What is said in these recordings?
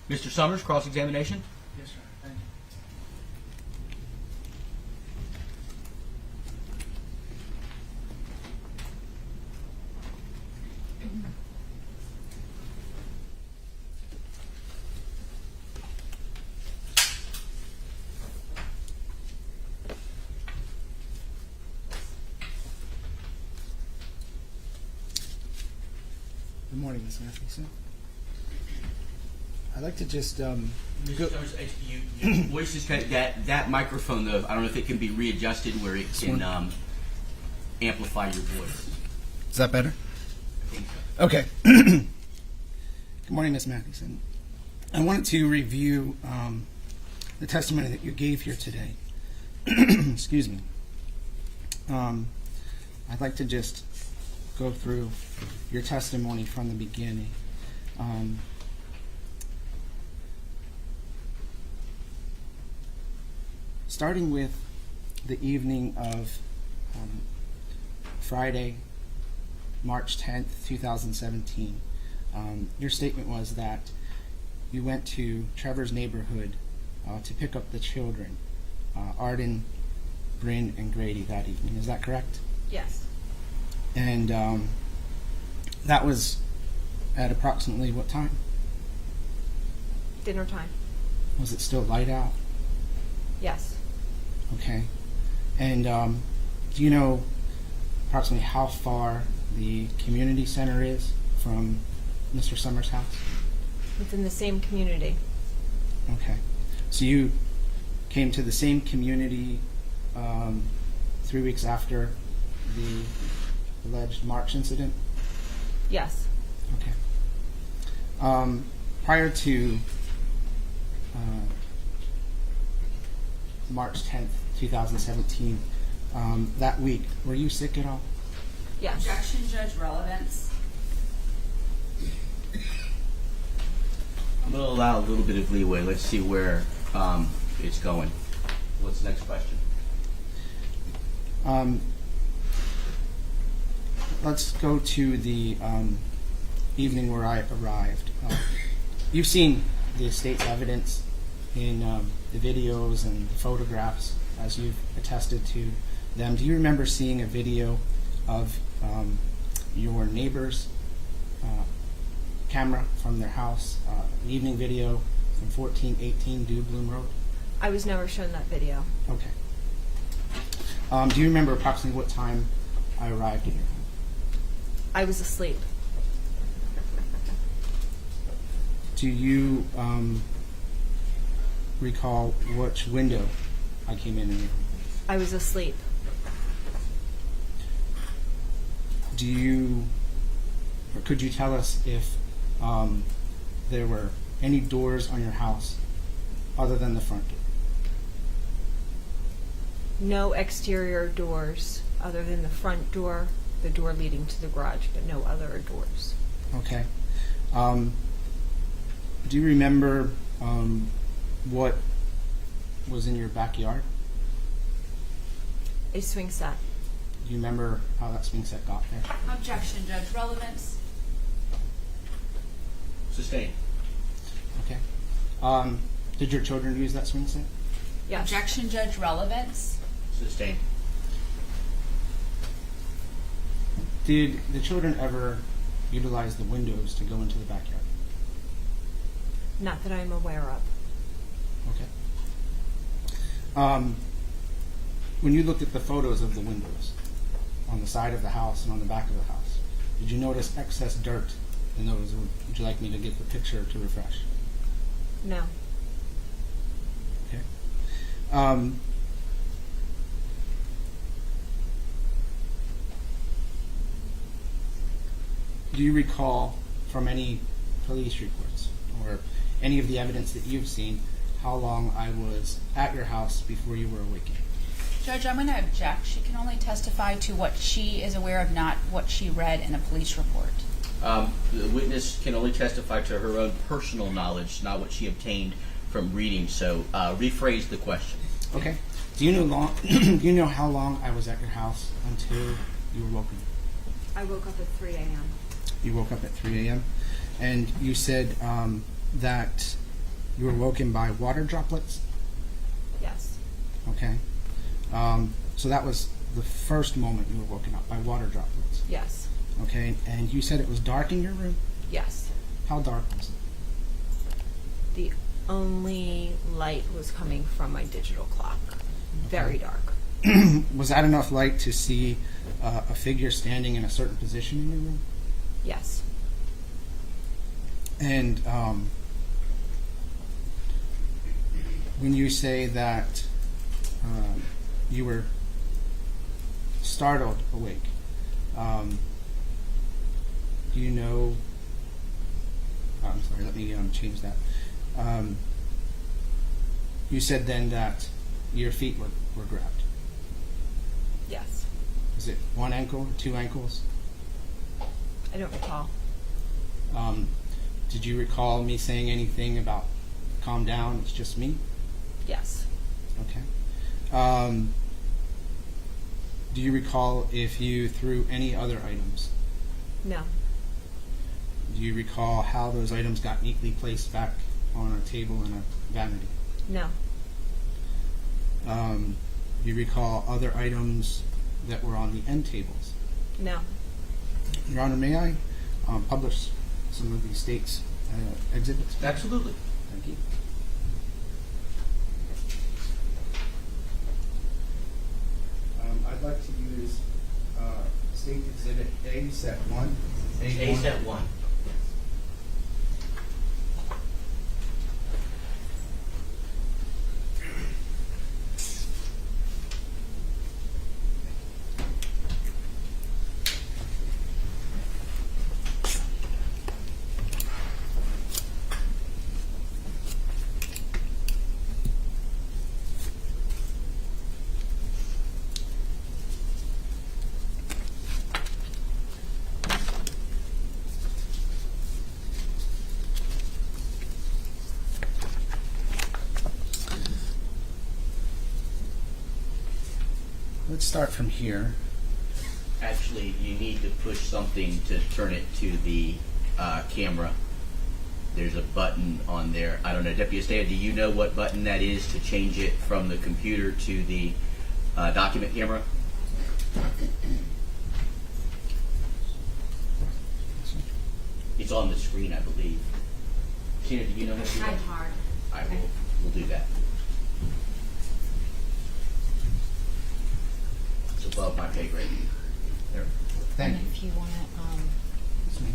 Mr. Summers, cross-examination. Yes, sir. Thank you. Good morning, Ms. Mathewson. I'd like to just Mr. Summers, your voice is kind of, that microphone, though, I don't know if it can be readjusted where it can amplify your voice. Is that better? I think so. Okay. Good morning, Ms. Mathewson. I wanted to review the testimony that you gave here today. Excuse me. I'd like to just go through your testimony from the beginning. Starting with the evening of Friday, March 10th, 2017, your statement was that you went to Trevor's neighborhood to pick up the children, Arden, Bryn, and Grady, that evening. Is that correct? Yes. And that was at approximately what time? Dinner time. Was it still light out? Yes. Okay. And do you know approximately how far the community center is from Mr. Summers' house? Within the same community. Okay. So you came to the same community 3 weeks after the alleged March incident? Yes. Okay. Prior to March 10th, 2017, that week, were you sick at all? Yes. Objection, Judge. Relevance. I'm going to allow a little bit of leeway. Let's see where it's going. What's the next question? Let's go to the evening where I arrived. You've seen the estate's evidence in the videos and the photographs as you've attested to them. Do you remember seeing a video of your neighbor's camera from their house, an evening video from 1418 Dew Bloom Road? I was never shown that video. Okay. Do you remember approximately what time I arrived in your home? I was asleep. Do you recall which window I came in your home? I was asleep. Do you, or could you tell us if there were any doors on your house other than the front door? No exterior doors other than the front door, the door leading to the garage, but no other doors. Okay. Do you remember what was in your backyard? A swing set. Do you remember how that swing set got there? Objection, Judge. Relevance. Sustained. Okay. Did your children use that swing set? Yes. Objection, Judge. Relevance. Sustained. Did the children ever utilize the windows to go into the backyard? Not that I'm aware of. Okay. When you looked at the photos of the windows on the side of the house and on the back of the house, did you notice excess dirt in those? Or would you like me to get the picture to refresh? No. Okay. Do you recall from any police reports or any of the evidence that you've seen how long I was at your house before you were awakened? Judge, I'm going to object. She can only testify to what she is aware of, not what she read in a police report. The witness can only testify to her own personal knowledge, not what she obtained from reading. So rephrase the question. Okay. Do you know do you know how long I was at your house until you were woken? I woke up at 3 a.m. You woke up at 3 a.m. and you said that You were woken by water droplets? Yes. Okay. So that was the first moment you were woken up by water droplets. Yes. Okay. And you said it was dark in your room? Yes. How dark was it? The only light was coming from my digital clock. Very dark. Was that enough light to see a figure standing in a certain position in your room? Yes. And when you say that you were startled awake, do you know? I'm sorry. Let me change that. You said then that your feet were grabbed. Yes. Is it one ankle or two ankles? I don't recall. Did you recall me saying anything about calm down, it's just me? Yes. Okay. Do you recall if you threw any other items? No. Do you recall how those items got neatly placed back on a table in a vanity? No. Do you recall other items that were on the end tables? No. Your Honor, may I publish some of the state's exhibits? Absolutely. Thank you. I'd like to use State Exhibit A, Set 1. A set 1. Let's start from here. Actually, you need to push something to turn it to the camera. There's a button on there. I don't know, Deputy Estella, do you know what button that is to change it from the computer to the document camera? It's on the screen, I believe. Tina, do you know what to do? It's hard. I will. We'll do that. It's above my pay grade. There. Thank And you. if you want to, It's me.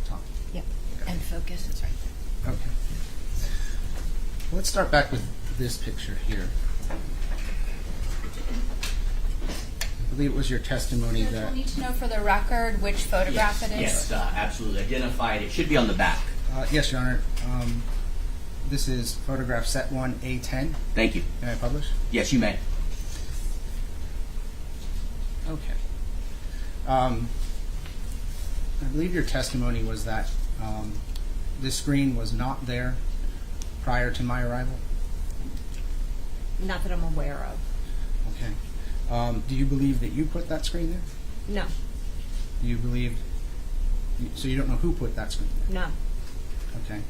Tom. yep, and focus, it's right there. Okay. Let's start back with this picture here. I believe it was your testimony Judge, that... we'll need to know for the record which photograph it is. Yes, absolutely. Identify it. It should be on the back. Yes, Your Honor. This is photograph Set 1, A10. Thank you. May I publish? Yes, you may. Okay. I believe your testimony was that this screen was not there prior to my arrival. Not that I'm aware of. Okay. Do you believe that you put that screen there? No. Do you believe... So you don't know who put that screen there? No. Okay.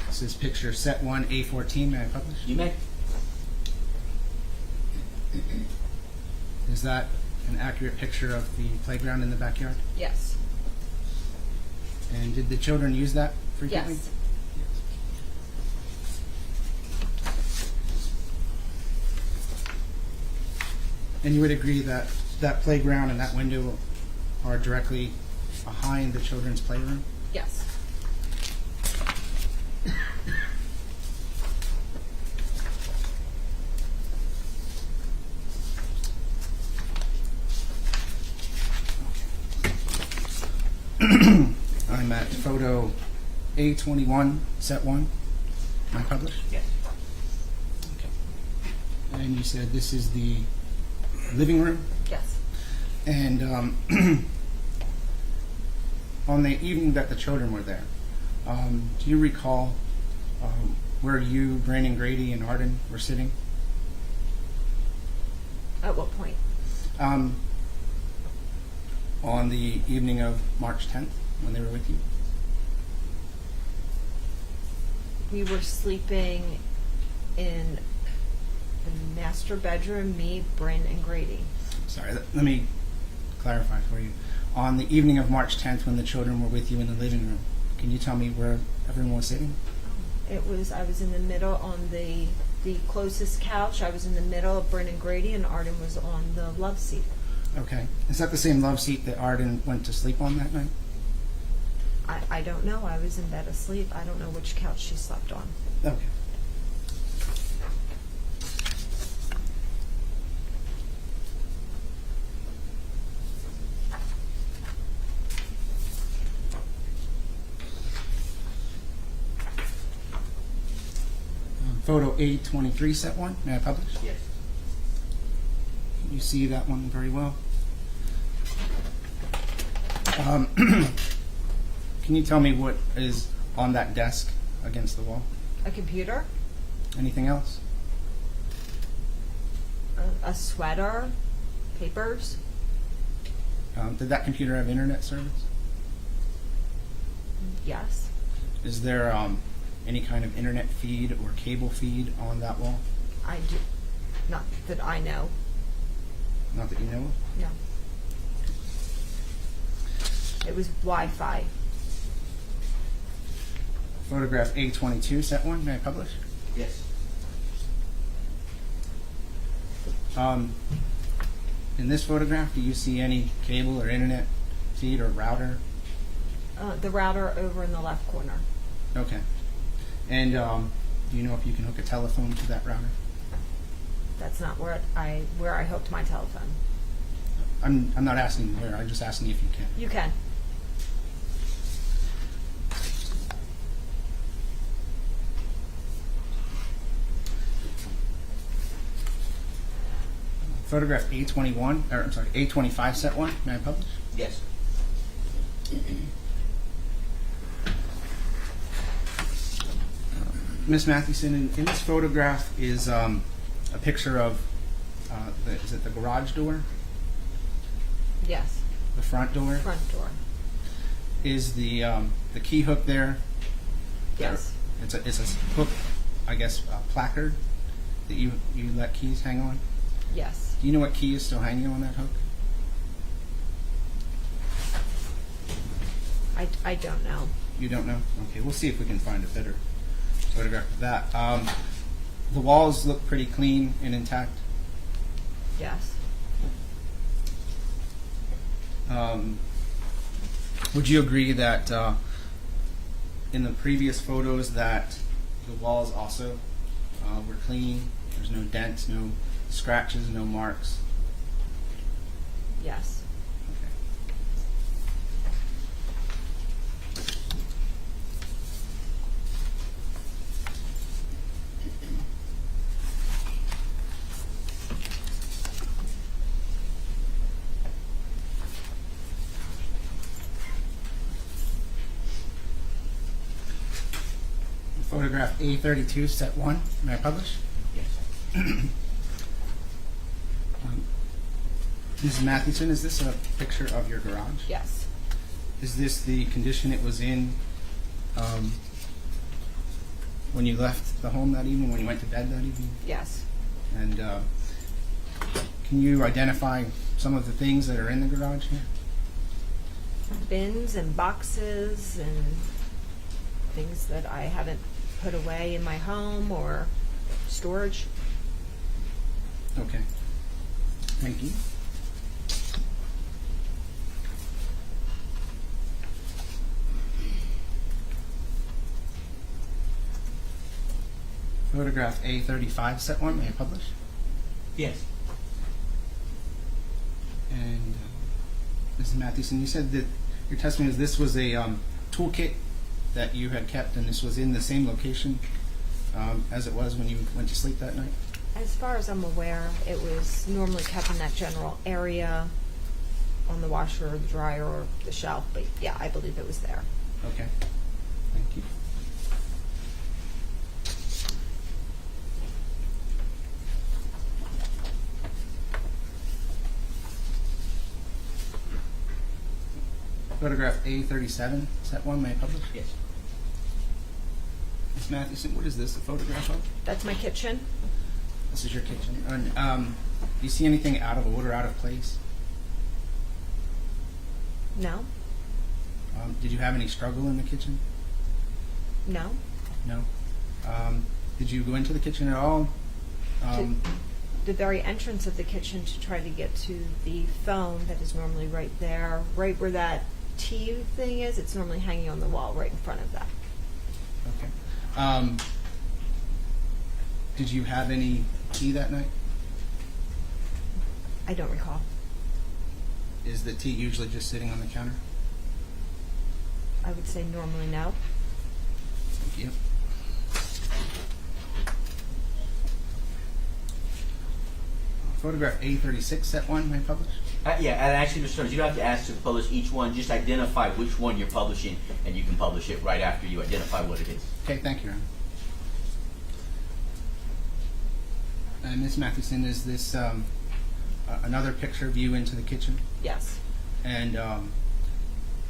This is picture Set 1, A14. May I publish? You may. Is that an accurate picture of the playground in the backyard? Yes. And did the children use that frequently? Yes. And you would agree that that playground and that window are directly behind the children's playroom? Yes. I'm at photo A21, Set 1. Am I published? Yes. Okay. And you said this is the living room? Yes. And on the evening that the children were there, do you recall where you, Brandon, Grady, and Arden were sitting? At what point? On the evening of March 10th, when they were with you? We were sleeping in the master bedroom, me, Bryn, and Grady. Sorry, let me clarify for you. On the evening of March 10th, when the children were with you in the living room, can you tell me where everyone was sitting? I was in the middle on the closest couch. I was in the middle of Bryn and Grady, and Arden was on the love seat. Okay. Is that the same love seat that Arden went to sleep on that night? I don't know. I was in bed asleep. I don't know which couch she slept on. Okay. Photo A23, set 1. May I publish? Yes. You see that one very well. Can you tell me what is on that desk against the wall? A computer, Anything else? a sweater, papers. Did that computer have internet service? Yes. Is there any kind of internet feed or cable feed on that wall? I do. Not that I know. Not that you know of? No. It was Wi-Fi. Photograph A22, set 1. May I publish? Yes. In this photograph, do you see any cable or internet feed or router? The router over in the left corner. Okay. And do you know if you can hook a telephone to that router? That's not where I hooked my telephone. I'm not asking where. I'm just asking if you can. You can. Photograph A21, or I'm sorry, A25, set 1. May I publish? Yes. Miss Mathewson, in this photograph is a picture of is it the garage door, Yes. the front door? Front door. Is the key hook there? Yes. It's a hook, I guess, placard that you let keys hang on. Yes. Do you know what key is still hanging on that hook? I don't know. You don't know? Okay, we'll see if we can find a better photograph of that. The walls look pretty clean and intact. Yes. Would you agree that in the previous photos that the walls also were clean? There's no dents, no scratches, no marks. Yes. Okay. Photograph A32, set 1. May I publish? Yes. Mrs. Mathewson, is this a picture of your garage? Yes. Is this the condition it was in when you left the home that evening, when you went to bed that evening? Yes. And can you identify some of the things that are in the garage here? Bins and boxes and things that I haven't put away in my home or storage. Okay. Thank you. Photograph A35, set 1. May I publish? Yes. And Mrs. Mathewson, you said that your testimony is this was a toolkit that you had kept, and this was in the same location as it was when you went to sleep that night? As far as I'm aware, it was normally kept in that general area on the washer or the dryer or the shelf, but yeah, I believe it was there. Okay. Thank you. Photograph A37, set 1, may I publish? Yes. Ms. Mathewson, what is this, a photograph of? That's my kitchen. This is your kitchen. And, do you see anything out of order, out of place? No, Did you have any struggle in the kitchen? no. No. Did you go into the kitchen at all? The very entrance of the kitchen to try to get to the phone that is normally right there, right where that tea thing is. It's normally hanging on the wall right in front of that. Okay. Did you have any tea that night? I don't recall. Is the tea usually just sitting on the counter? I would say normally no. Thank you. Photograph A36, set 1, may I publish? Yeah, and actually, Mr. Summers, you don't have to ask to publish each one. Just identify which one you're publishing, and you can publish it right after you identify what it is. Okay, thank you, Your Honor. Ms. Mathewson, is this another picture of you into the kitchen? Yes. And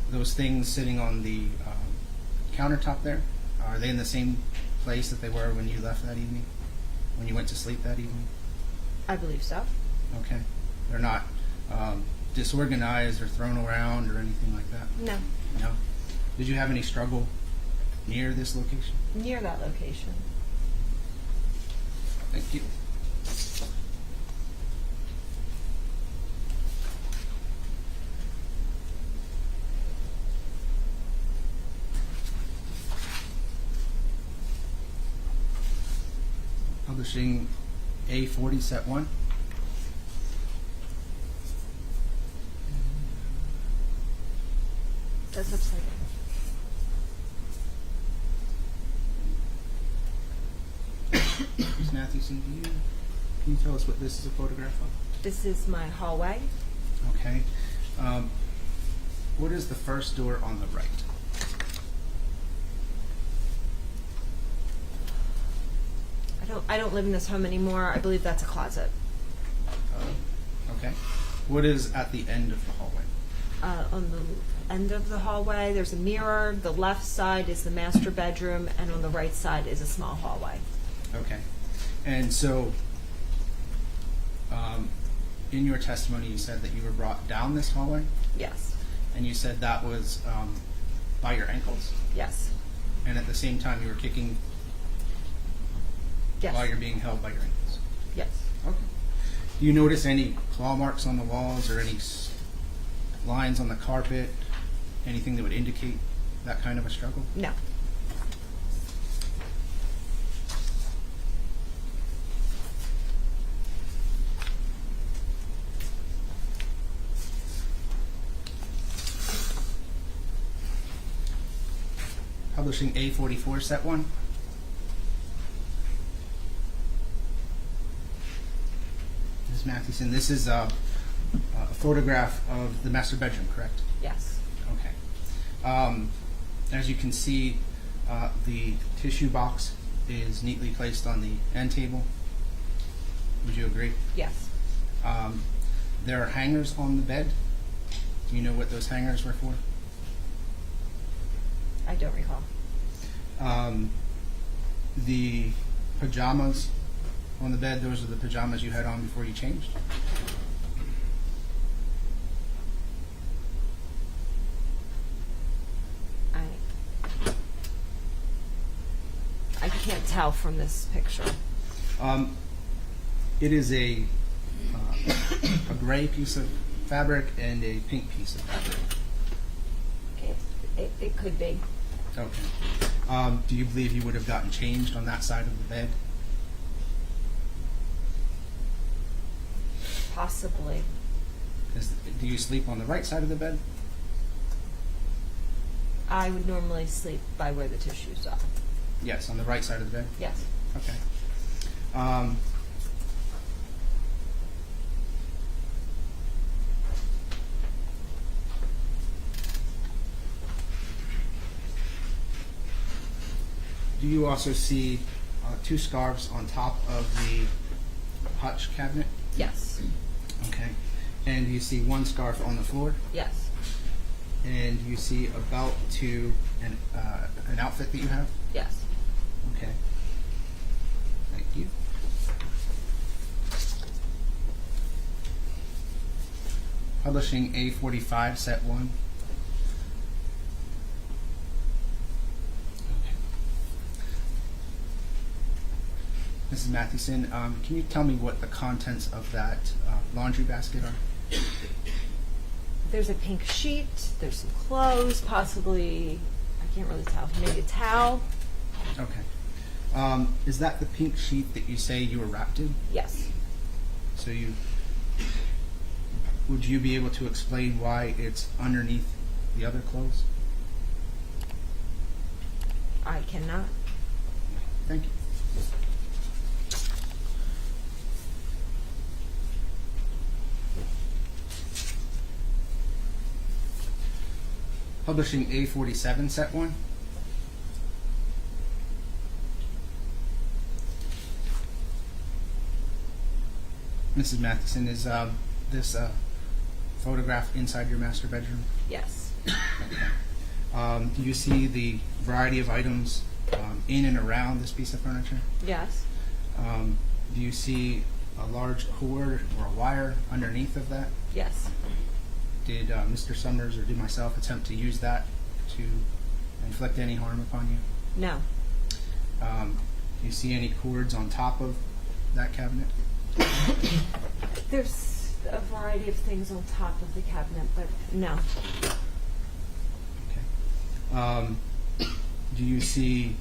those things sitting on the countertop there, are they in the same place that they were when you left that evening? When you went to sleep that evening? I believe so. Okay. They're not disorganized or thrown around or anything like that? No. No. Did you have any struggle near this location? Near that location. Thank you. Publishing A40, set 1. That's upside down. Ms. Mathewson, can you tell us what this is a photograph of? This is my hallway. Okay. What is the first door on the right? I don't live in this home anymore. I believe that's a closet. Okay. What is at the end of the hallway? On the end of the hallway, there's a mirror. The left side is the master bedroom, and on the right side is a small hallway. Okay. And so, in your testimony, you said that you were brought down this hallway, Yes. and you said that was by your ankles, Yes. and at the same time you were kicking Yes. while you're being held by your ankles. Yes. Okay. Do you notice any claw marks on the walls or any lines on the carpet? Anything that would indicate that kind of a struggle? No. Publishing A44, set 1. Ms. Mathewson, this is a photograph of the master bedroom, correct? Yes. Okay. As you can see, the tissue box is neatly placed on the end table. Would you agree? Yes. There are hangers on the bed. Do you know what those hangers were for? I don't recall. The pajamas on the bed, those are the pajamas you had on before you changed? I can't tell from this picture. It is a gray piece of fabric and a pink piece of fabric. It could be. Okay. Do you believe you would have gotten changed on that side of the bed? Possibly. Do you sleep on the right side of the bed? I would normally sleep by where the tissues are. Yes, on the right side of the bed? Yes. Okay. Do you also see two scarves on top of the hutch cabinet? Yes. Okay. And do you see one scarf on the floor? Yes. And you see a belt to an outfit that you have? Yes. Okay. Thank you. Publishing A45, set 1. Okay. Mrs. Mathewson, can you tell me what the contents of that laundry basket are? There's a pink sheet. There's some clothes, possibly, I can't really tell, maybe a towel. Okay. Is that the pink sheet that you say you were wrapped in? Yes. So would you be able to explain why it's underneath the other clothes? I cannot. Thank you. Publishing A47, set 1. Mrs. Mathewson, is this photograph inside your master bedroom? Yes. Do you see the variety of items in and around this piece of furniture? Yes. Do you see a large cord or a wire underneath of that? Yes. Did Mr. Summers or did myself attempt to use that to inflict any harm upon you? No. Do you see any cords on top of that cabinet? There's a variety of things on top of the cabinet, but no. Okay. Do you see?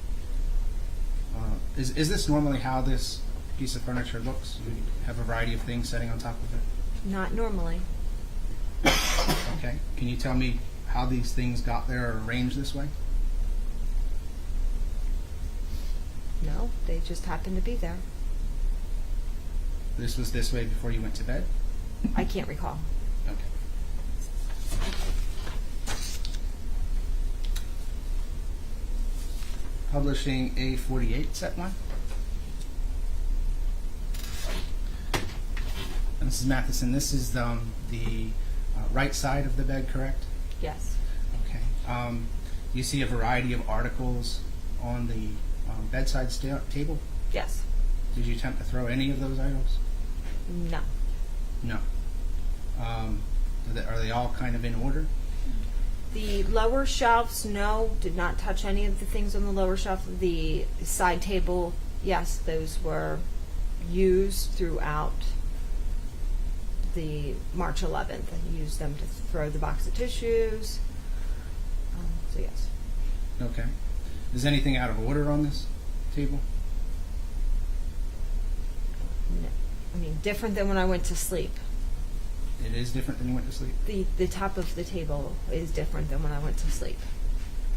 Is this normally how this piece of furniture looks? You have a variety of things sitting on top of it. Not normally. Okay. Can you tell me how these things got there or arranged this way? No, they just happened to be there. This was this way before you went to bed? I can't recall. Okay. Publishing A48, set 1. And Mrs. Mathewson, this is the right side of the bed, correct? Yes. Okay. You see a variety of articles on the bedside table? Yes. Did you attempt to throw any of those items? No. No. Are they all kind of in order? The lower shelves, no, did not touch any of the things on the lower shelf. The side table, yes, those were used throughout the March 11th. I used them to throw the box of tissues. So yes. Okay. Is anything out of order on this table? No. I mean, different than when I went to sleep. It is different than you went to sleep? The top of the table is different than when I went to sleep.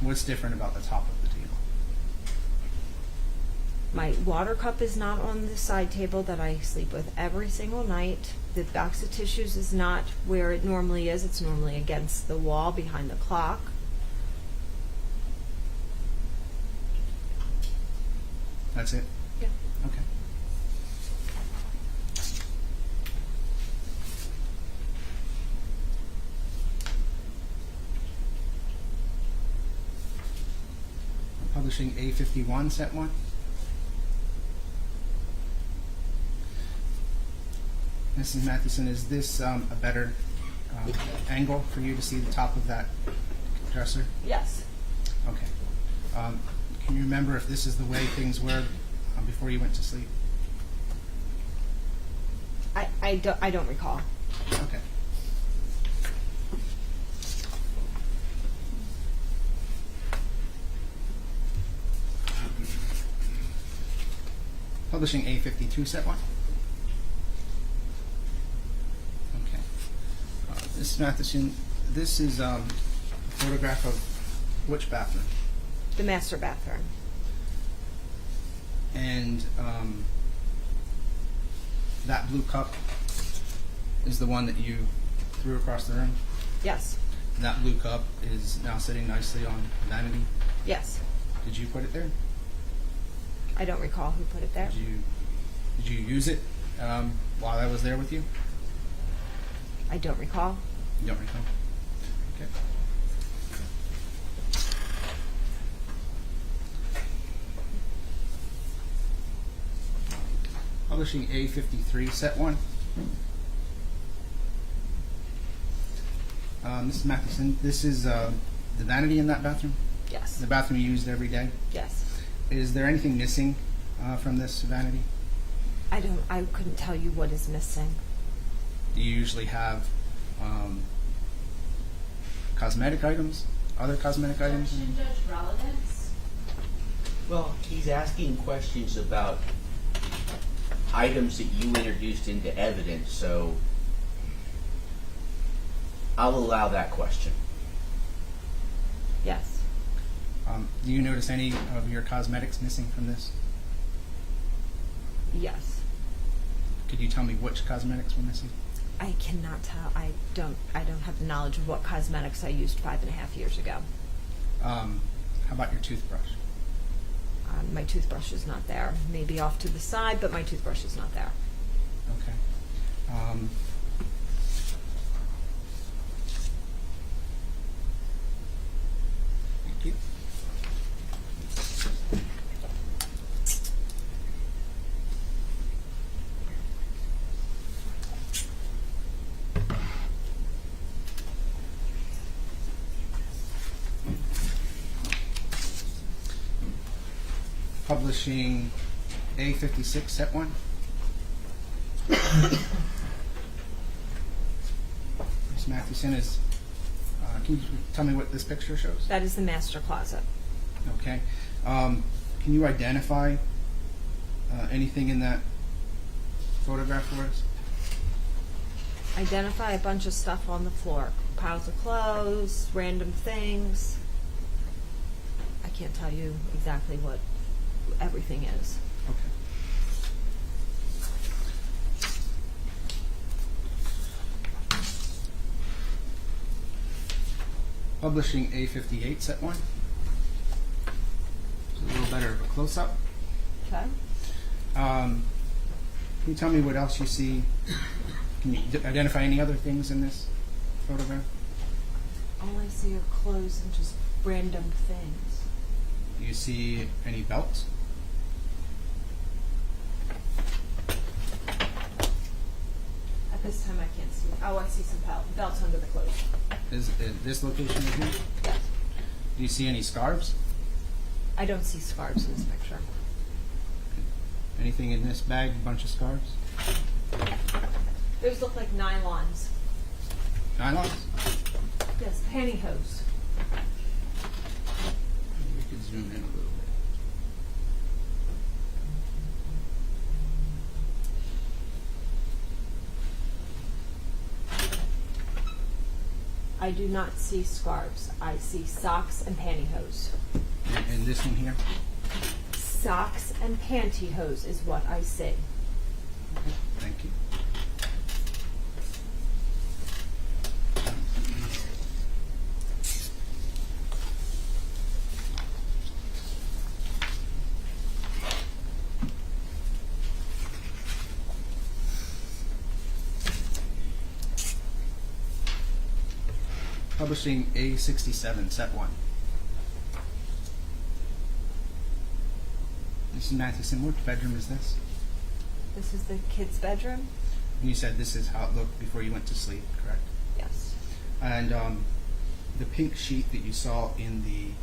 What's different about the top of the table? My water cup is not on the side table that I sleep with every single night. The box of tissues is not where it normally is. It's normally against the wall behind the clock. That's it? Yeah. Okay. Publishing A51, set 1. Mrs. Mathewson, is this a better angle for you to see the top of that dresser? Yes. Okay. Can you remember if this is the way things were before you went to sleep? I don't recall. Okay. Publishing A52, set 1. Okay. Mrs. Mathewson, this is a photograph of which bathroom? The master bathroom. And that blue cup is the one that you threw across the room? Yes. And that blue cup is now sitting nicely on the vanity? Yes. Did you put it there? I don't recall who put it there. Did you use it while I was there with you? I don't recall. You don't recall? Okay. Publishing A53, set 1. Mrs. Mathewson, this is the vanity in that bathroom? Yes. The bathroom you used every day? Yes. Is there anything missing from this vanity? I couldn't tell you what is missing. Do you usually have cosmetic items? Other cosmetic items? Objection, Judge, relevance. Well, he's asking questions about items that you introduced into evidence, so I'll allow that question. Yes. Do you notice any of your cosmetics missing from this? Yes. Could you tell me which cosmetics were missing? I cannot tell. I don't have the knowledge of what cosmetics I used 5.5 years ago. How about your toothbrush? My toothbrush is not there. Maybe off to the side, but my toothbrush is not there. Okay. Thank you. Publishing A56, set 1. Ms. Mathewson, can you tell me what this picture shows? That is the master closet. Okay. Can you identify anything in that photograph for us? Identify a bunch of stuff on the floor. Piles of clothes, random things. I can't tell you exactly what everything is. Okay. Publishing A58, set 1. It's a little better of a close-up. Okay. Can you tell me what else you see? Can you identify any other things in this photograph? All I see are clothes and just random things. Do you see any belts? At this time, I can't see. Oh, I see some belts under the clothes. Is this location right here? Yes. Do you see any scarves? I don't see scarves in this picture. Anything in this bag? A bunch of scarves? Those look like nylons. Nylons? Yes, pantyhose. We could zoom in a little bit. I do not see scarves. I see socks and pantyhose. And this one here? Socks and pantyhose is what I see. Thank you. Publishing A67, set 1. Mrs. Mathewson, what bedroom is this? This is the kid's bedroom? And you said this is how it looked before you went to sleep, correct? Yes. And the pink sheet that you saw in the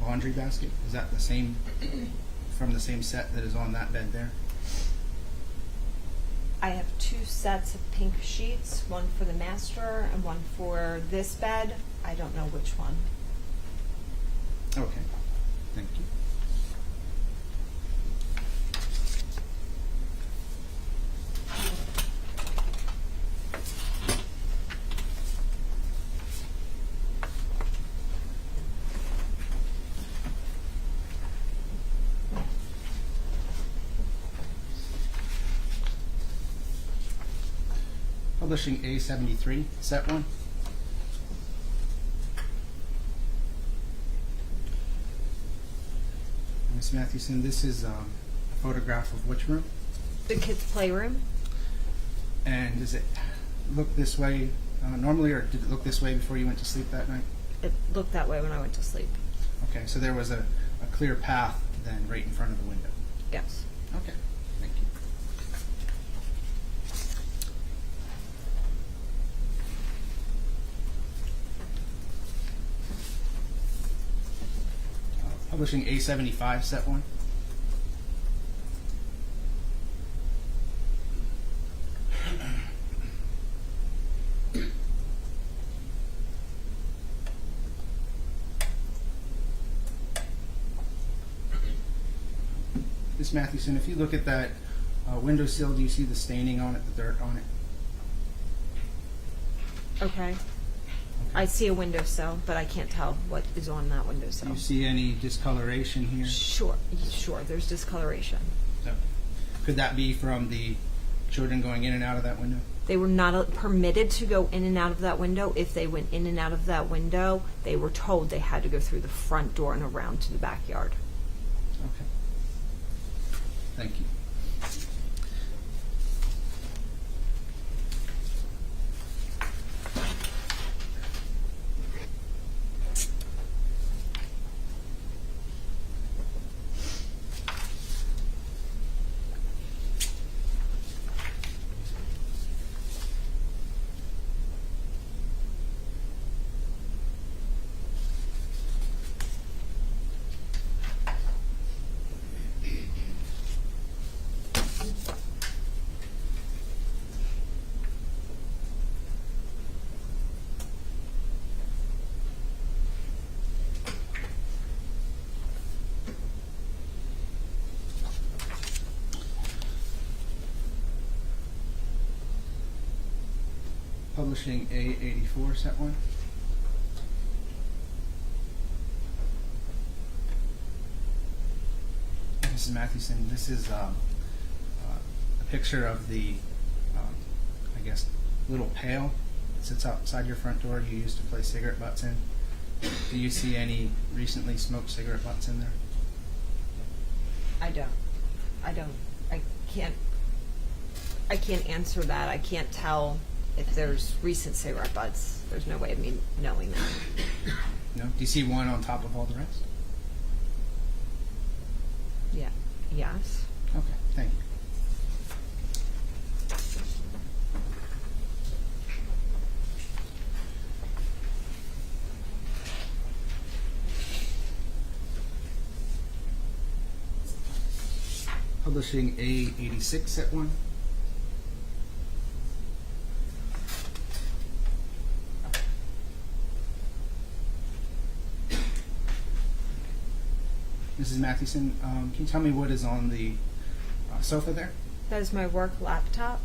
laundry basket, is that the same, from the same set that is on that bed there? I have 2 sets of pink sheets, one for the master and one for this bed. I don't know which one. Okay, thank you. Publishing A73, set 1. Ms. Mathewson, this is a photograph of which room? The kids' playroom? And does it look this way normally, or did it look this way before you went to sleep that night? It looked that way when I went to sleep. Okay, so there was a clear path then right in front of the window. Yes. Okay, thank Publishing A75, set 1. Ms. Mathewson, if you look at that windowsill, do you see the staining on it, the dirt on it? Okay. I see a windowsill, but I can't tell what is on that Do windowsill. you see any discoloration here? Sure, there's discoloration. So, could that be from the children going in and out of that window? They were not permitted to go in and out of that window. If they went in and out of that window, they were told they had to go through the front door and around to the backyard. Okay. Thank you. Publishing A84, set 1. Mrs. Mathewson, this is a picture of the, I guess, little pail that sits outside your front door you used to place cigarette butts in. Do you see any recently smoked cigarette butts in there? I don't. I can't answer that. I can't tell if there's recent cigarette butts. There's no way of me knowing that. No? Do you see one on top of all the rest? Yeah. Yes. Okay, thank you. Publishing A86, set 1. Mrs. Mathewson, can you tell me what is on the sofa there? That is my work laptop.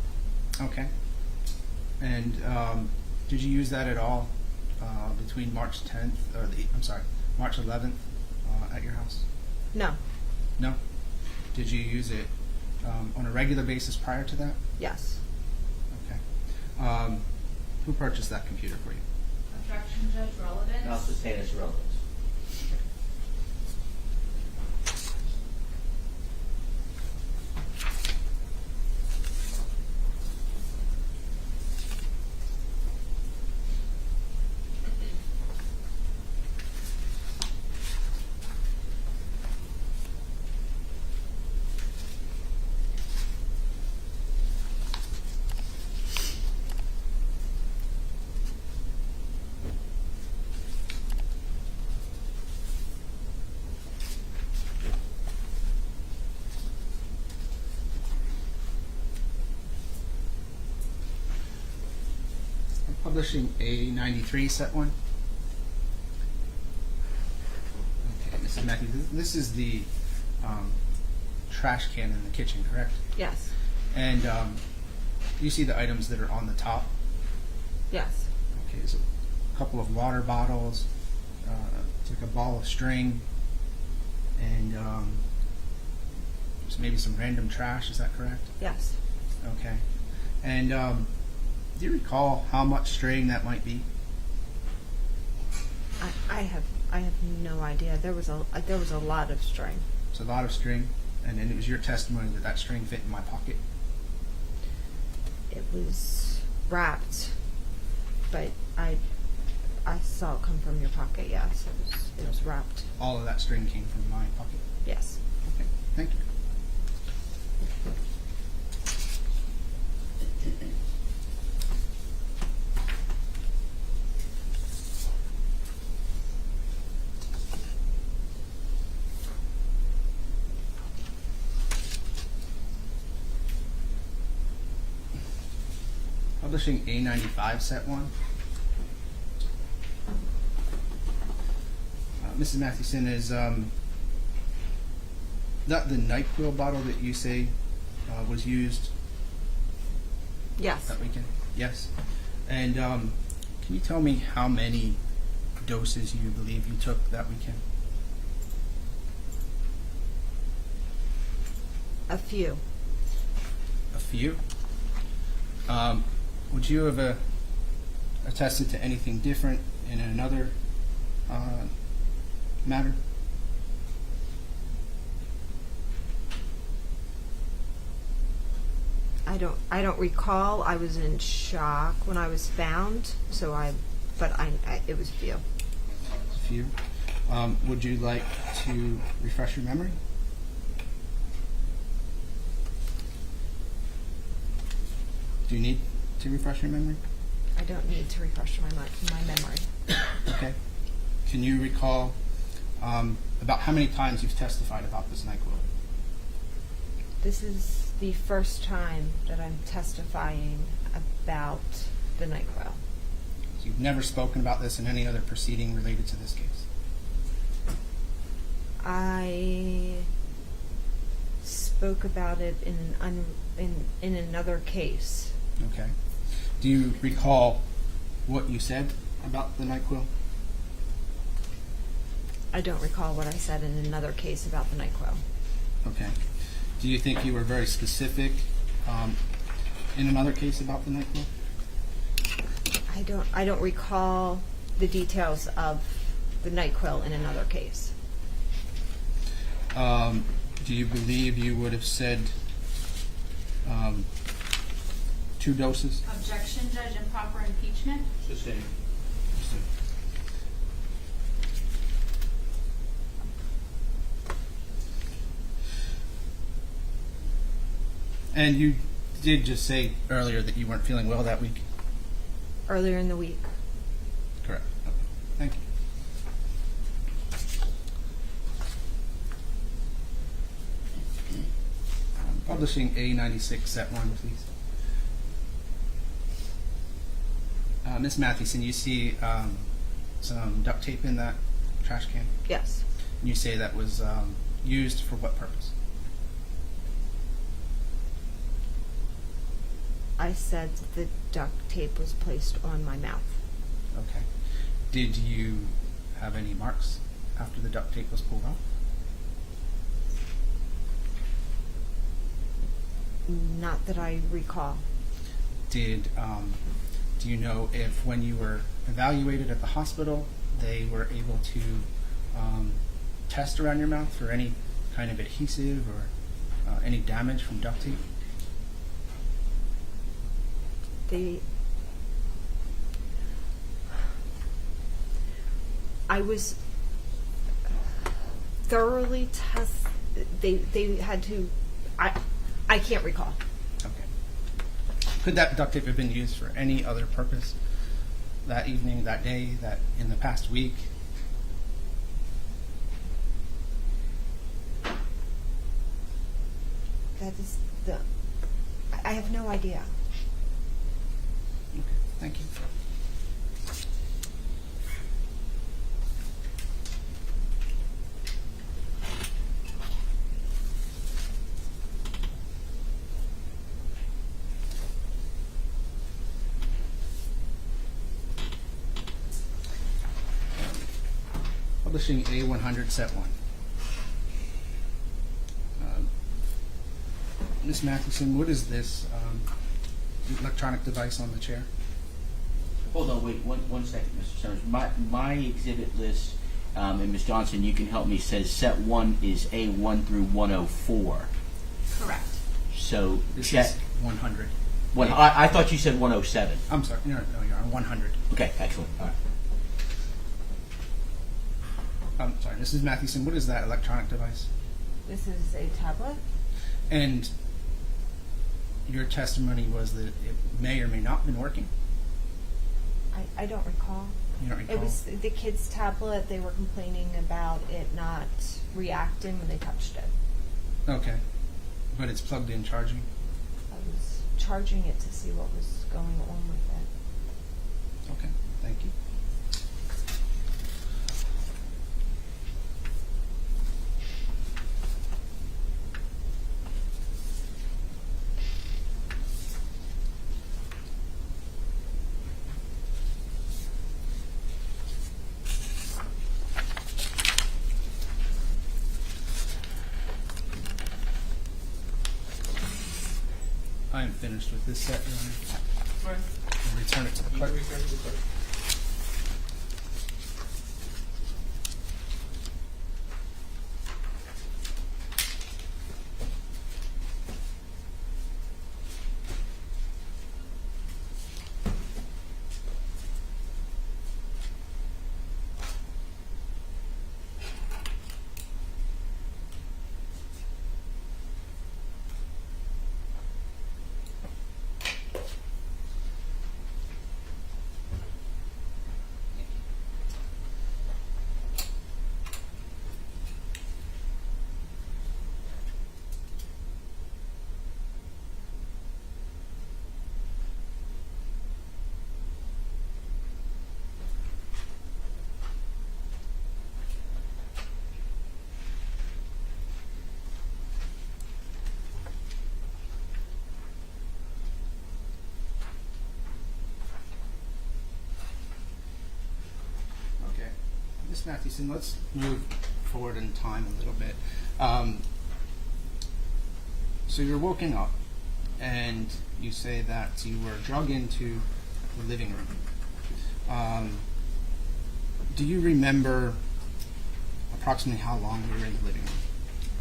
Okay. And did you use that at all between March 10th, or March 11th at your house? No. No? Did you use it on a regular basis prior to that? Yes. Okay. Who purchased that computer for you? Objection, Judge, relevance. I'll sustain its relevance. Publishing A93, set 1. Okay, Mrs. Mathewson, this is the trash can in the kitchen, correct? Yes. And you see the items that are on the top? Yes. Okay, so a couple of water bottles, it's like a ball of string, and so maybe some random trash, is that correct? Yes. Okay. And do you recall how much string that might be? I have no idea. There was a lot of string. It's a lot of string, and then it was your testimony that that string fit in my pocket. It was wrapped, but I saw it come from your pocket. Yes, it was wrapped. All of that string came from my pocket. Yes. Okay, thank you. Publishing A95 set 1. Mrs. Mathewson, is that the NyQuil bottle that you say was used Yes. that weekend? Yes. And can you tell me how many doses you believe you took that weekend? A few. A few. Would you have attested to anything different in another matter? I don't recall. I was in shock when I was found, but it was a few. A few. Would you like to refresh your memory? Do you need to refresh your memory? I don't need to refresh my memory. Okay. Can you recall about how many times you've testified about this NyQuil? This is the first time that I'm testifying about the NyQuil. So you've never spoken about this in any other proceeding related to this case? I spoke about it in another case. Okay. Do you recall what you said about the NyQuil? I don't recall what I said in another case about the NyQuil. Okay. Do you think you were very specific in another case about the NyQuil? I don't recall the details of the NyQuil in another case. Do you believe you would have said 2 doses? Objection, Judge. Improper impeachment. Sustained. And you did just say earlier that you weren't feeling well that week? Earlier in the week. Correct. Okay. Thank you. Publishing A96 set 1, please. Ms. Mathewson, you see some duct tape in that trash can? Yes. And you say that was used for what purpose? I said that the duct tape was placed on my mouth. Okay. Did you have any marks after the duct tape was pulled off? Not that I recall. Do you know if when you were evaluated at the hospital, they were able to test around your mouth for any kind of adhesive or any damage from duct tape? I was thoroughly tested. They had to. I can't recall. Okay. Could that duct tape have been used for any other purpose that evening, that day, that in the past week? That is the. I have no idea. Okay, thank you. Publishing A100 set 1. Ms. Mathewson, what is this electronic device on the chair? Hold on, wait one second, Mr. Summers. My exhibit list, and Ms. Johnson, you can help me, says set 1 is A1 through 104. Correct. So This check. is 100. I thought you said 107. I'm sorry. No, you're on 100. Okay, excellent. All right. I'm sorry, Mrs. Mathewson, what is that electronic device? This is a tablet. And your testimony was that it may or may not have been working? I don't recall. You don't recall? It was the kids' tablet. They were complaining about it not reacting when they touched it. Okay. But it's plugged in charging? I was charging it to see what was going on with it. Okay, thank you. I am finished with this set, Your Honor. I'll return it to the clerk. Okay. Ms. Mathewson, let's move forward in time a little bit. So you're woken up, and you say that you were drug into the living room. Do you remember approximately how long you were in the living room?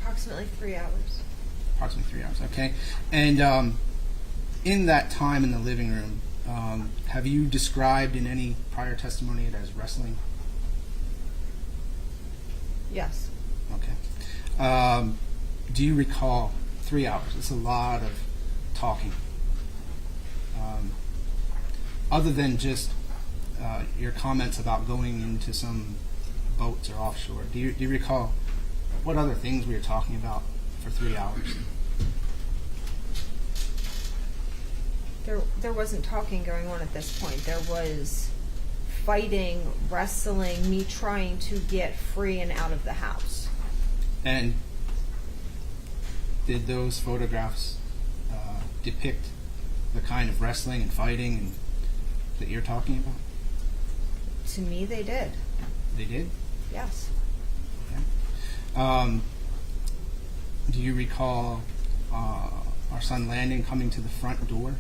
Approximately 3 hours. Approximately 3 hours, okay. And in that time in the living room, have you described in any prior testimony it as wrestling? Yes. Okay. Do you recall 3 hours? It's a lot of talking. Other than just your comments about going into some boats or offshore, do you recall what other things we were talking about for 3 hours? There wasn't talking going on at this point. There was fighting, wrestling, me trying to get free and out of the house. And did those photographs depict the kind of wrestling and fighting that you're talking about? To me, they did. They did? Yes. Okay. Do you recall our son Landon coming to the front door?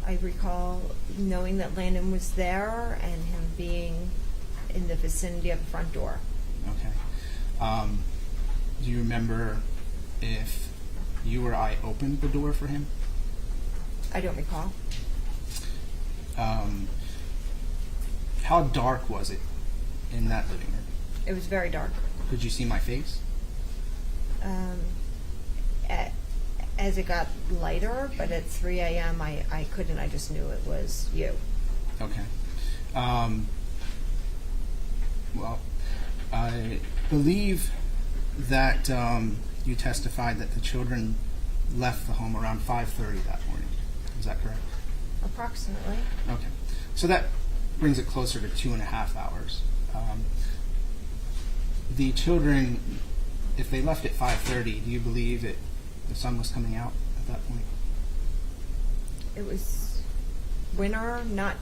I recall knowing that Landon was there and him being in the vicinity of the front door. Okay. Do you remember if you or I opened the door for him? I don't recall. How dark was it in that living room? It was very dark. Could you see my face? As it got lighter, but at 3 a.m. I couldn't. I just knew it was you. Okay. Well, I believe that you testified that the children left the home around 5:30 that morning. Is that correct? Approximately. Okay. So that brings it closer to 2.5 hours. The children, if they left at 5:30, do you believe that the sun was coming out at that point? It was winter, not...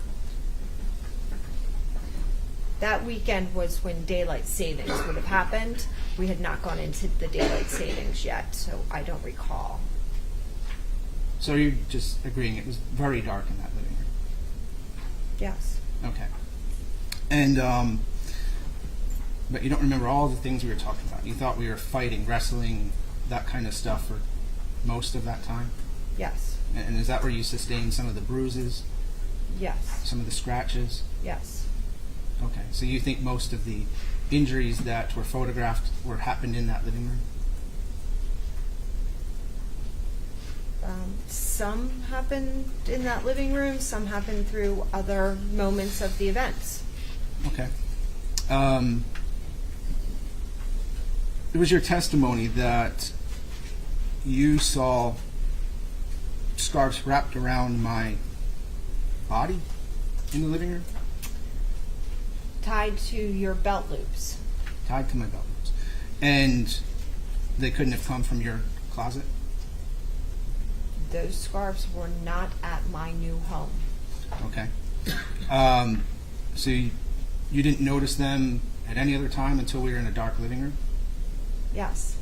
That weekend was when daylight savings would have happened. We had not gone into the daylight savings yet, so I don't recall. So you're just agreeing it was very dark in that living room? Yes. Okay. And, but you don't remember all the things we were talking about. You thought we were fighting, wrestling, that kind of stuff for most of that time? Yes. And is that where you sustained some of the bruises, Yes. some of the scratches? Yes. Okay. So you think most of the injuries that were photographed happened in that living room? Some happened in that living room. Some happened through other moments of the events. Okay. It was your testimony that you saw scarves wrapped around my body in the living room? Tied to your belt loops. Tied to my belt loops. And they couldn't have come from your closet? Those scarves were not at my new home. Okay. So you didn't notice them at any other time until we were in a dark living room? Yes.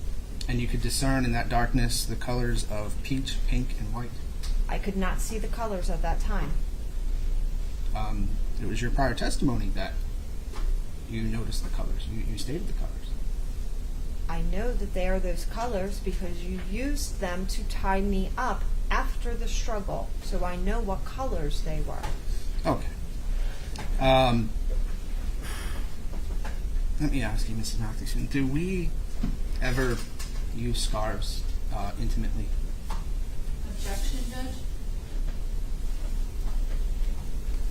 And you could discern in that darkness the colors of peach, pink, and white? I could not see the colors at that time. It was your prior testimony that you noticed the colors. You stated the colors. I know that they are those colors because you used them to tie me up after the struggle, so I know what colors they were. Okay. Let me ask you, Mrs. Mathewson, do we ever use scarves intimately? Objection, Judge?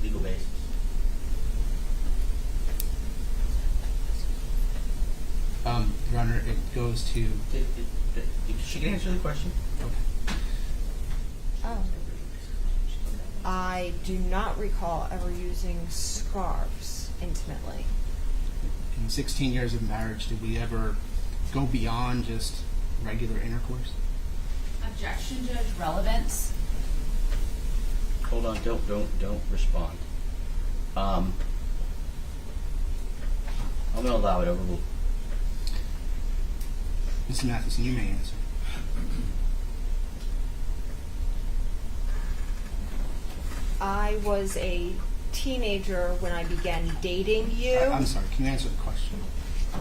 Legal basis. Your Honor, it goes to... She can answer the question. Okay. Oh. I do not recall ever using scarves intimately. In 16 years of marriage, did we ever go beyond just regular intercourse? Objection, Judge. Relevance? Hold on, don't respond. I'm going to allow it overruled. Mrs. Mathewson, you may answer. I was a teenager when I began dating you. I'm sorry, can you answer the question?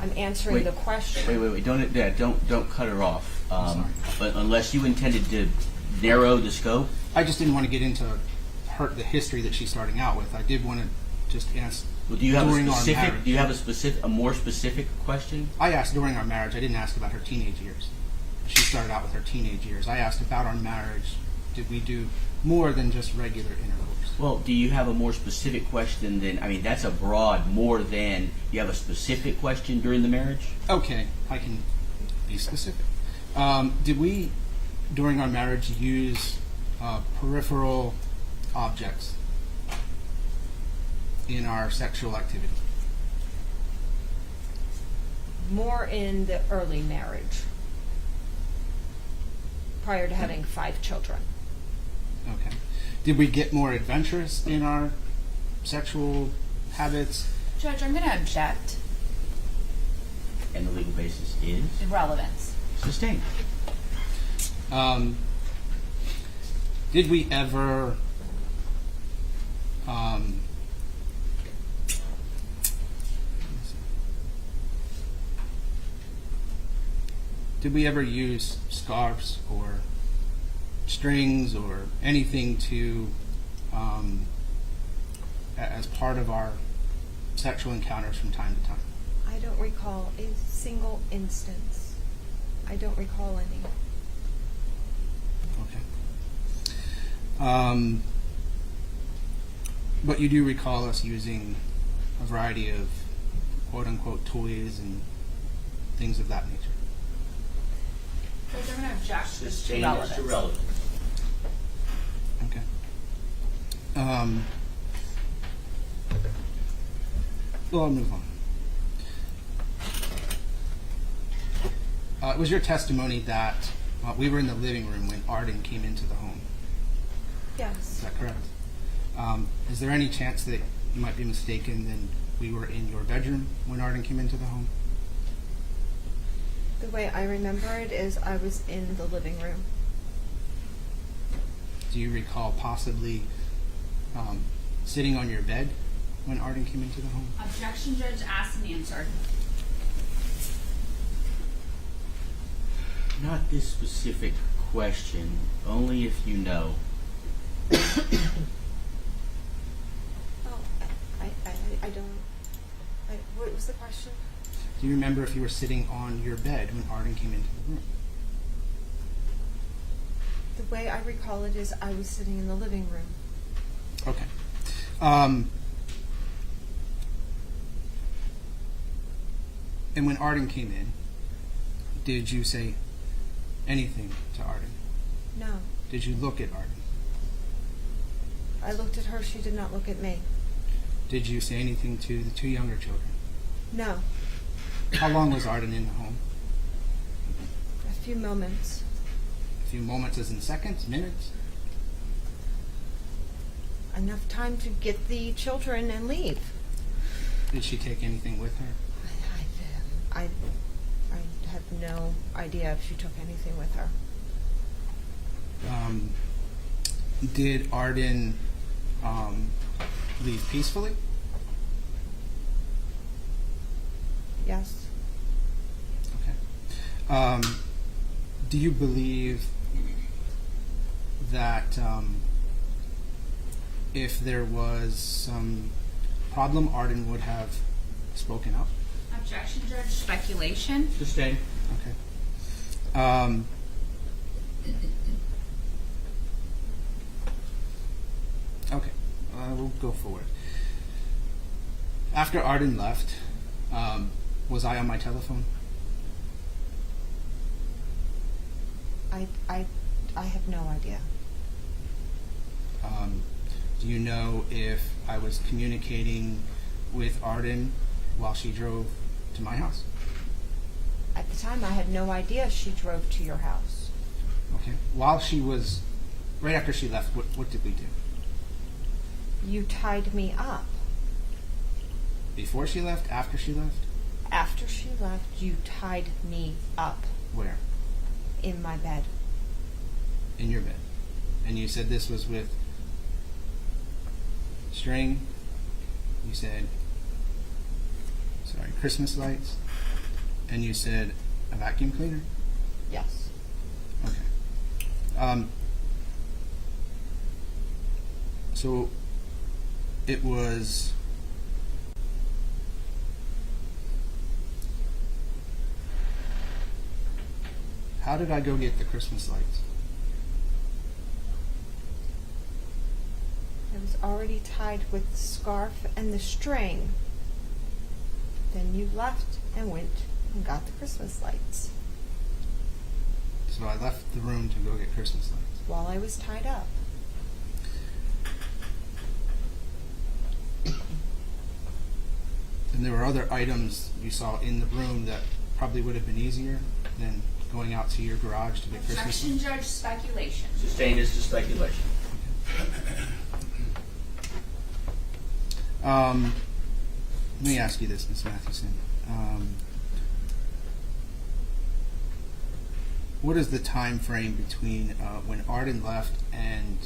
I'm answering Wait. the question. Wait. Don't cut her off. I'm sorry. But unless you intended to narrow the scope. I just didn't want to get into the history that she's starting out with. I did want to just ask Well, do you have during a our specific? marriage. Do you have a more specific question? I asked during our marriage. I didn't ask about her teenage years. She started out with her teenage years. I asked about our marriage. Did we do more than just regular intercourse? Well, do you have a more specific question than? I mean, that's a broad more than. You have a specific question during the marriage? Okay, I can be specific. Did we, during our marriage, use peripheral objects in our sexual activity? More in the early marriage, prior to having 5 children. Okay. Did we get more adventurous in our sexual habits? Judge, I'm going to object. And the legal basis is Relevance. sustained. Did we ever use scarves or strings or anything to as part of our sexual encounters from time to time? I don't recall a single instance. I don't recall any. Okay. But you do recall us using a variety of quote-unquote toys and things of that nature? Judge, I'm going to object. Sustained Relevance. is irrelevant. Okay. Well, I'll move on. It was your testimony that we were in the living room when Arden came into the home. Is Yes. that correct? Is there any chance that you might be mistaken and we were in your bedroom when Arden came into the home? The way I remember it is I was in the living room. Do you recall possibly sitting on your bed when Arden came into the home? Objection, Judge. Asked and answered. Not this specific question, only if you know. Oh, I don't. What was the question? Do you remember if you were sitting on your bed when Arden came into the room? The way I recall it is I was sitting in the living room. Okay. And when Arden came in, did you say anything to Arden? No. Did you look at Arden? I looked at her, she did not look at me. Did you say anything to the two younger children? No. How long was Arden in the home? A few moments. A few moments as in seconds, minutes? Enough time to get the children and leave. Did she take anything with her? I have no idea if she took anything with her. Did Arden leave peacefully? Yes. Okay. Do you believe that if there was some problem, Arden would have spoken up? Objection, Judge. Speculation. Sustain. Okay. Okay. We'll go forward. After Arden left, was I on my telephone? I have no idea. Do you know if I was communicating with Arden while she drove to my house? At the time, I had no idea she drove to your house. Okay. While she was, right after she left, what did we do? You tied me up. Before she left? After she left? After she left, you tied me up Where? in my bed. In your bed. And you said this was with string. You said, sorry, Christmas lights. And you said a vacuum cleaner? Yes. Okay. So it was how did I go get the Christmas lights? I was already tied with the scarf and the string. Then you left and went and got the Christmas lights So I left the room to go get Christmas lights. while I was tied up. And there were other items you saw in the room that probably would have been easier than going out to your garage to get Christmas Objection, lights. Judge. Speculation. Sustain is to speculation. Let me ask you this, Ms. Mathewson. What is the time frame between when Arden left and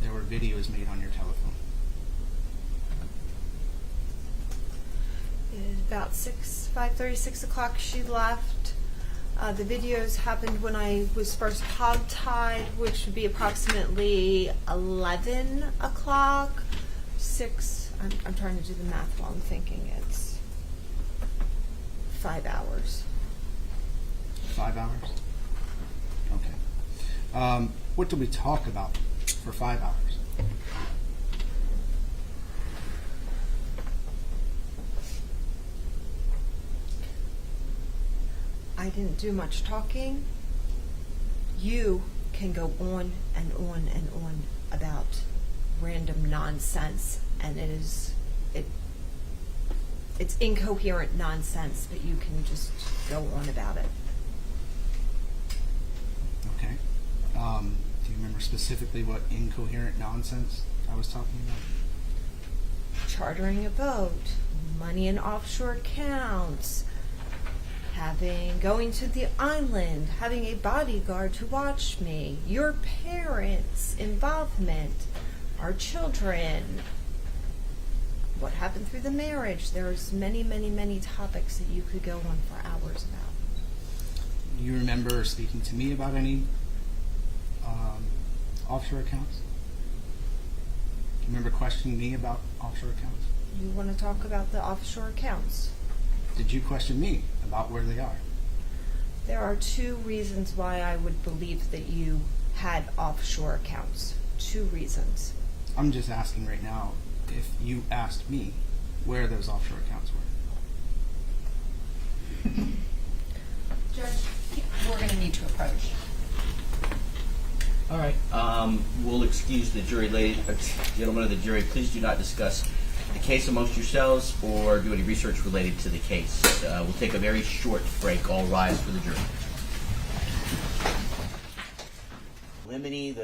there were videos made on your telephone? About 5:30, 6 o'clock she left. The videos happened when I was first hog-tied, which would be approximately 11 o'clock. 6, I'm trying to do the math while I'm thinking. It's 5 hours. 5 hours? Okay. What did we talk about for 5 hours? I didn't do much talking. You can go on and on and on about random nonsense, and it's incoherent nonsense, but you can just go on about it. Okay. Do you remember specifically what incoherent nonsense I was talking about? Chartering a boat, money in offshore accounts, going to the island, having a bodyguard to watch me, your parents' involvement, our children, what happened through the marriage. There's many, many, many topics that you could go on for hours about. You remember speaking to me about any offshore accounts? Do you remember questioning me about offshore accounts? You want to talk about the offshore accounts? Did you question me about where they are? There are 2 reasons why I would believe that you had offshore accounts. 2 reasons. I'm just asking right now if you asked me where those offshore accounts were. Judge, we're going to need to approach. All right. We'll excuse the jury, gentlemen of the jury. Please do not discuss the case amongst yourselves or do any research related to the case. We'll take a very short break. All rise for the jury. Limine,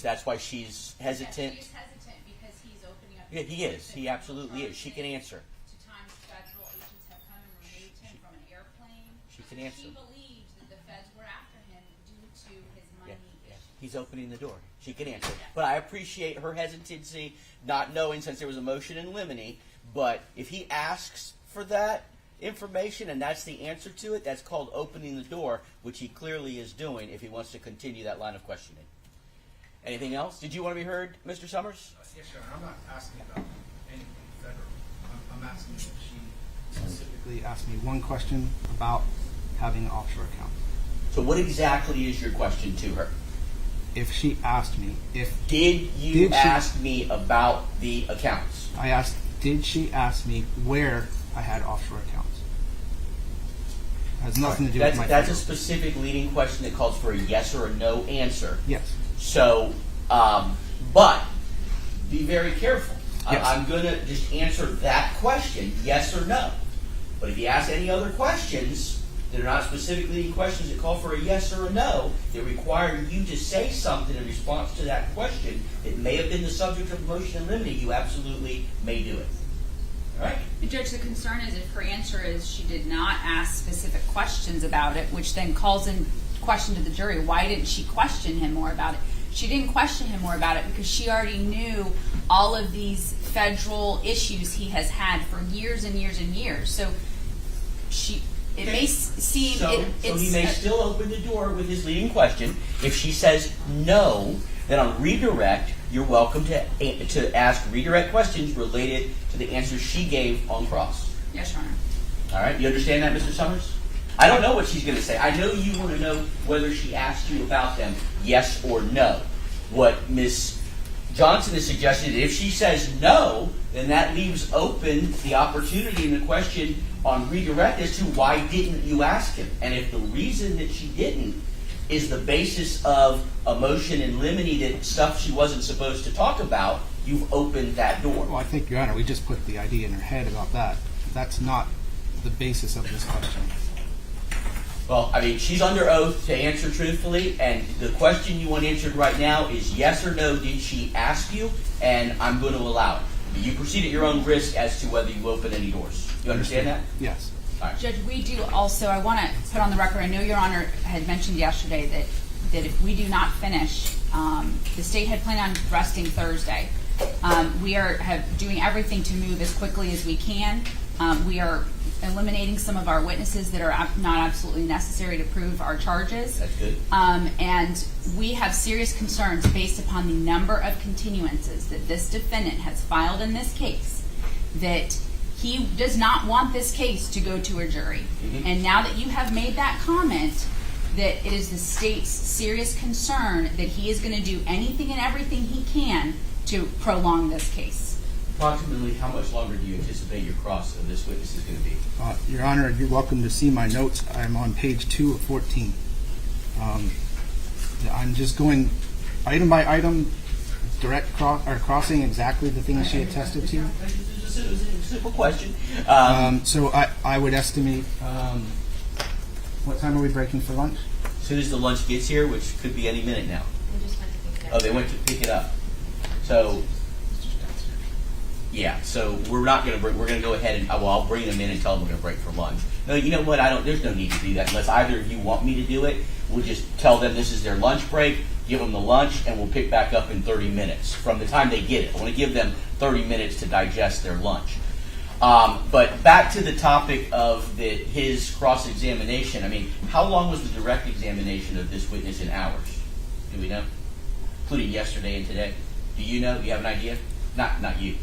that's why she's hesitant. He's hesitant because he's opening up. Yeah, he is. He absolutely is. She can answer. To times federal agents have come and removed him from an airplane. She can answer. He believes that the feds were after him due to his money issues. He's opening the door. She can answer. But I appreciate her hesitancy, not knowing since there was a motion in limine. But if he asks for that information and that's the answer to it, that's called opening the door, which he clearly is doing if he wants to continue that line of questioning. Anything else? Did you want to be heard, Mr. Summers? Yes, Your Honor. I'm not asking about anything federal. I'm asking if she Specifically asked me one question about having an offshore account. So what exactly is your question to her? If she asked me Did you ask me about the accounts? I asked, did she ask me where I had offshore accounts? It has nothing to do with my That's a federal. specific leading question that calls for a yes or a no answer. Yes. So, but be very careful. Yes. I'm going to just answer that question, yes or no. But if you ask any other questions that are not specific leading questions that call for a yes or a no, that require you to say something in response to that question that may have been the subject of motion in limine, you absolutely may do it. All right? Judge, the concern is if her answer is she did not ask specific questions about it, which then calls in question to the jury, why didn't she question him more about it? She didn't question him more about it because she already knew all of these federal issues he has had for years and years and years. So it may seem... So he may still open the door with his leading question. If she says no, then on redirect, you're welcome to ask redirect questions related to the answers she gave on cross. Yes, Your Honor. All right? You understand that, Mr. Summers? I don't know what she's going to say. I know you want to know whether she asked you about them, yes or no. What Ms. Johnson is suggesting is if she says no, then that leaves open the opportunity in the question on redirect as to why didn't you ask him. And if the reason that she didn't is the basis of a motion in limine that stuff she wasn't supposed to talk about, you've opened that door. Well, I think, Your Honor, we just put the idea in her head about that. That's not the basis of this question. Well, I mean, she's under oath to answer truthfully, and the question you want answered right now is yes or no, did she ask you? And I'm going to allow it. You proceed at your own risk as to whether you open any doors. You understand that? Yes. All right. Judge, we do also, I want to put on the record, I know Your Honor had mentioned yesterday that if we do not finish, the state had planned on resting Thursday. We are doing everything to move as quickly as we can. We are eliminating some of our witnesses that are not absolutely necessary to prove our charges. That's good. And we have serious concerns based upon the number of continuances that this defendant has filed in this case, that he does not want this case to go to a jury. Mm-hmm. And now that you have made that comment, that it is the state's serious concern that he is going to do anything and everything he can to prolong this case. Approximately how much longer do you anticipate your cross of this witness is going to be? Your Honor, you're welcome to see my notes. I'm on page 2 of 14. I'm just going item by item, crossing exactly the things she attested to. It's a simple question. So I would estimate, what time are we breaking for lunch? As soon as the lunch gets here, which could be any minute now. Oh, they went to pick it up. So, yeah. So we're not going to break. We're going to go ahead and I'll bring them in and tell them we're going to break for lunch. No, you know what? There's no need to do that unless either of you want me to do it. We'll just tell them this is their lunch break. Give them the lunch, and we'll pick back up in 30 minutes from the time they get it. I want to give them 30 minutes to digest their lunch. But back to the topic of his cross-examination. I mean, how long was the direct examination of this witness in hours? Do we know? Including yesterday and today. Do you know? Do you have an idea? Not you.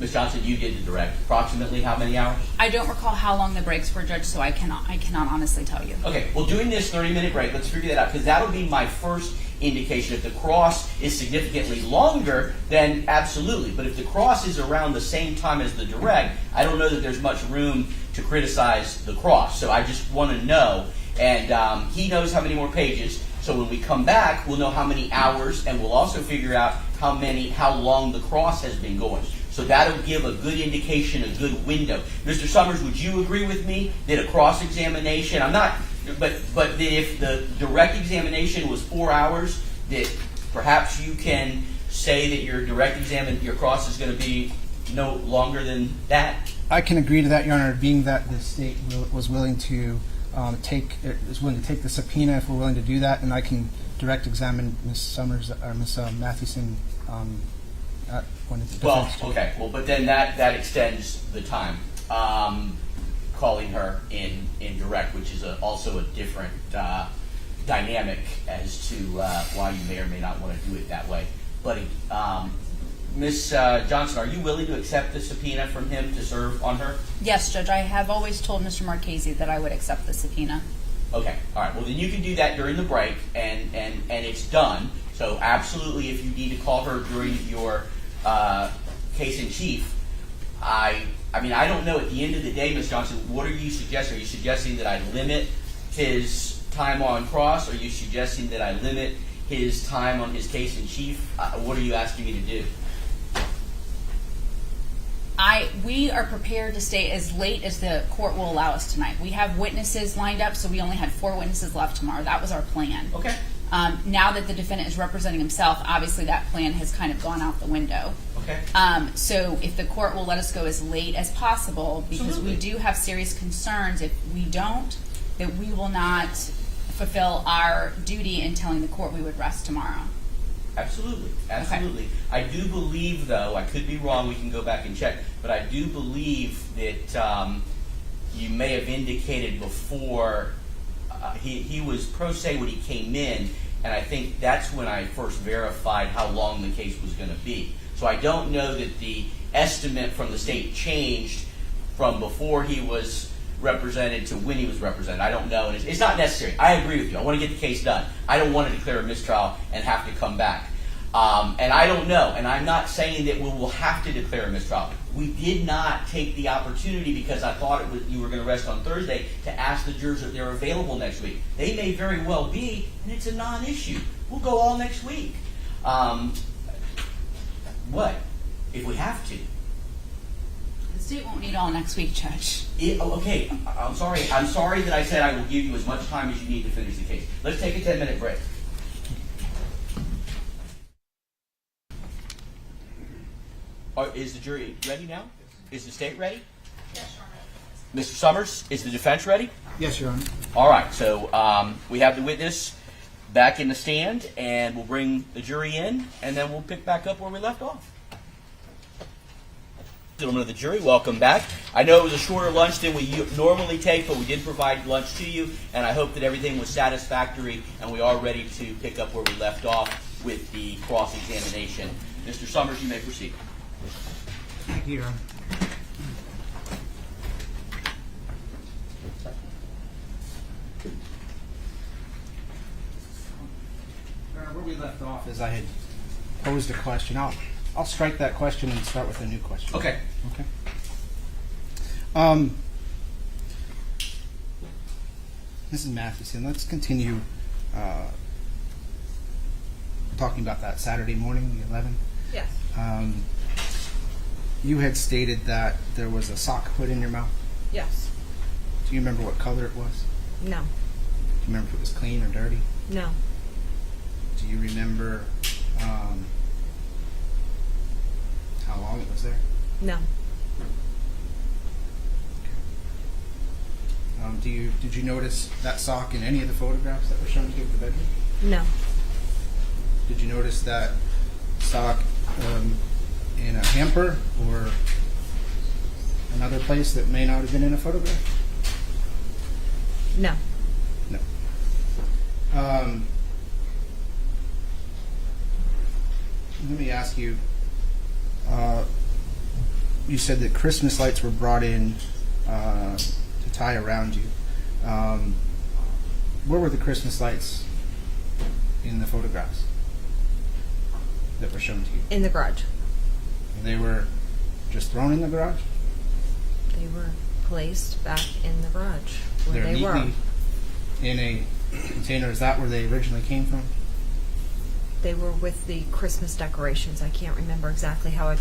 Ms. Johnson, you did the direct. Approximately how many hours? I don't recall how long the breaks were, Judge, so I cannot honestly tell you. Okay, well, during this 30-minute break, let's figure that out, because that'll be my first indication. If the cross is significantly longer, then absolutely. But if the cross is around the same time as the direct, I don't know that there's much room to criticize the cross. So I just want to know. And he knows how many more pages. So when we come back, we'll know how many hours, and we'll also figure out how long the cross has been going. So that'll give a good indication, a good window. Mr. Summers, would you agree with me that a cross-examination, but that if the direct examination was 4 hours, that perhaps you can say that your cross is going to be no longer than that? I can agree to that, Your Honor, being that the state was willing to take the subpoena if we're willing to do that, and I can direct examine Ms. Summers or Ms. Mathewson when it's defense. Okay. Well, but then that extends the time. Calling her in direct, which is also a different dynamic as to why you may or may not want to do it that way. But Ms. Johnson, are you willing to accept the subpoena from him to serve on her? Yes, Judge. I have always told Mr. Marchese that I would accept the subpoena. Okay. All right. Well, then you can do that during the break, and it's done. So absolutely, if you need to call her during your case in chief, I mean, I don't know. At the end of the day, Ms. Johnson, what are you suggesting? Are you suggesting that I limit his time on cross? Or are you suggesting that I limit his time on his case in chief? What are you asking me to do? We are prepared to stay as late as the court will allow us tonight. We have witnesses lined up, so we only had 4 witnesses left tomorrow. That was our plan. Okay. Now that the defendant is representing himself, obviously that plan has kind of gone out the window. Okay. So if the court will let us go as late as possible, because Absolutely. we do have serious concerns, if we don't, that we will not fulfill our duty in telling the court we would rest tomorrow. Absolutely. Absolutely. Okay. I do believe, though, I could be wrong, we can go back and check, but I do believe that you may have indicated before he was pro se when he came in, and I think that's when I first verified how long the case was going to be. So I don't know that the estimate from the state changed from before he was represented to when he was represented. I don't know, and it's not necessary. I agree with you. I want to get the case done. I don't want to declare a mistrial and have to come back. And I don't know, and I'm not saying that we will have to declare a mistrial. We did not take the opportunity, because I thought you were going to rest on Thursday, to ask the jurors if they're available next week. They may very well be, and it's a non-issue. We'll go all next week. What? If we have to. The state won't need all next week, Judge. Okay, I'm sorry. I'm sorry that I said I will give you as much time as you need to finish the case. Let's take a 10-minute break. Is the jury ready now? Is the state ready? Yes, Your Honor. Mr. Summers, is the defense ready? Yes, Your Honor. All right, so we have the witness back in the stand, and we'll bring the jury in, and then we'll pick back up where we left off. Gentlemen of the jury, welcome back. I know it was a shorter lunch than we normally take, but we did provide lunch to you, and I hope that everything was satisfactory, and we are ready to pick up where we left off with the cross-examination. Mr. Summers, you may proceed. Thank you, Your Honor. Where we left off is I had posed a question. I'll strike that question and start with a new question. Okay. Okay. Mrs. Mathewson, let's continue talking about that Saturday morning, the 11th. Yes. You had stated that there was a sock put in your mouth. Yes. Do you remember what color it was? No. Do you remember if it was clean or dirty? No. Do you remember how long it was there? No. Did you notice that sock in any of the photographs that were shown to you of the bedroom? No. Did you notice that sock in a hamper or another place that may not have been in a photograph? No. No. Let me ask you, you said that Christmas lights were brought in to tie around you. Where were the Christmas lights in the photographs that were shown to you? In the garage. They were just thrown in the garage? They were placed back in the garage where They're they were. neatly in a container, is that where they originally came from? They were with the Christmas decorations. I can't remember exactly how I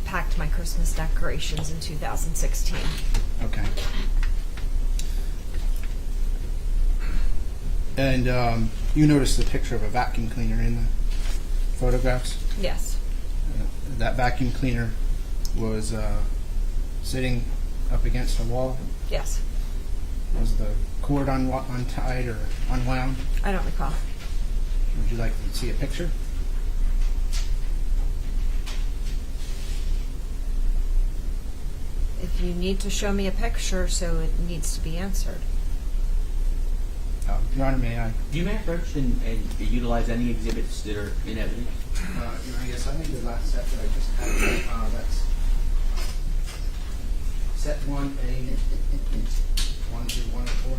packed my Christmas decorations in 2016. Okay. And you noticed the picture of a vacuum cleaner in the photographs? Yes. That vacuum cleaner was sitting up against a wall. Yes. Was the cord untied or unwound? I don't recall. Would you like to see a picture? If you need to show me a picture, so it needs to be answered. Your Honor, may I? Do you approach and utilize any exhibits that are in evidence? Your Honor, yes, I think the last set that I just had, that's set 1A, 1 through 104.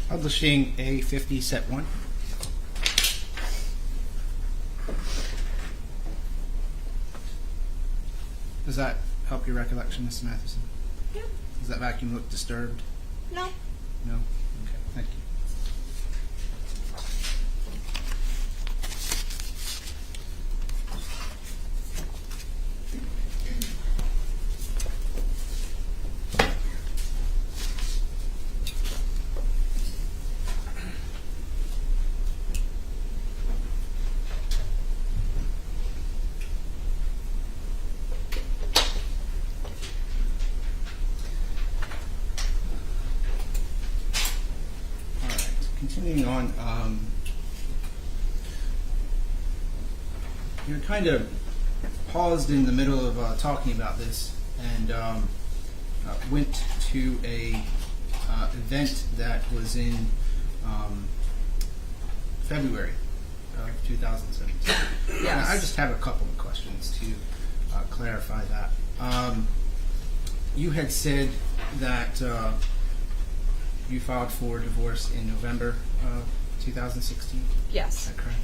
Publishing A50 set 1. Does that help your recollection, Mrs. Mathewson? Yeah. Does that vacuum look disturbed? No. No? Okay, thank you. Continuing on, you're kind of paused in the middle of talking about this and went to a event that was in February of 2017. Yes. I just have a couple of questions to clarify that. You had said that you filed for divorce in November of 2016. Is Yes. that correct?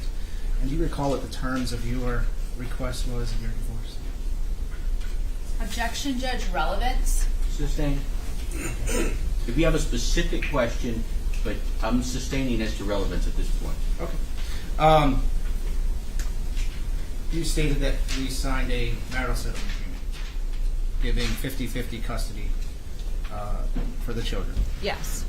And do you recall what the terms of your request was of your divorce? Objection, Judge. Relevance. Sustain. If you have a specific question, but I'm sustaining as to relevance at this point. Okay. You stated that we signed a marital settlement agreement giving 50-50 custody for the children. Yes.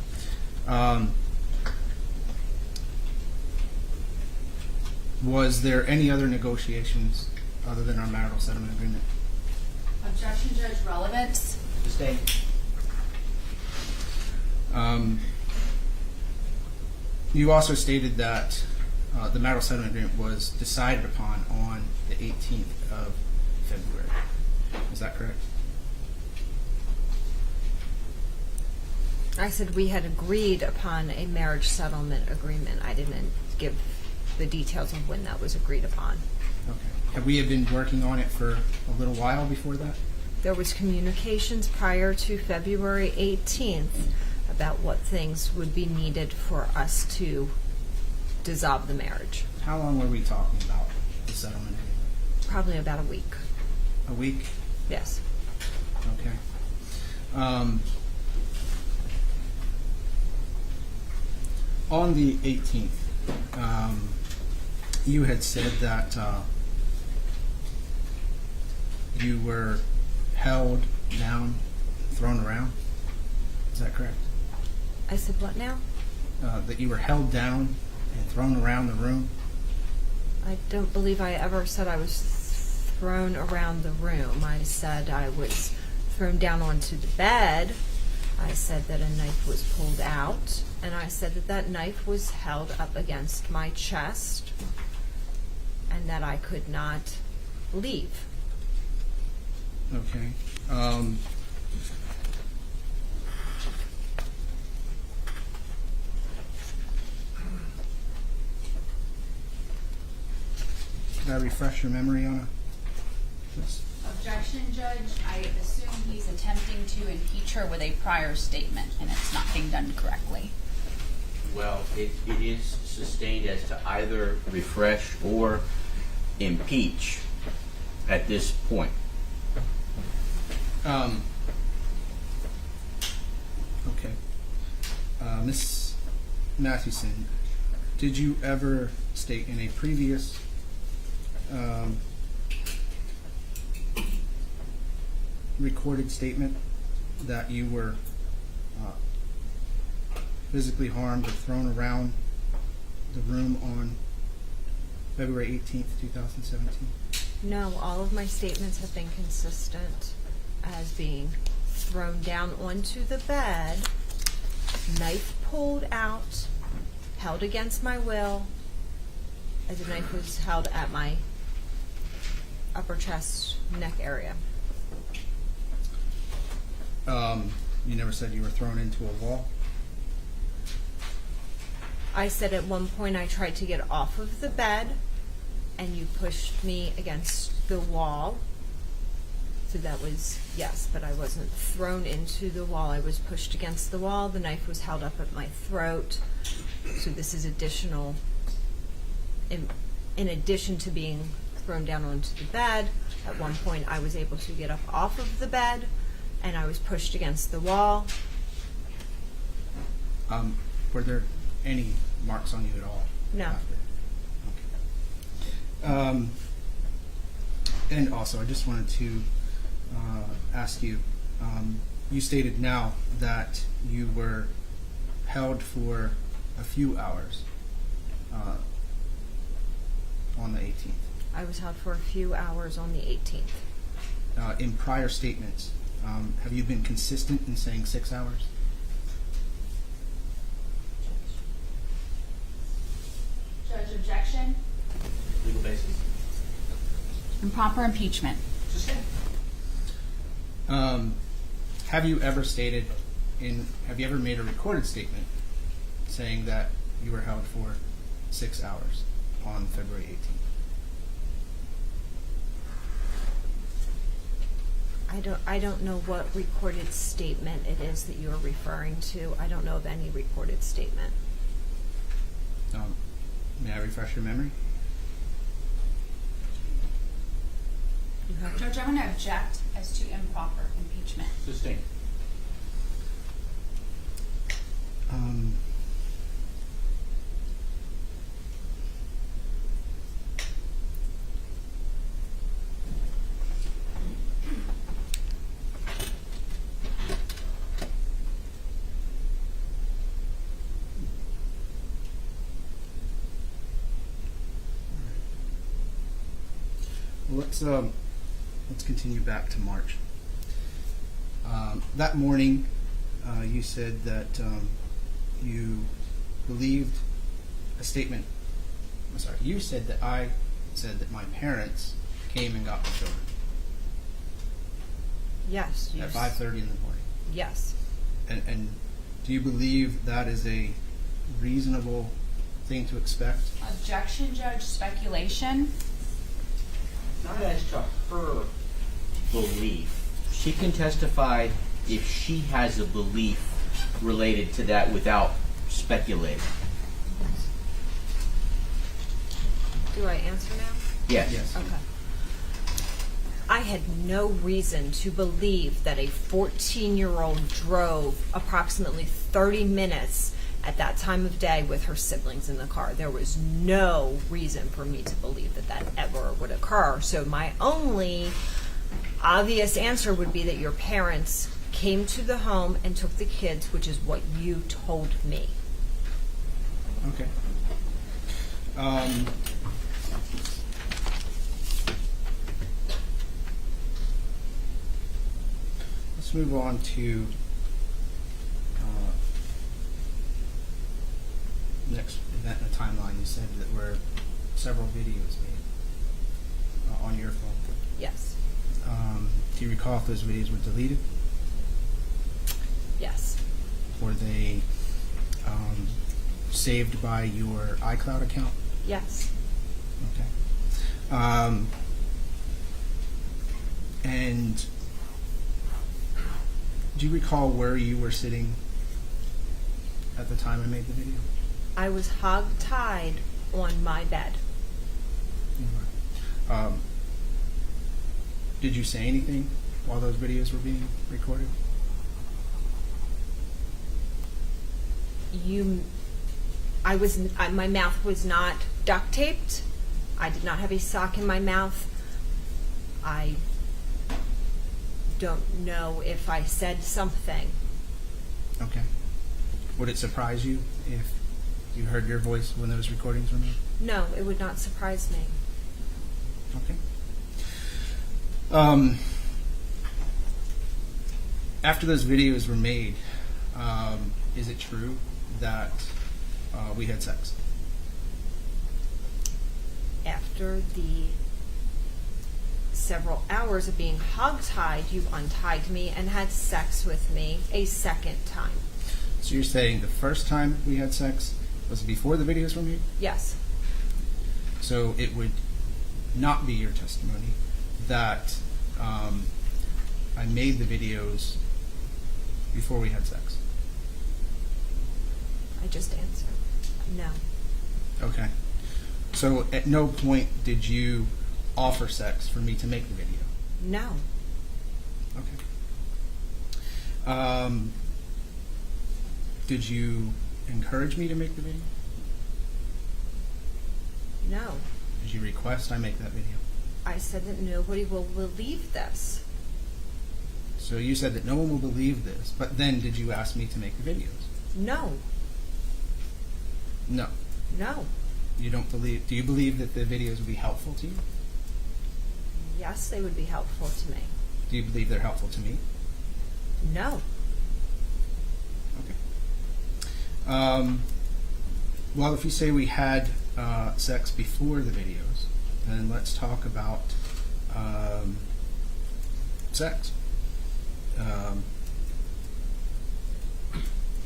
Was there any other negotiations other than our marital settlement agreement? Objection, Judge. Relevance. Sustain. You also stated that the marital settlement agreement was decided upon on the 18th of February. Is that correct? I said we had agreed upon a marriage settlement agreement. I didn't give the details of when that was agreed upon. Okay. Have we been working on it for a little while before that? There was communications prior to February 18th about what things would be needed for us to dissolve the marriage. How long were we talking about the settlement agreement? Probably about a week. A week? Yes. Okay. On the 18th, you had said that you were held down, thrown around. Is that correct? I said what now? That you were held down and thrown around the room. I don't believe I ever said I was thrown around the room. I said I was thrown down onto the bed I said that a knife was pulled out, and I said that that knife was held up against my chest, and that I could not leave. Okay. Can I refresh your memory on this? Objection, Judge. I assume he's attempting to impeach her with a prior statement, and it's not being done correctly. Well, it is sustained as to either refresh or impeach at this point. Okay. Miss Mathewson, did you ever state in a previous recorded statement that you were physically harmed or thrown around the room on February 18th, 2017? No, all of my statements have been consistent as being thrown down onto the bed, knife pulled out, held against my will, as the knife was held at my upper chest, neck area. You never said you were thrown into a wall? I said at one point I tried to get off of the bed, and you pushed me against the wall. So that was, yes, but I wasn't thrown into the wall. I was pushed against the wall. The knife was held up at my throat. So this is additional, in addition to being thrown down onto the bed. At one point I was able to get up off of the bed, and I was pushed against the wall. Were there any marks on you at all? No. After? Okay. And also, I just wanted to ask you, you stated now that you were held for a few hours on the 18th. I was held for a few hours on the 18th. In prior statements, have you been consistent in saying 6 hours? Judge, objection. Legal basis. Improper impeachment. Sustained. Have you ever made a recorded statement saying that you were held for 6 hours on February 18th? I don't know what recorded statement it is that you are referring to. I don't know of any recorded statement. May I refresh your memory? You have Judge, I want to object as to improper impeachment. Sustained. Let's continue back to March. That morning, you said that you believed a statement. I'm sorry. You said that I said that my parents came and got the children Yes. at 5:30 in the morning. Yes. And do you believe that is a reasonable thing to expect? Objection, Judge. Speculation. Not as to her belief. She can testify if she has a belief related to that without speculating. Do I answer now? Yes. Yes. Okay. I had no reason to believe that a 14-year-old drove approximately 30 minutes at that time of day with her siblings in the car. There was no reason for me to believe that that ever would occur. So my only obvious answer would be that your parents came to the home and took the kids, which is what you told me. Okay. Let's move on to said that were several videos made on your phone. Yes. Do you recall if those videos were deleted? Yes. Were they saved by your iCloud account? Yes. Okay. And do you recall where you were sitting at the time I made the video? I was hog-tied on my bed. Did you say anything while those videos were being recorded? My mouth was not duct taped. I did not have a sock in my mouth. I don't know if I said something. Okay. Would it surprise you if you heard your voice when those recordings were made? No, it would not surprise me. Okay. After those videos were made, is it true that we had sex? After the several hours of being hogtied, you untied me and had sex with me a second time. So you're saying the first time we had sex was before the videos were made? Yes. So it would not be your testimony that I made the videos before we had sex? I just answered. No. Okay. So at no point did you offer sex for me to make the video? No. Okay. Did you encourage me to make the video? No. Did you request I make that video? I said that nobody will believe this. So you said that no one will believe this, but then did you ask me to make the videos? No. No. No. You don't believe, do you believe that the videos would be helpful to you? Yes, they would be helpful to me. Do you believe they're helpful to me? No. Okay. Well, if you say we had sex before the videos, then let's talk about sex.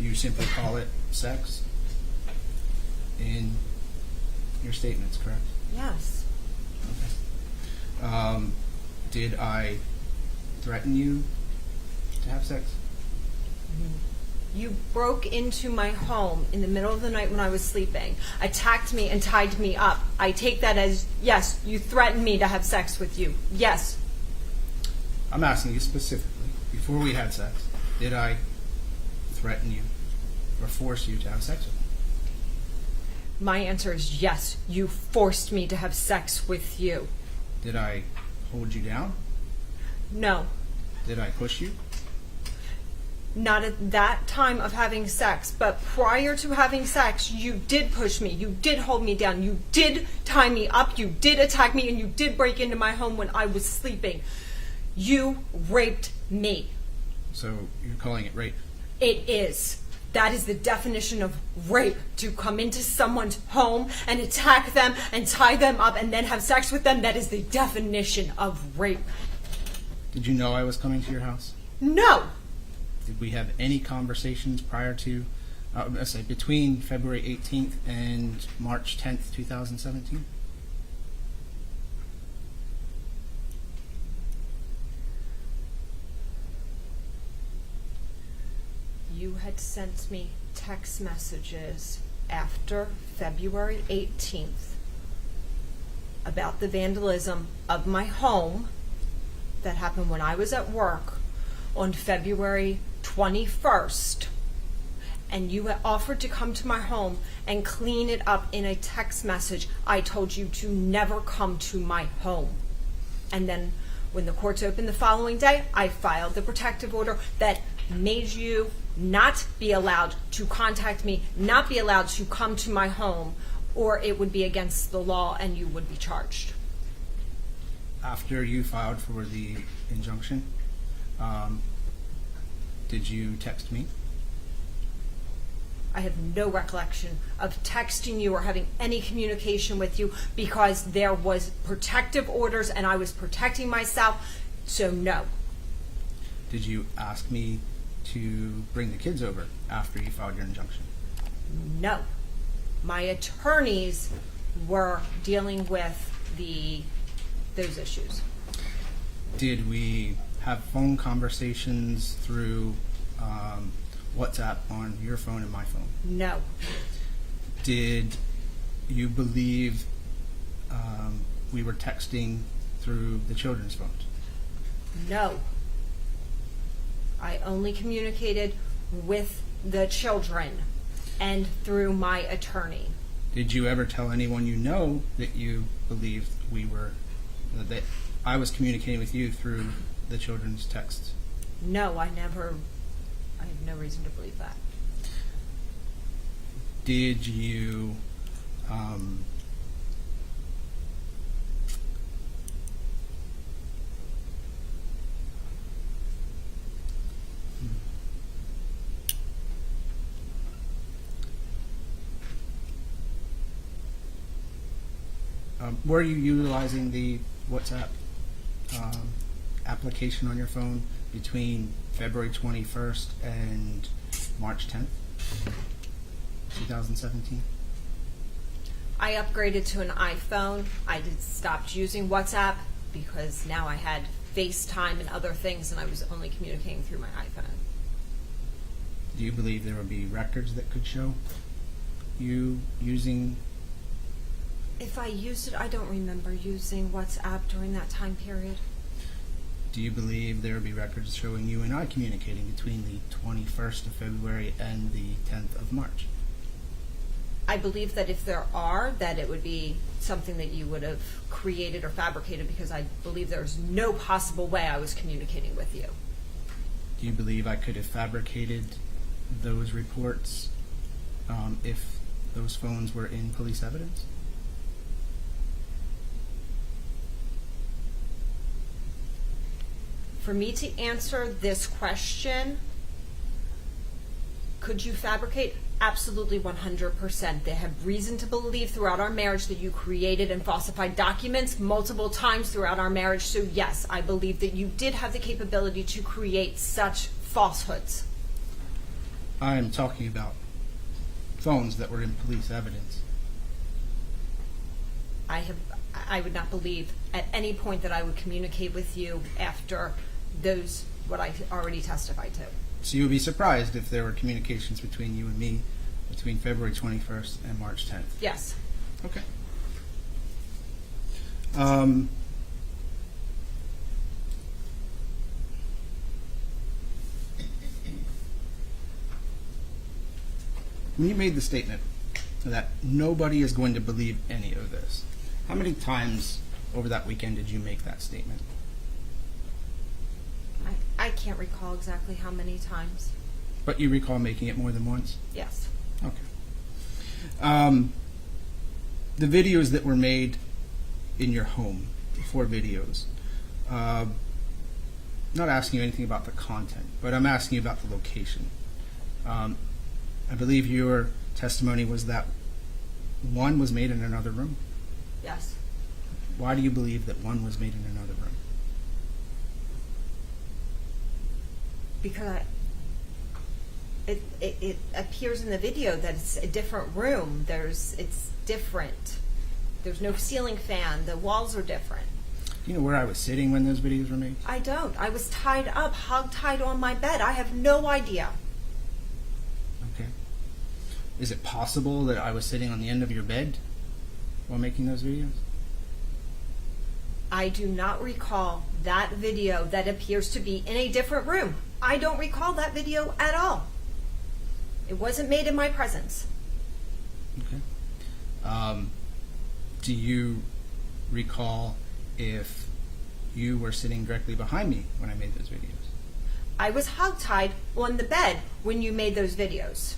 You simply call it sex in your statements, correct? Yes. Okay. Did I threaten you to have sex? You broke into my home in the middle of the night when I was sleeping, attacked me and tied me up. I take that as, yes, you threatened me to have sex with you. Yes. I'm asking you specifically, before we had sex, did I threaten you or force you to have sex with me? My answer is yes, you forced me to have sex with you. Did I hold you down? No. Did I push you? Not at that time of having sex, but prior to having sex, you did push me, you did hold me down, you did tie me up, you did attack me, and you did break into my home when I was sleeping. You raped me. So you're calling it rape? It is. That is the definition of rape, to come into someone's home and attack them and tie them up and then have sex with them. That is the definition of rape. Did you know I was coming to your house? No. Did we have any conversations prior to, let's say, between February 18th and March 10th, 2017? You had sent me text messages after February 18th about the vandalism of my home that happened when I was at work on February 21st. And you had offered to come to my home and clean it up in a text message. I told you to never come to my home. And then when the courts opened the following day, I filed the protective order that made you not be allowed to contact me, not be allowed to come to my home, or it would be against the law and you would be charged. After you filed for the injunction, did you text me? I have no recollection of texting you or having any communication with you because there was protective orders and I was protecting myself. So no. Did you ask me to bring the kids over after you filed your injunction? No. My attorneys were dealing with those issues. Did we have phone conversations through WhatsApp on your phone and my phone? No. Did you believe we were texting through the children's phones? No. I only communicated with the children and through my attorney. Did you ever tell anyone you know that you believed that I was communicating with you through the children's texts? No, I have no reason to believe that. Did you were you utilizing the WhatsApp application on your phone between February 21st and March 10th, 2017? I upgraded to an iPhone. I stopped using WhatsApp because now I had FaceTime and other things, and I was only communicating through my iPhone. Do you believe there would be records that could show you using? If I used it, I don't remember using WhatsApp during that time period. Do you believe there would be records showing you and I communicating between the 21st of February and the 10th of March? I believe that if there are, that it would be something that you would have created or fabricated, because I believe there's no possible way I was communicating with you. Do you believe I could have fabricated those reports if those phones were in police evidence? For me to answer this question, could you fabricate? Absolutely, 100%. They have reason to believe throughout our marriage that you created and falsified documents multiple times throughout our marriage. So yes, I believe that you did have the capability to create such falsehoods. I am talking about phones that were in police evidence. I would not believe at any point that I would communicate with you after those, what I already testified to. So you would be surprised if there were communications between you and me between February 21st and March 10th? Yes. Okay. When you made the statement that nobody is going to believe any of this, how many times over that weekend did you make that statement? I can't recall exactly how many times. But you recall making it more than once? Yes. Okay. The videos that were made in your home, 4 videos, not asking you anything about the content, but I'm asking you about the location. I believe your testimony was that one was made in another room. Yes. Why do you believe that one was made in another room? Because it appears in the video that it's a different room. It's different. There's no ceiling fan. The walls are different. Do you know where I was sitting when those videos were made? I don't. I was tied up, hog-tied on my bed. I have no idea. Okay. Is it possible that I was sitting on the end of your bed while making those videos? I do not recall that video that appears to be in a different room. I don't recall that video at all. It wasn't made in my presence. Okay. Do you recall if you were sitting directly behind me when I made those videos? I was hogtied on the bed when you made those videos.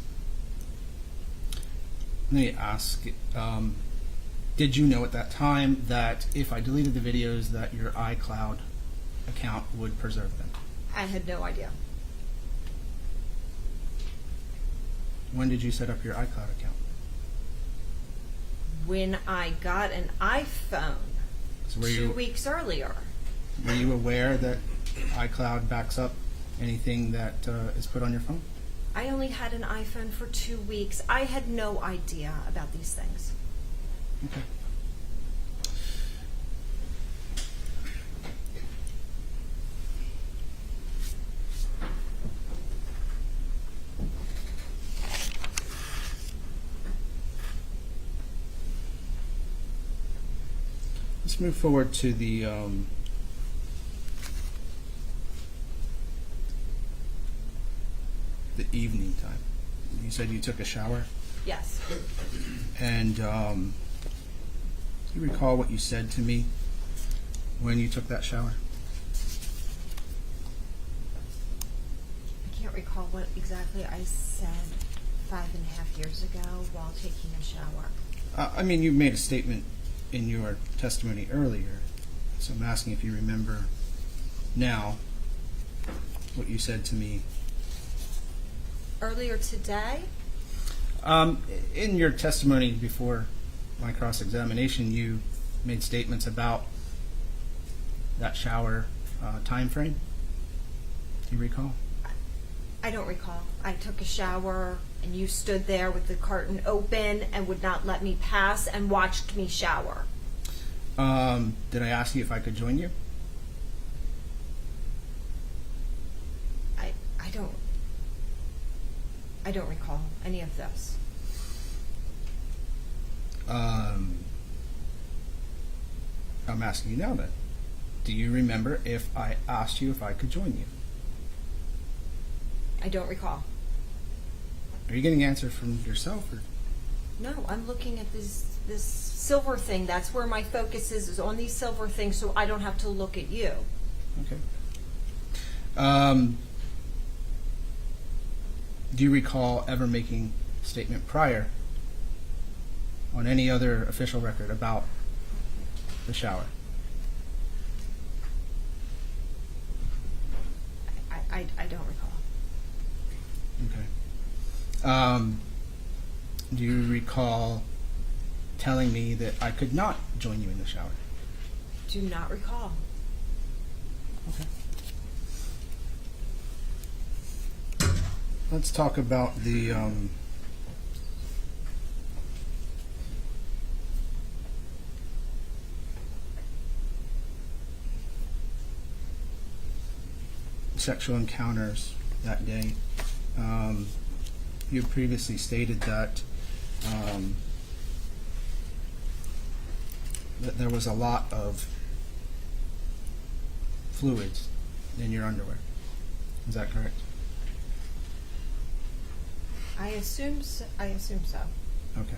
Let me ask, did you know at that time that if I deleted the videos that your iCloud account would preserve them? I had no idea. When did you set up your iCloud account? When I got an iPhone So 2 weeks earlier. were you aware that iCloud backs up anything that is put on your phone? I only had an iPhone for 2 weeks. I had no idea about these things. Okay. Let's move forward to the evening time. You said you took a shower, Yes. and do you recall what you said to me when you took that shower? I can't recall what exactly I said 5.5 years ago while taking a shower. I mean, you made a statement in your testimony earlier, so I'm asking if you remember now what you said to me. Earlier today, In your testimony before my cross-examination, you made statements about that shower time frame. Do you recall? I don't recall. I took a shower and you stood there with the curtain open and would not let me pass and watched me shower. Did I ask you if I could join you? I don't recall any of this. I'm asking you now then. Do you remember if I asked you if I could join you? I don't recall. Are you getting an answer from yourself? Or? No, I'm looking at this silver thing. That's where my focus is on these silver things, so I don't have to look at you. Okay. Do you recall ever making a statement prior on any other official record about the shower? I don't recall. Okay. Do you recall telling me that I could not join you in the shower? Do not recall. Okay. Let's talk about the sexual encounters that day. You previously stated that that there was a lot of fluids in your underwear. Is that correct? I assume so. Okay.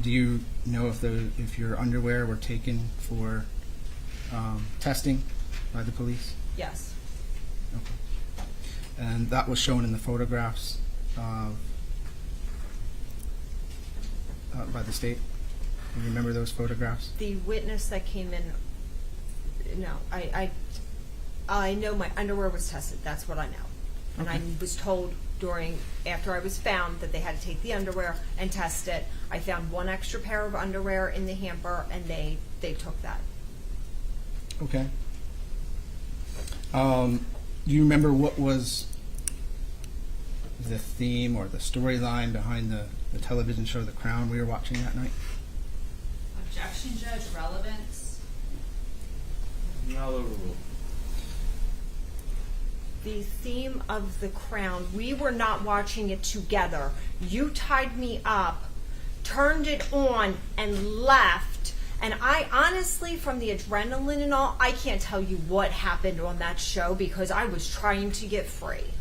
Do you know if your underwear were taken for testing by the police? Yes. Okay. And that was shown in the photographs by the state? Do you remember those photographs? The witness that came in, no, I know my underwear was tested. That's what I know. And I Okay. was told after I was found that they had to take the underwear and test it. I found one extra pair of underwear in the hamper and they took that. Okay. Do you remember what was the theme or the storyline behind the television show The Crown we were watching that night? Objection, Judge. Relevance. Not overruled. The theme of The Crown, we were not watching it together. You tied me up, turned it on, and left. And I honestly, from the adrenaline and all, I can't tell you what happened on that show because I was trying to get free.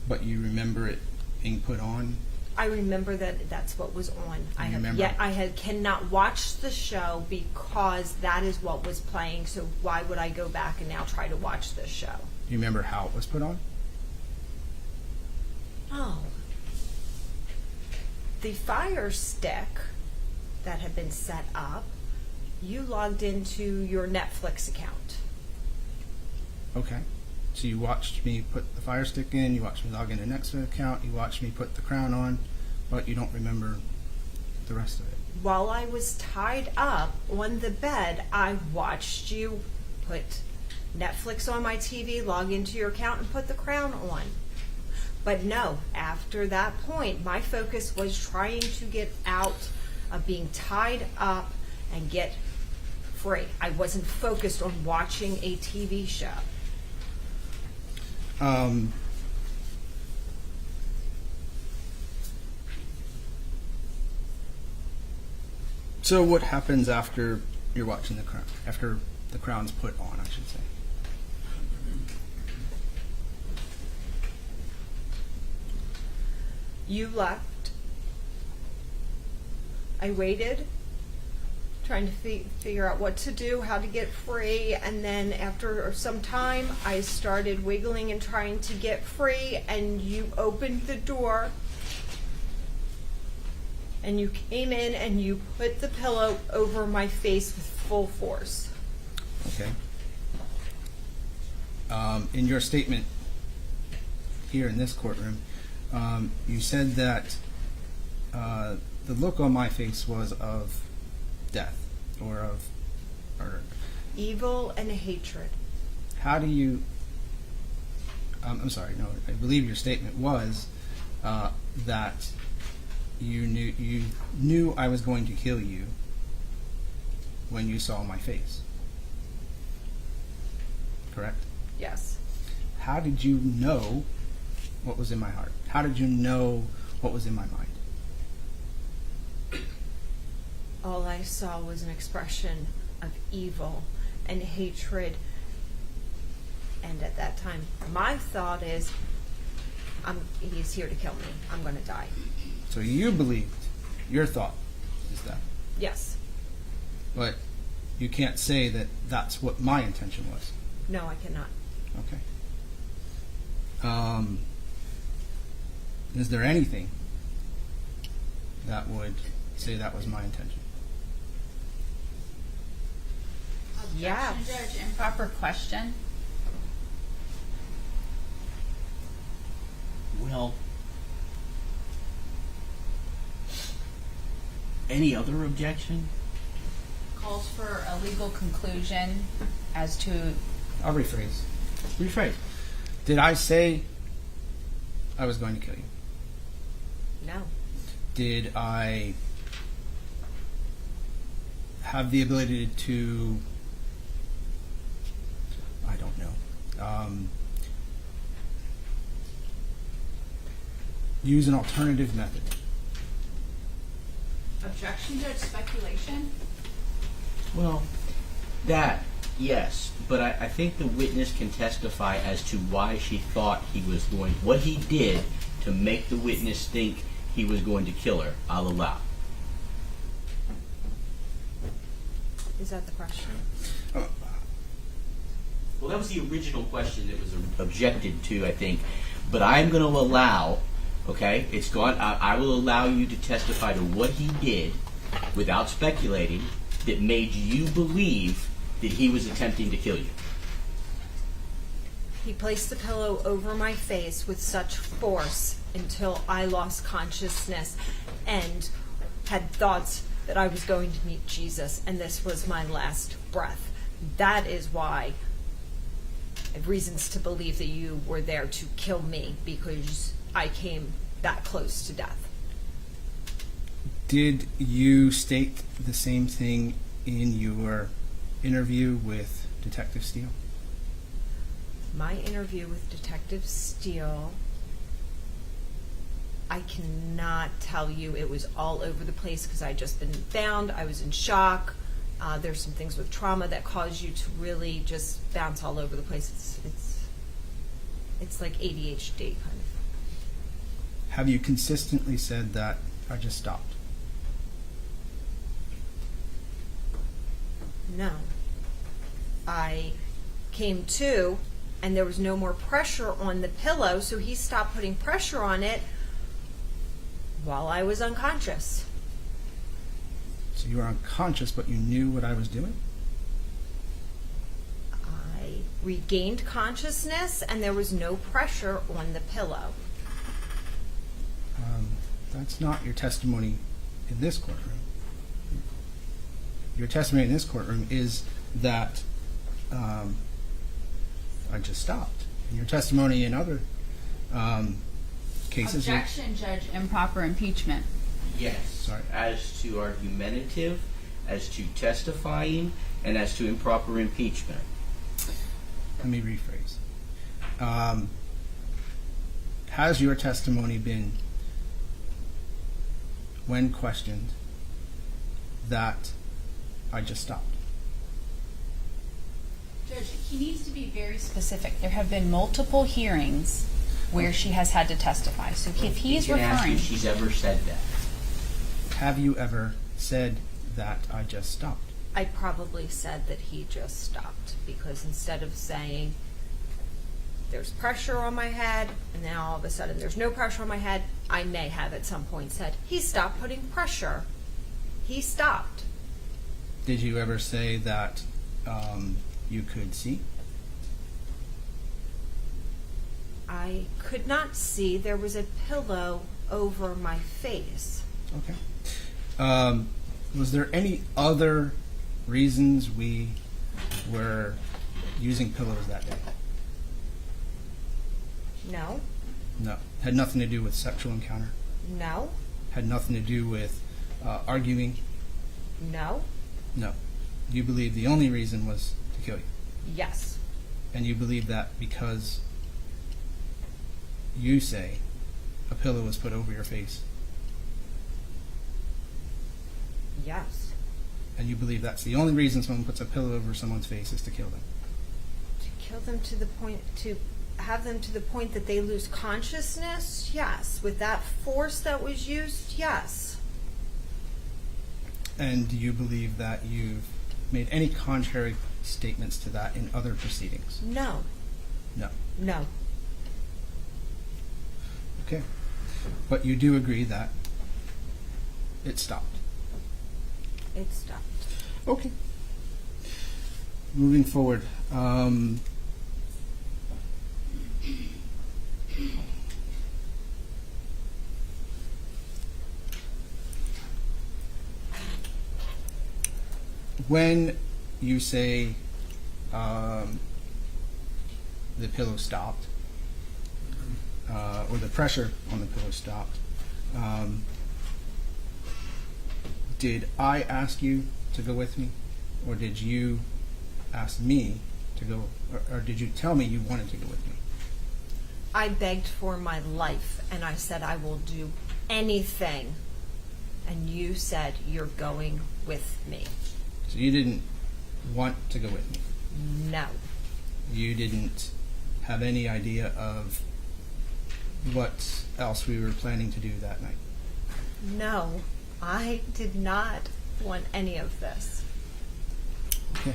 But you remember it being put on? I remember that that's what was on. You remember? Cannot watch the show because that is what was playing. So why would I go back and now try to watch this show? Do you remember how it was put on? Oh. The Fire Stick that had been set up, you logged into your Netflix account. Okay. So you watched me put the Fire Stick in, you watched me log into next account, you watched me put the crown on, but you don't remember the rest of it. While I was tied up on the bed, I watched you put Netflix on my TV, log into your account, and put the crown on. But no, after that point, my focus was trying to get out of being tied up and get free. I wasn't focused on watching a TV show. So what happens after you're watching the crown? After the crown's put on, I should say. You left. I waited, trying to figure out what to do, how to get free, and then after some time, I started wiggling and trying to get free, and you opened the door, and you came in and you put the pillow over my face with full force. Okay. In your statement here in this courtroom, you said that the look on my face was of death or of murder. Evil and hatred. How do you? I'm sorry. No, I believe your statement was that you knew I was going to kill you when you saw my face. Correct? Yes. How did you know what was in my heart? How did you know what was in my mind? All I saw was an expression of evil and hatred. And at that time, my thought is, he's here to kill me. I'm going to die. So you believed, your thought is that. Yes. But you can't say that that's what my intention was. No, I cannot. Okay. Is there anything that would say that was my intention? Yeah. Objection, Judge. Improper question. Well, any other objection? Calls for a legal conclusion as to I'll rephrase. Did I say I was going to kill you? No. Did I have the ability to, I don't know, use an alternative method? objection, Judge. Speculation. Well, that, yes. But I think the witness can testify as to why she thought he was going, what he did to make the witness think he was going to kill her. I'll allow. Is that the question? Well, that was the original question that was objected to, I think. But I'm going to allow, okay, it's gone. I will allow you to testify to what he did without speculating that made you believe that he was attempting to kill you. He placed the pillow over my face with such force until I lost consciousness and had thoughts that I was going to meet Jesus and this was my last breath. That is why I have reasons to believe that you were there to kill me, because I came that close to death. Did you state the same thing in your interview with Detective Steele? My interview with Detective Steele, I cannot tell you. It was all over the place because I'd just been found. I was in shock. There's some things with trauma that cause you to really just bounce all over the place. It's like ADHD kind of. Have you consistently said that I just stopped? No. I came to, and there was no more pressure on the pillow, so he stopped putting pressure on it while I was unconscious. So you were unconscious, but you knew what I was doing? I regained consciousness and there was no pressure on the pillow. That's not your testimony in this courtroom. Your testimony in this courtroom is that I just stopped. And your testimony in other cases. Objection, Judge, improper impeachment. Yes. Sorry. As to argumentative, as to testifying, and as to improper impeachment. Let me rephrase. Has your testimony been, when questioned, that I just stopped? Judge, he needs to be very specific. There have been multiple hearings where she has had to testify. So if he's You can ask referring, if she's ever said that. Have you ever said that I just stopped? I probably said that he just stopped because instead of saying there's pressure on my head and then all of a sudden there's no pressure on my head, I may have at some point said, he stopped putting pressure. He stopped. Did you ever say that you could see? I could not see. There was a pillow over my face. Okay. Was there any other reasons we were using pillows that day? No, No. Had nothing to do with sexual encounter? no, Had nothing to do with arguing? no, No. You believe the only reason was to kill you? yes, And you believe that because you say a pillow was put over your face, yes. and you believe that's the only reason someone puts a pillow over someone's face is to kill them? To kill them to the point, to have them to the point that they lose consciousness, yes. With that force that was used, yes. And do you believe that you've made any contrary statements to that in other proceedings? No, No. no, Okay. But you do agree that it stopped? it stopped. Okay. Moving forward. When you say the pillow stopped, or the pressure on the pillow stopped, did I ask you to go with me, or did you ask me to go, or did you tell me you wanted to go with me? I begged for my life and I said I will do anything. And you said you're going with me. So you didn't want to go with me. No, You didn't have any idea of what else we were planning to do that night. no, I did not want any of this. Okay.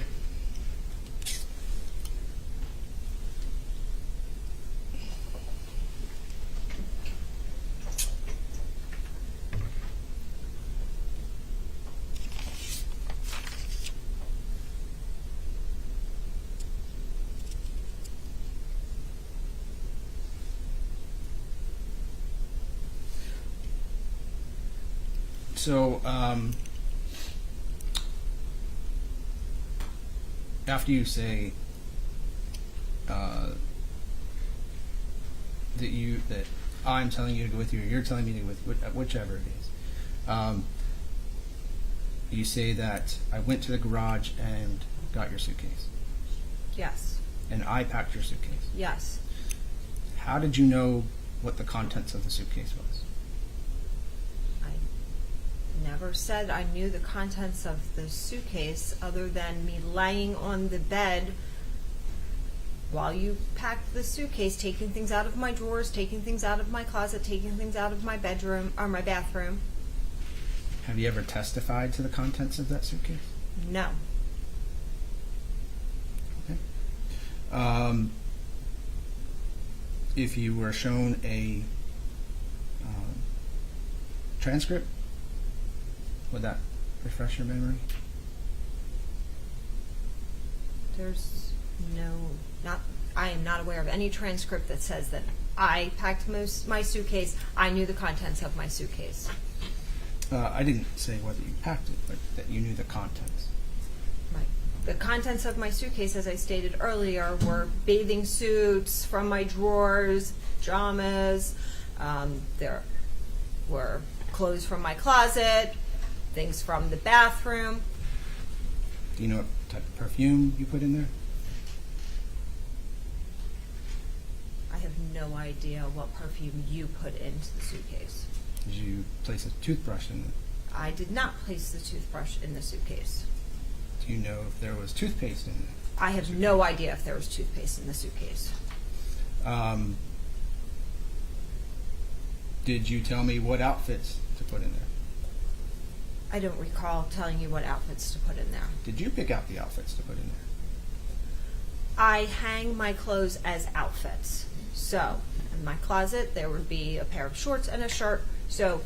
So, after you say that I'm telling you to go with you, or you're telling me to go with whichever it is, you say that I went to the garage and got your suitcase, Yes, and I packed your suitcase. yes. How did you know what the contents of the suitcase was? I never said I knew the contents of the suitcase other than me laying on the bed while you packed the suitcase, taking things out of my drawers, taking things out of my closet, taking things out of my bedroom or my bathroom. Have you ever testified to the contents of that suitcase? No, Okay. If you were shown a transcript, would that refresh your memory? there's No, I am not aware of any transcript that says that I packed my suitcase. I knew the contents of my suitcase. I didn't say whether you packed it, but that you knew the contents. The contents of my suitcase, as I stated earlier, were bathing suits from my drawers, pajamas. There were clothes from my closet, things from the bathroom. Do you know what type of perfume you put in there? I have no idea what perfume you put into the suitcase. Did you place a toothbrush in it? I did not place the toothbrush in the suitcase. Do you know if there was toothpaste in it? I have no idea if there was toothpaste in the suitcase. Did you tell me what outfits to put in there? I don't recall telling you what outfits to put in there. Did you pick out the outfits to put in there? I hang my clothes as outfits. So, in my closet, there would be a pair of shorts and a shirt. So,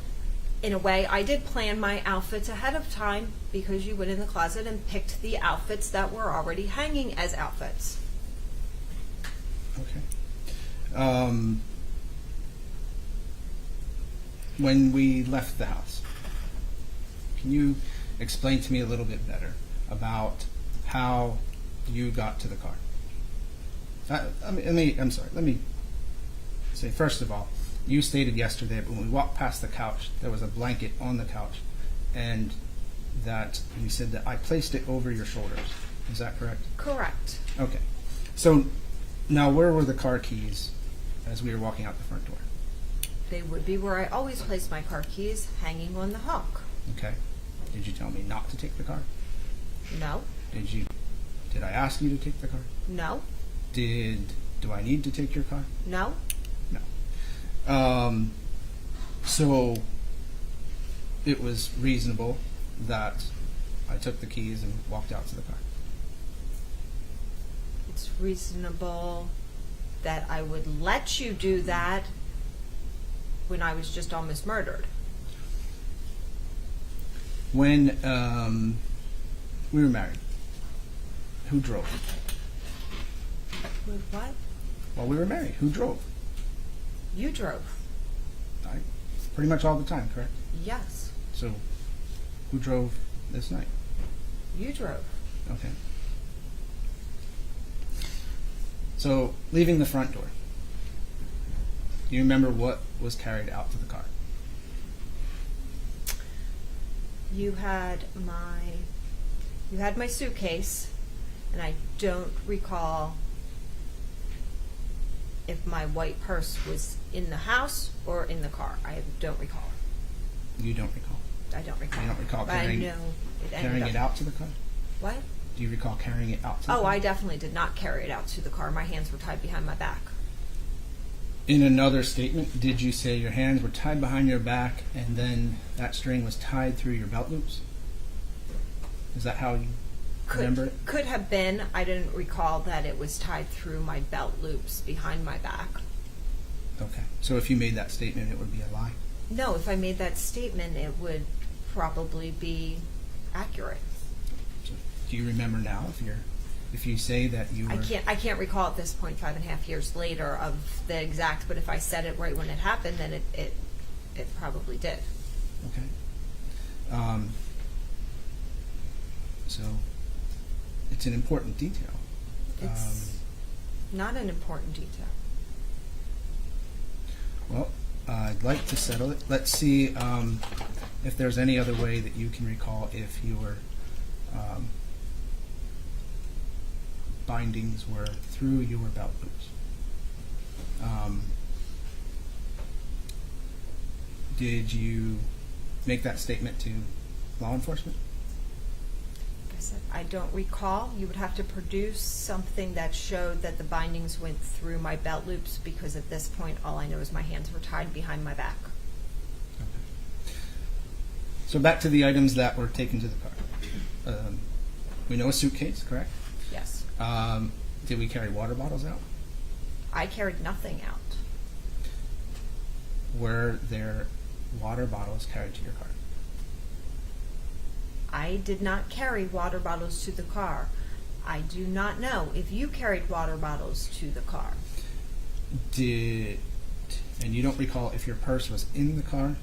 in a way, I did plan my outfits ahead of time because you went in the closet and picked the outfits that were already hanging as outfits. Okay. When we left the house, can you explain to me a little bit better about how you got to the car? Let me say, first of all, you stated yesterday that when we walked past the couch, there was a blanket on the couch, and that you said that I placed it over your shoulders. Is that correct? Correct. Okay. So now where were the car keys as we were walking out the front door? They would be where I always place my car keys, hanging on the hook. Okay. Did you tell me not to take the car? No. Did I ask you to take the car? No. Do I need to take your car? No. No. So it was reasonable that I took the keys and walked out to the car. It's reasonable that I would let you do that when I was just almost murdered. When we were married, who drove? With what? While we were married, who drove? You drove. Pretty much all the time, correct? Yes. So who drove this night? You drove. Okay. So leaving the front door, do you remember what was carried out to the car? You had my suitcase, and I don't recall if my white purse was in the house or in the car. I don't recall. You don't recall. I don't recall. You don't recall But carrying, I know it ended carrying up. it out to the car? What? Do you recall carrying it out to the Oh, car? I definitely did not carry it out to the car. My hands were tied behind my back. In another statement, did you say your hands were tied behind your back and then that string was tied through your belt loops? Is that how you remember it? Could have been. I didn't recall that it was tied through my belt loops behind my back. Okay. So if you made that statement, it would be a lie? No, if I made that statement, it would probably be accurate. So do you remember now if you say that you were... I can't recall at this point, 5.5 years later, of the exact, but if I said it right when it happened, then it probably did. Okay. So it's an important detail. It's not an important detail. Well, I'd like to settle it. Let's see if there's any other way that you can recall if your bindings were through your belt loops. Did you make that statement to law enforcement? Like I said, I don't recall. You would have to produce something that showed that the bindings went through my belt loops, because at this point, all I know is my hands were tied behind my back. Okay. So back to the items that were taken to the car. We know a suitcase, correct? Yes. Did we carry water bottles out? I carried nothing out. Were there water bottles carried to your car? I did not carry water bottles to the car. I do not know if you carried water bottles to the car. And you don't recall if your purse was in the car?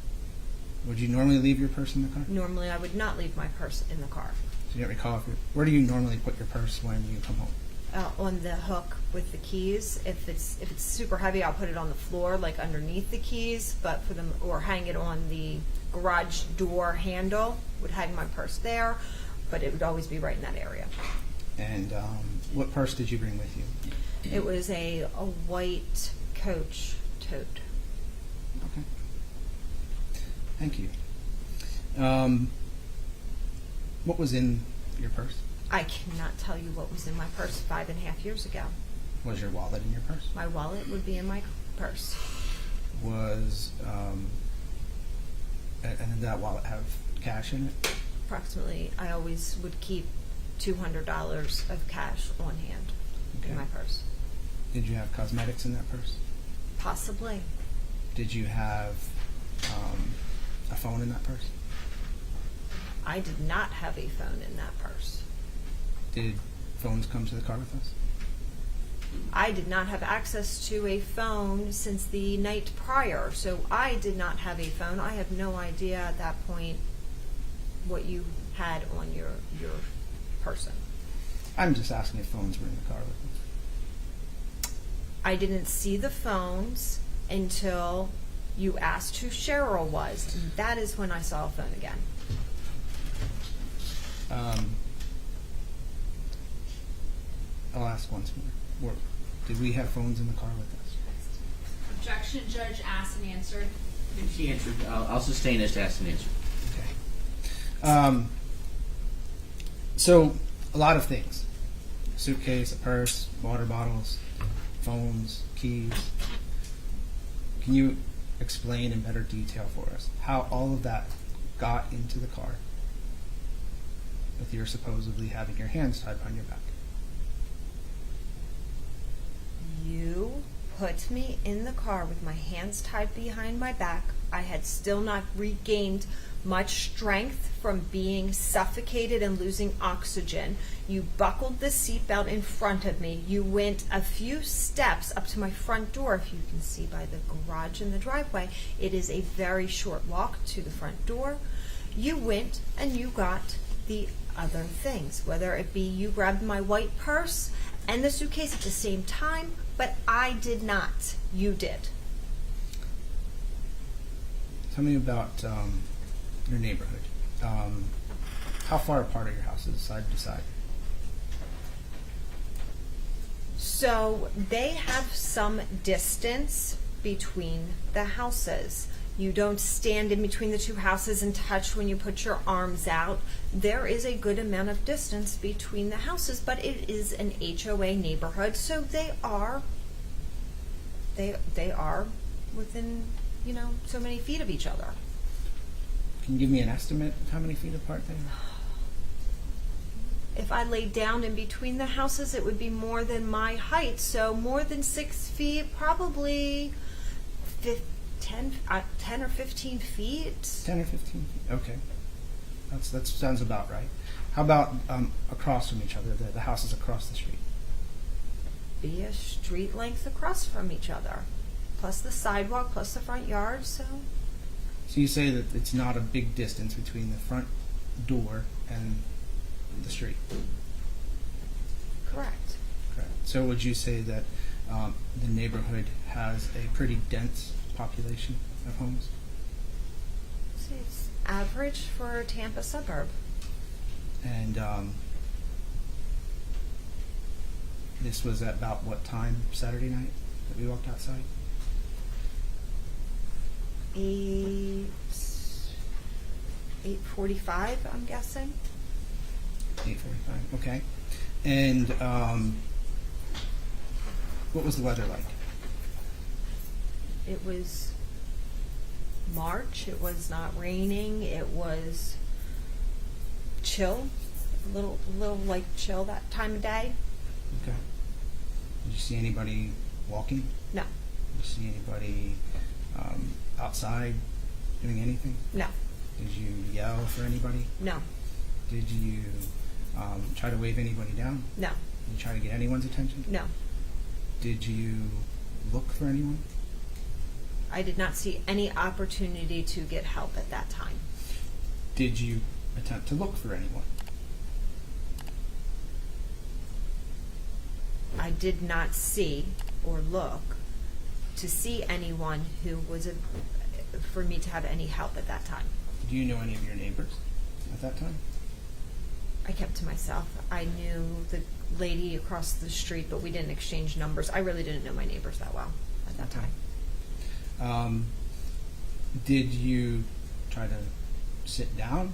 Would you normally leave your purse in the car? Normally, I would not leave my purse in the car. So you don't recall where do you normally put your purse when you come home? On the hook with the keys. If it's super heavy, I'll put it on the floor, like underneath the keys. But or hang it on the garage door handle. Would hang my purse there, but it would always be right in that area. And what purse did you bring with you? It was a white Coach tote. Okay. Thank you. What was in your purse? I cannot tell you what was in my purse 5.5 years ago. Was your wallet in your purse? My wallet would be in my purse. Was and did that wallet have cash in it? Approximately, I always would keep $200 of cash on hand Okay. in my purse. Did you have cosmetics in that purse? Possibly. Did you have a phone in that purse? I did not have a phone in that purse. Did phones come to the car with us? I did not have access to a phone since the night prior, so I did not have a phone. I have no idea at that point what you had on your person. I'm just asking if phones were in the car with us. I didn't see the phones until you asked who Cheryl was. And that is when I saw a phone again. I'll ask once more. Did we have phones in the car with us? Objection, judge asked and answered. She answered. I'll sustain as to ask and answer. Okay. So, a lot of things. A suitcase, a purse, water bottles, phones, keys. Can you explain in better detail for us how all of that got into the car with your supposedly having your hands tied behind your back? You put me in the car with my hands tied behind my back. I had still not regained much strength from being suffocated and losing oxygen. You buckled the seatbelt in front of me. You went a few steps up to my front door. If you can see by the garage and the driveway, it is a very short walk to the front door. You went and you got the other things, whether it be you grabbed my white purse and the suitcase at the same time, but I did not. You did. Tell me about your neighborhood. How far apart are your houses, side to side? So they have some distance between the houses. You don't stand in between the two houses and touch when you put your arms out. There is a good amount of distance between the houses, but it is an HOA neighborhood, so they are within, so many feet of each other. Can you give me an estimate of how many feet apart they are? If I laid down in between the houses, it would be more than my height, so more than 6 feet, probably 10 or 15 feet. 10 or 15 feet. Okay. That sounds about right. How about across from each other, the houses across the street? Be a street length across from each other, plus the sidewalk, plus the front yard, so. So you say that it's not a big distance between the front door and the street? Correct. Correct. So would you say that the neighborhood has a pretty dense population of homes? So it's average for a Tampa suburb. And this was at about what time Saturday night that we walked outside? 8:45, I'm guessing. 8:45. Okay. And what was the weather like? It was March. It was not raining. It was chill, a little like chill that time of day. Okay. Did you see anybody walking? No, Did you see anybody outside doing anything? no, Did you yell for anybody? no. Did you Try to wave anybody down? No. Did you try to get anyone's attention? No. Did you look for anyone? I did not see any opportunity to get help at that time. Did you attempt to look for anyone? I did not see or look to see anyone who was for me to have any help at that time. Do you know any of your neighbors at that time? I kept to myself. I knew the lady across the street, but we didn't exchange numbers. I really didn't know my neighbors that well at that time. Did you try to sit down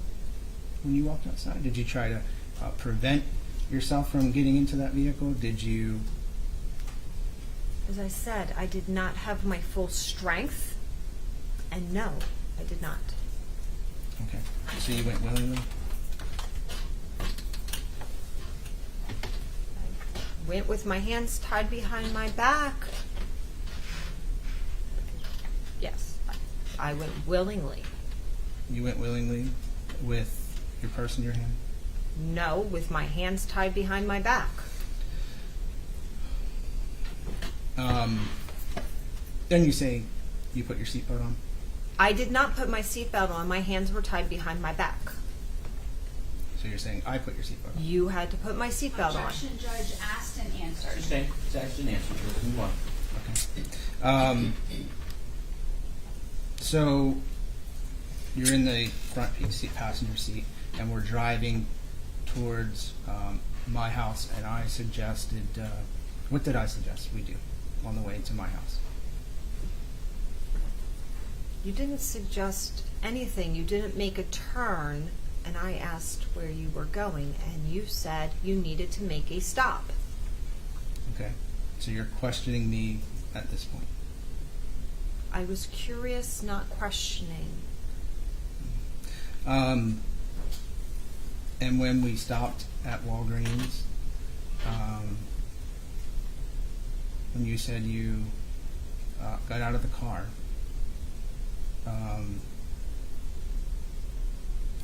when you walked outside? Did you try to prevent yourself from getting into that vehicle? Did you? As I said, I did not have my full strength, and no, I did not. Okay. So you went willingly? I went with my hands tied behind my back. Yes, I went willingly. You went willingly with your purse in your hand? No, with my hands tied behind my back. Then you say you put your seatbelt on? I did not put my seatbelt on. My hands were tied behind my back. So you're saying I put your seatbelt on? You had to put my seatbelt on. Objection, Judge asked and answered. Just asked and answered. Let's move on. Okay. So you're in the front passenger seat, and we're driving towards my house, and I suggested, what did I suggest we do on the way to my house? You didn't suggest anything. You didn't make a turn, and I asked where you were going, and you said you needed to make a stop. Okay. So you're questioning me at this point. I was curious, not questioning. And when we stopped at Walgreens, when you said you got out of the car,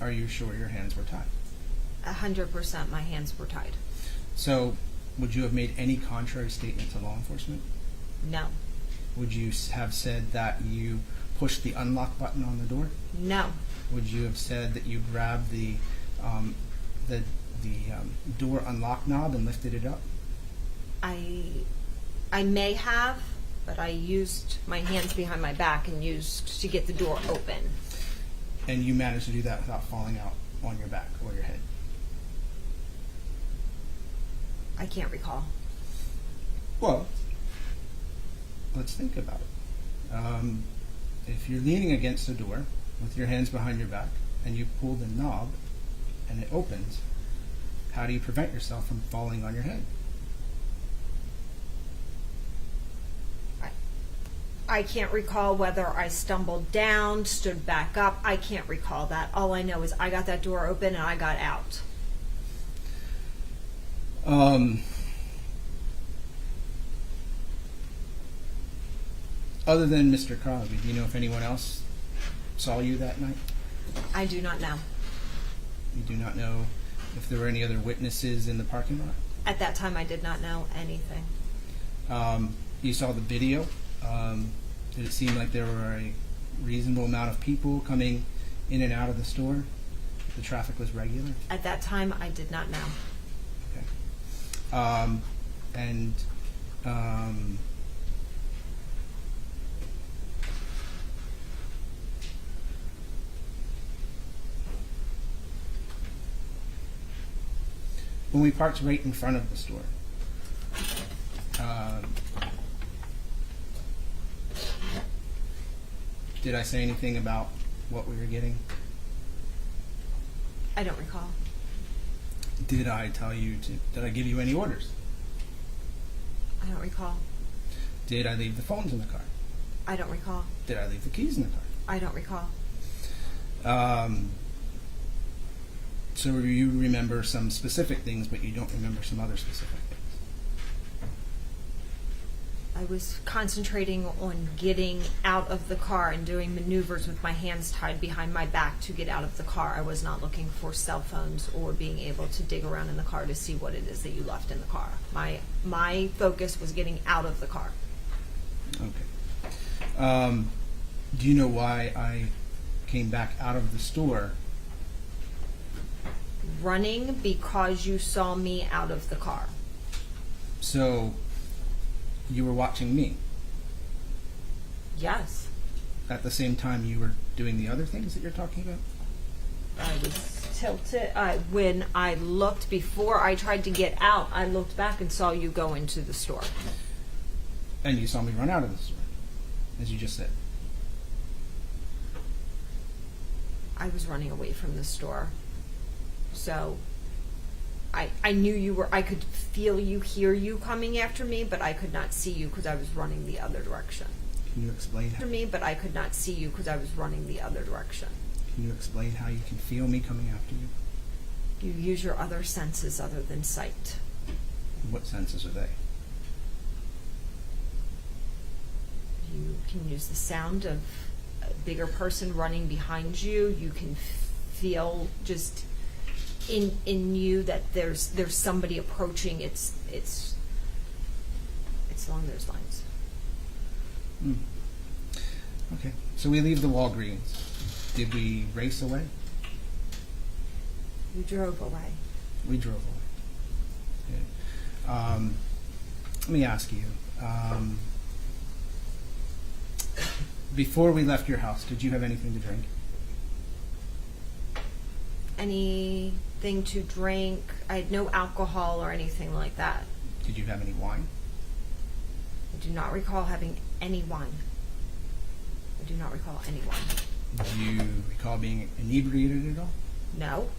are you sure your hands were tied? 100% my hands were tied. So would you have made any contrary statement to law enforcement? No. Would you have said that you pushed the unlock button on the door? No. Would you have said that you grabbed the door unlock knob and lifted it up? I may have, but I used my hands behind my back and used to get the door open. And you managed to do that without falling out on your back or your head? I can't recall. Well, let's think about it. If you're leaning against a door with your hands behind your back and you pull the knob and it opens, how do you prevent yourself from falling on your head? I can't recall whether I stumbled down, stood back up. I can't recall that. All I know is I got that door open and I got out. Other than Mr. Crosby, do you know if anyone else saw you that night? I do not know. You do not know if there were any other witnesses in the parking lot? At that time, I did not know anything. You saw the video. Did it seem like there were a reasonable amount of people coming in and out of the store? The traffic was regular? At that time, I did not know. Okay. When we parked right in front of the store, did I say anything about what we were getting? I don't recall. Did I tell you did I give you any orders? I don't recall. Did I leave the phones in the car? I don't recall. Did I leave the keys in the car? I don't recall. So you remember some specific things, but you don't remember some other specific things? I was concentrating on getting out of the car and doing maneuvers with my hands tied behind my back to get out of the car. I was not looking for cell phones or being able to dig around in the car to see what it is that you left in the car. My focus was getting out of the car. Okay. Do you know why I came back out of the store? Running because you saw me out of the car. So you were watching me Yes. at the same time you were doing the other things that you're talking about? I was tilted. When I looked before I tried to get out, I looked back and saw you go into the store. And you saw me run out of the store, as you just said. I was running away from the store. So I knew you were, I could feel you, hear you coming after me, but I could not see you because I was running the other direction. Can you explain After me, but I could not see you because I was running the other direction. Can you explain how you can feel me coming after you? You use your other senses other than sight. What senses are they? You can use the sound of a bigger person running behind you. You can feel just in you that there's somebody approaching. It's along those lines. Okay, so we leave the Walgreens. Did we race away? You drove away. We drove away. Okay. Let me ask you. Before we left your house, did you have anything to drink? Anything to drink? I had no alcohol or anything like that. Did you have any wine? I do not recall having any wine. I do not recall any wine. Do you recall being inebriated at all? No.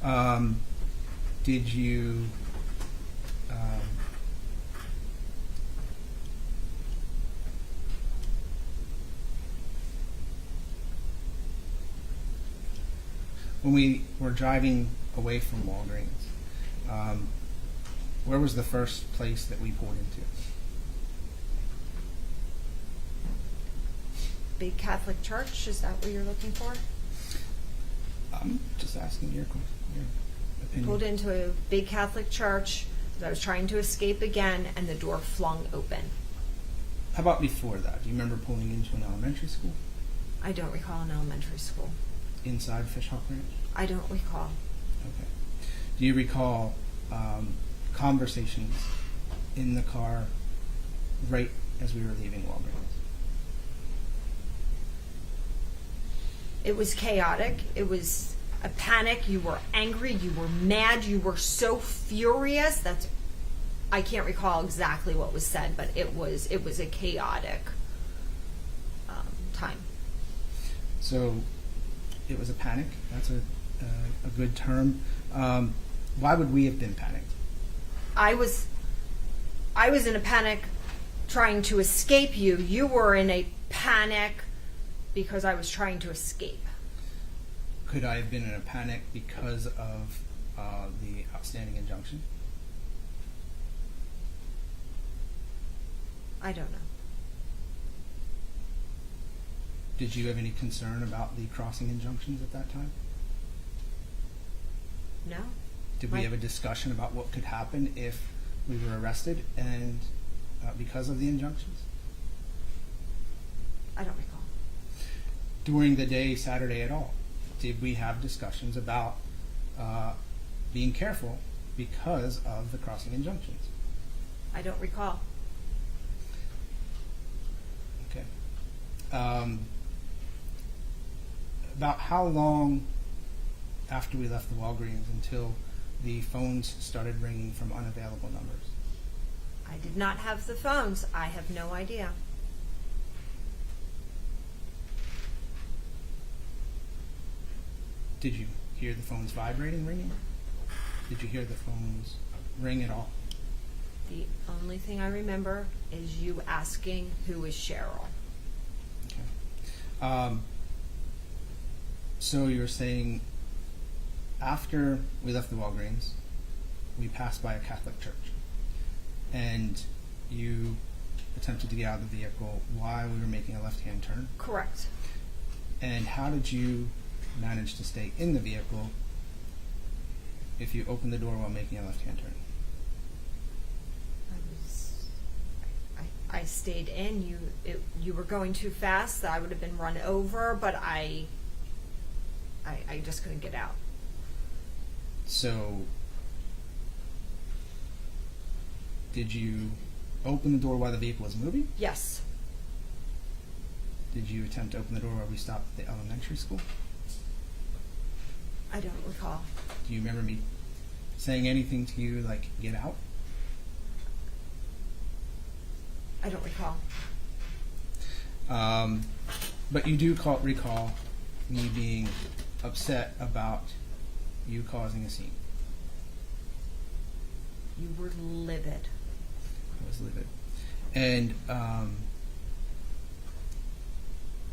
Okay. Did you when we were driving away from Walgreens, where was the first place that we pulled into? Big Catholic church, is that what you're looking for? I'm just asking your question, your opinion. Pulled into a big Catholic church. I was trying to escape again, and the door flung open. How about before that? Do you remember pulling into an elementary school I don't recall an elementary school. inside Fishhawk Ranch? I don't recall. Okay. Do you recall conversations in the car right as we were leaving Walgreens? It was chaotic. It was a panic. You were angry. You were mad. You were so furious. I can't recall exactly what was said, but it was a chaotic time. So it was a panic. That's a good term. Why would we have been panicked? I was in a panic trying to escape you. You were in a panic because I was trying to escape. Could I have been in a panic because of the outstanding injunction? I don't know. Did you have any concern about the crossing injunctions at that time? No? Did we have a discussion about what could happen if we were arrested and because of the injunctions? I don't recall. During the day, Saturday at all, did we have discussions about being careful because of the crossing injunctions? I don't recall. Okay. About how long after we left the Walgreens until the phones started ringing from unavailable numbers? I did not have the phones. I have no idea. Did you hear the phones vibrating, ringing? Did you hear the phones ring at all? The only thing I remember is you asking who is Cheryl. Okay. So you're saying after we left the Walgreens, we passed by a Catholic church. and you attempted to get out of the vehicle while we were making a left-hand turn. Correct. And how did you manage to stay in the vehicle if you opened the door while making a left-hand turn? I stayed in. You were going too fast. I would have been run over, but I just couldn't get out. So, did you open the door while the vehicle was moving? Yes. Did you attempt to open the door while we stopped at the elementary school? I don't recall. Do you remember me saying anything to you like, get out? I don't recall. But you do recall me being upset about you causing a scene. You were livid. I was livid. And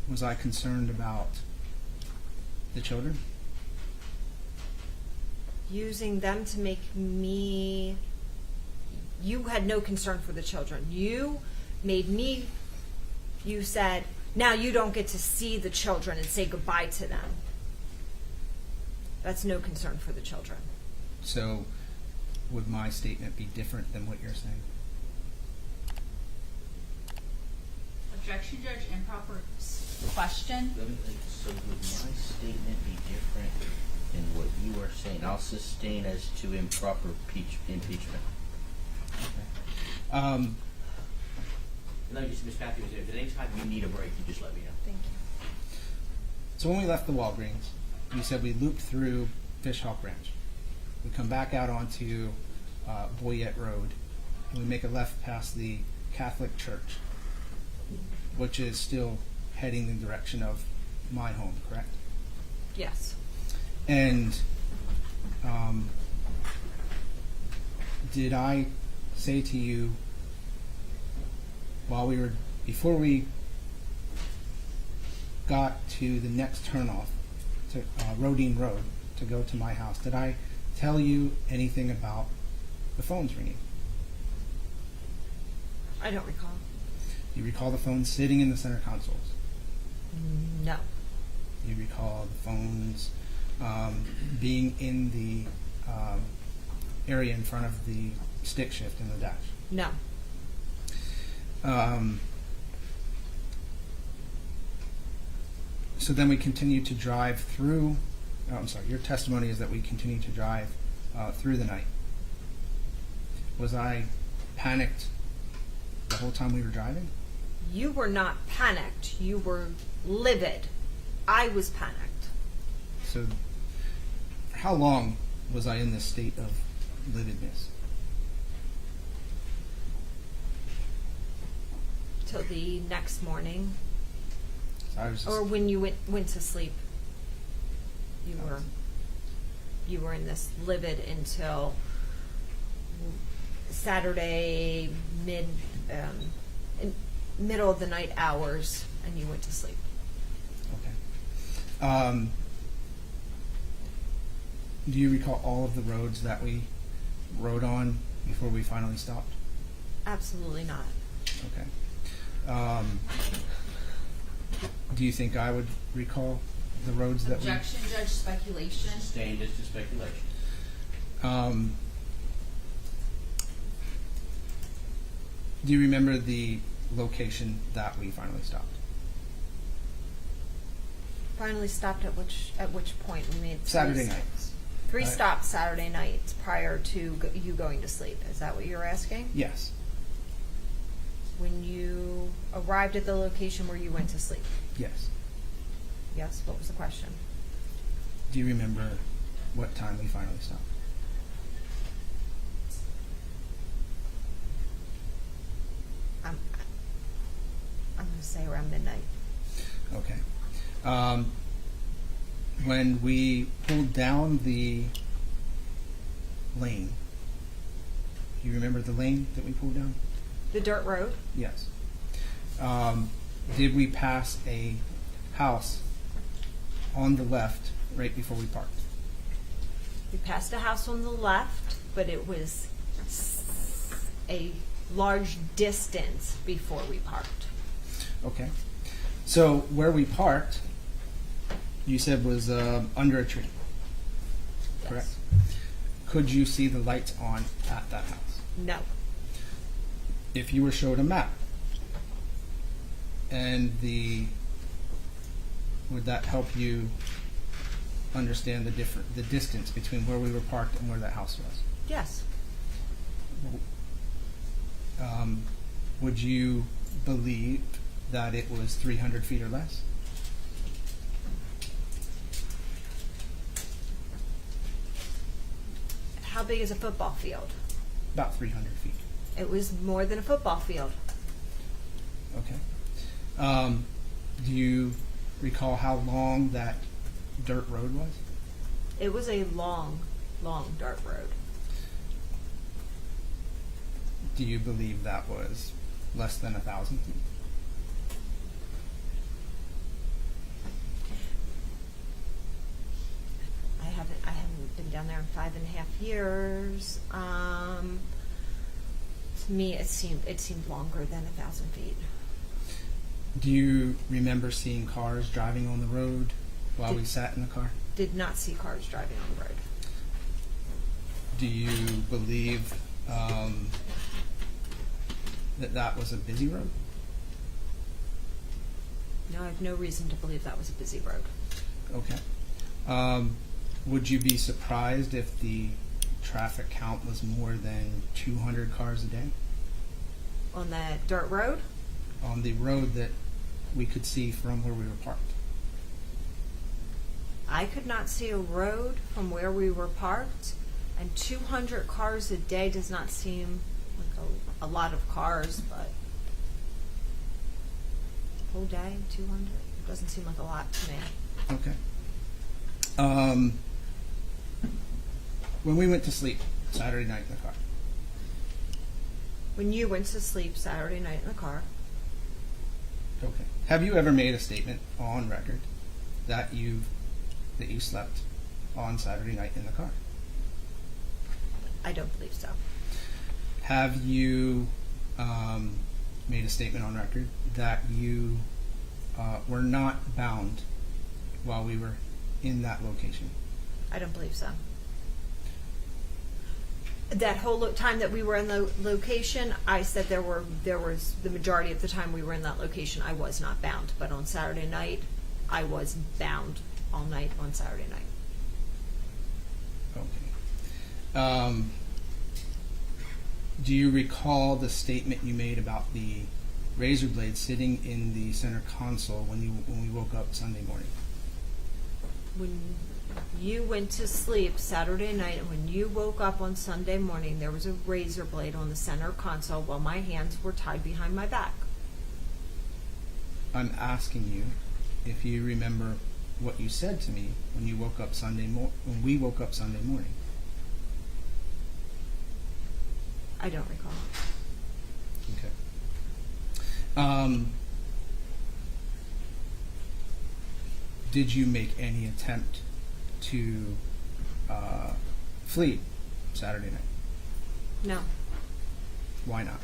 was I concerned about the children? Using them to make me... You had no concern for the children. You made me... You said, now you don't get to see the children and say goodbye to them. That's no concern for the children. So would my statement be different than what you're saying? Objection, Judge. Improper question. So would my statement be different than what you are saying? I'll sustain as to improper impeachment. No, just Ms. Matthews, if at any time you need a break, you just let me know. Thank you. So when we left the Walgreens, you said we looped through Fish Hawk Ranch. We come back out onto Boyette Road, and we make a left past the Catholic Church, which is still heading in the direction of my home, correct? Yes. And did I say to you before we got to the next turnoff to Rodine Road to go to my house, did I tell you anything about the phones ringing? I don't recall. You recall the phone sitting in the center consoles? No. You recall the phones being in the area in front of the stick shift in the dash? No. So then we continued to drive through. Oh, I'm sorry. Your testimony is that we continued to drive through the night. Was I panicked the whole time we were driving? You were not panicked. You were livid. I was panicked. So how long was I in this state of lividness? Till the next morning, So I was just, or when you went to sleep. You were in this livid until Saturday middle of the night hours, and you went to sleep. okay. Do you recall all of the roads that we rode on before we finally stopped? Absolutely not. Okay. Do you think I would recall the roads that Objection, Judge. Speculation. Sustained as to speculation. Do you remember the location that we finally stopped? Finally stopped at which point? We made Saturday night. Three stops Saturday night prior to you going to sleep. Is that what you're asking? Yes. When you arrived at the location where you went to sleep? Yes. Yes. What was the question? Do you remember what time we finally stopped? I'm going to say around midnight. Okay. When we pulled down the lane, do you remember the lane that we pulled down? The dirt road? Yes. Did we pass a house on the left right before we parked? We passed a house on the left, but it was a large distance before we parked. Okay. So where we parked, you said was under a tree, correct? Yes. Could you see the lights on at that house? No. If you were showed a map, and would that help you understand the distance between where we were parked and where that house was? Yes. Would you believe that it was 300 feet or less? How big is a football field? About 300 feet. It was more than a football field. Okay. Do you recall how long that dirt road was? It was a long, long dirt road. Do you believe that was less than 1,000 feet? I haven't been down there in 5.5 years. To me, it seemed longer than 1,000 feet. Do you remember seeing cars driving on the road while we sat in the car? Did not see cars driving on the road. Do you believe that was a busy road? No, I have no reason to believe that was a busy road. Okay. Would you be surprised if the traffic count was more than 200 cars a day On that dirt road? on the road that we could see from where we were parked? I could not see a road from where we were parked, and 200 cars a day does not seem like a lot of cars, but whole day, 200? It doesn't seem like a lot to me. Okay. When we went to sleep Saturday night in the car, When you went to sleep Saturday night in the car, okay, have you ever made a statement on record that you slept on Saturday night in the car? I don't believe so. Have you made a statement on record that you were not bound while we were in that location? I don't believe so. That whole time that we were in the location, I said there was the majority of the time we were in that location, I was not bound. But on Saturday night, I was bound all night on Saturday night. Okay. Do you recall the statement you made about the razor blade sitting in the center console when we woke up Sunday morning? When you went to sleep Saturday night and when you woke up on Sunday morning, there was a razor blade on the center console while my hands were tied behind my back. I'm asking you if you remember what you said to me when you woke up when we woke up Sunday morning. I don't recall. Okay. Did you make any attempt to flee Saturday night? No. Why not?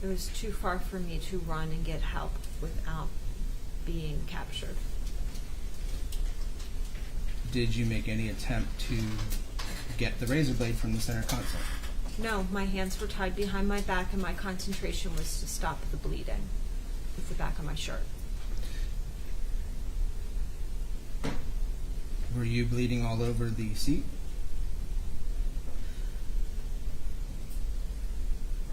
It was too far for me to run and get help without being captured. Did you make any attempt to get the razor blade from the center console? No, my hands were tied behind my back and my concentration was to stop the bleeding with the back of my shirt. Were you bleeding all over the seat?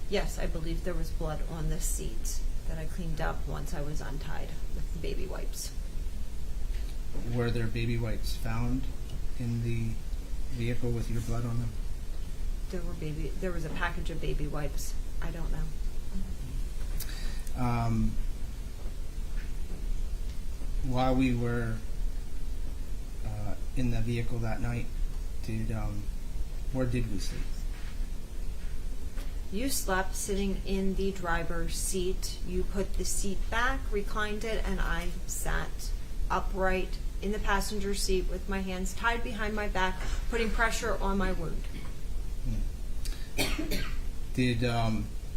Yes, I believe there was blood on the seat that I cleaned up once I was untied with the baby wipes. Were there baby wipes found in the vehicle with your blood on them? There was a package of baby wipes. I don't know. While we were in the vehicle that night, where did we sleep? You slept sitting in the driver's seat. You put the seat back, reclined it, and I sat upright in the passenger seat with my hands tied behind my back, putting pressure on my wound. Did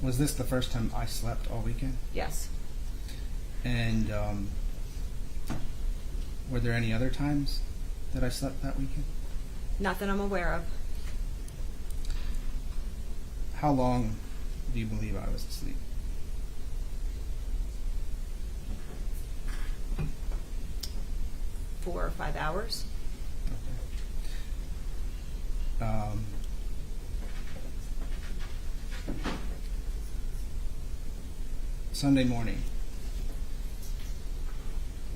was this the first time I slept all weekend? Yes. And were there any other times that I slept that weekend? Not that I'm aware of. How long do you believe I was asleep? $4 or 5 hours. Okay. Sunday morning.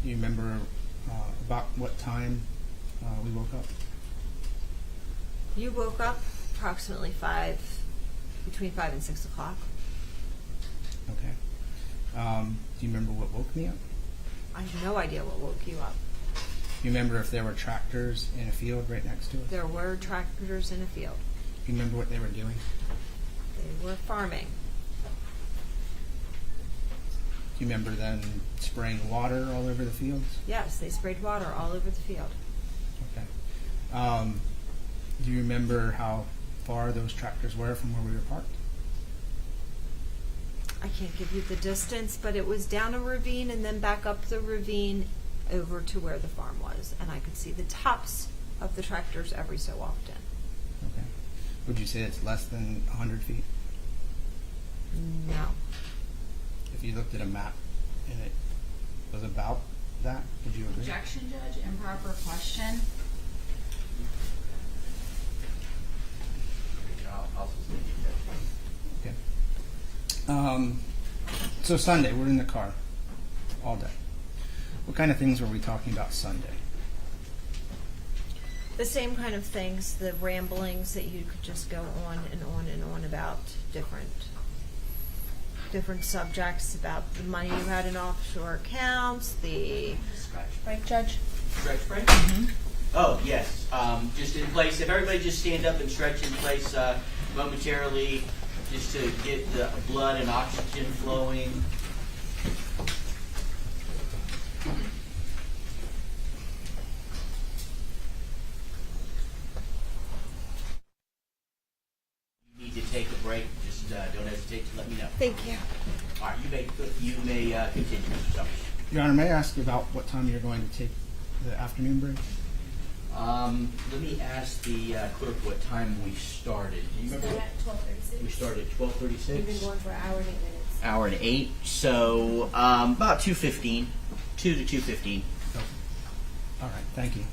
Do you remember about what time we woke up? You woke up approximately between 5 and 6 o'clock. Okay. Do you remember what woke me up? I have no idea what woke you up. Do you remember if there were tractors in a field right next to us? There were tractors in a field. Do you remember what they were doing? They were farming. Do you remember them spraying water all over the fields? Yes, they sprayed water all over the field. Okay. Do you remember how far those tractors were from where we were parked? I can't give you the distance, but it was down a ravine and then back up the ravine over to where the farm was. And I could see the tops of the tractors every so often. Okay. Would you say it's less than 100 feet? No. If you looked at a map and it was about that, would you agree? Objection, Judge. Improper question. I'll sustain you, Judge. Okay. So Sunday, we're in the car all day. What kind of things were we talking about Sunday? The same kind of things, the ramblings that you could just go on and on and on about different subjects, about the money you had in offshore accounts, the Scratch. Right, Judge? Stretch break? Oh, yes. Just in place. If everybody just stand up and stretch in place momentarily, just to get the blood and oxygen flowing. You need to take a break. Just don't hesitate to let me know. Thank you. All right, you may continue, Mr. Summers. Your Honor, may I ask you about what time you're going to take the afternoon break? Let me ask the clerk what time we started. Do you remember? At 12:36. We started at 12:36. We've been going for an hour and 8 minutes. Hour and 8. So about 2:15, 2 to 2:15. All right, thank you.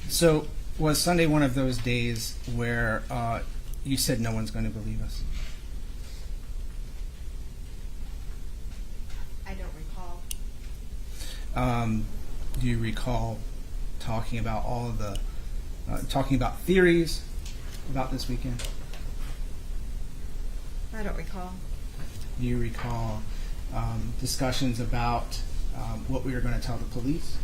So was Sunday one of those days where you said no one's going to believe us? I don't recall. Do you recall talking about all of the talking about theories about this weekend? I don't recall. Do you recall discussions about what we were going to tell the police?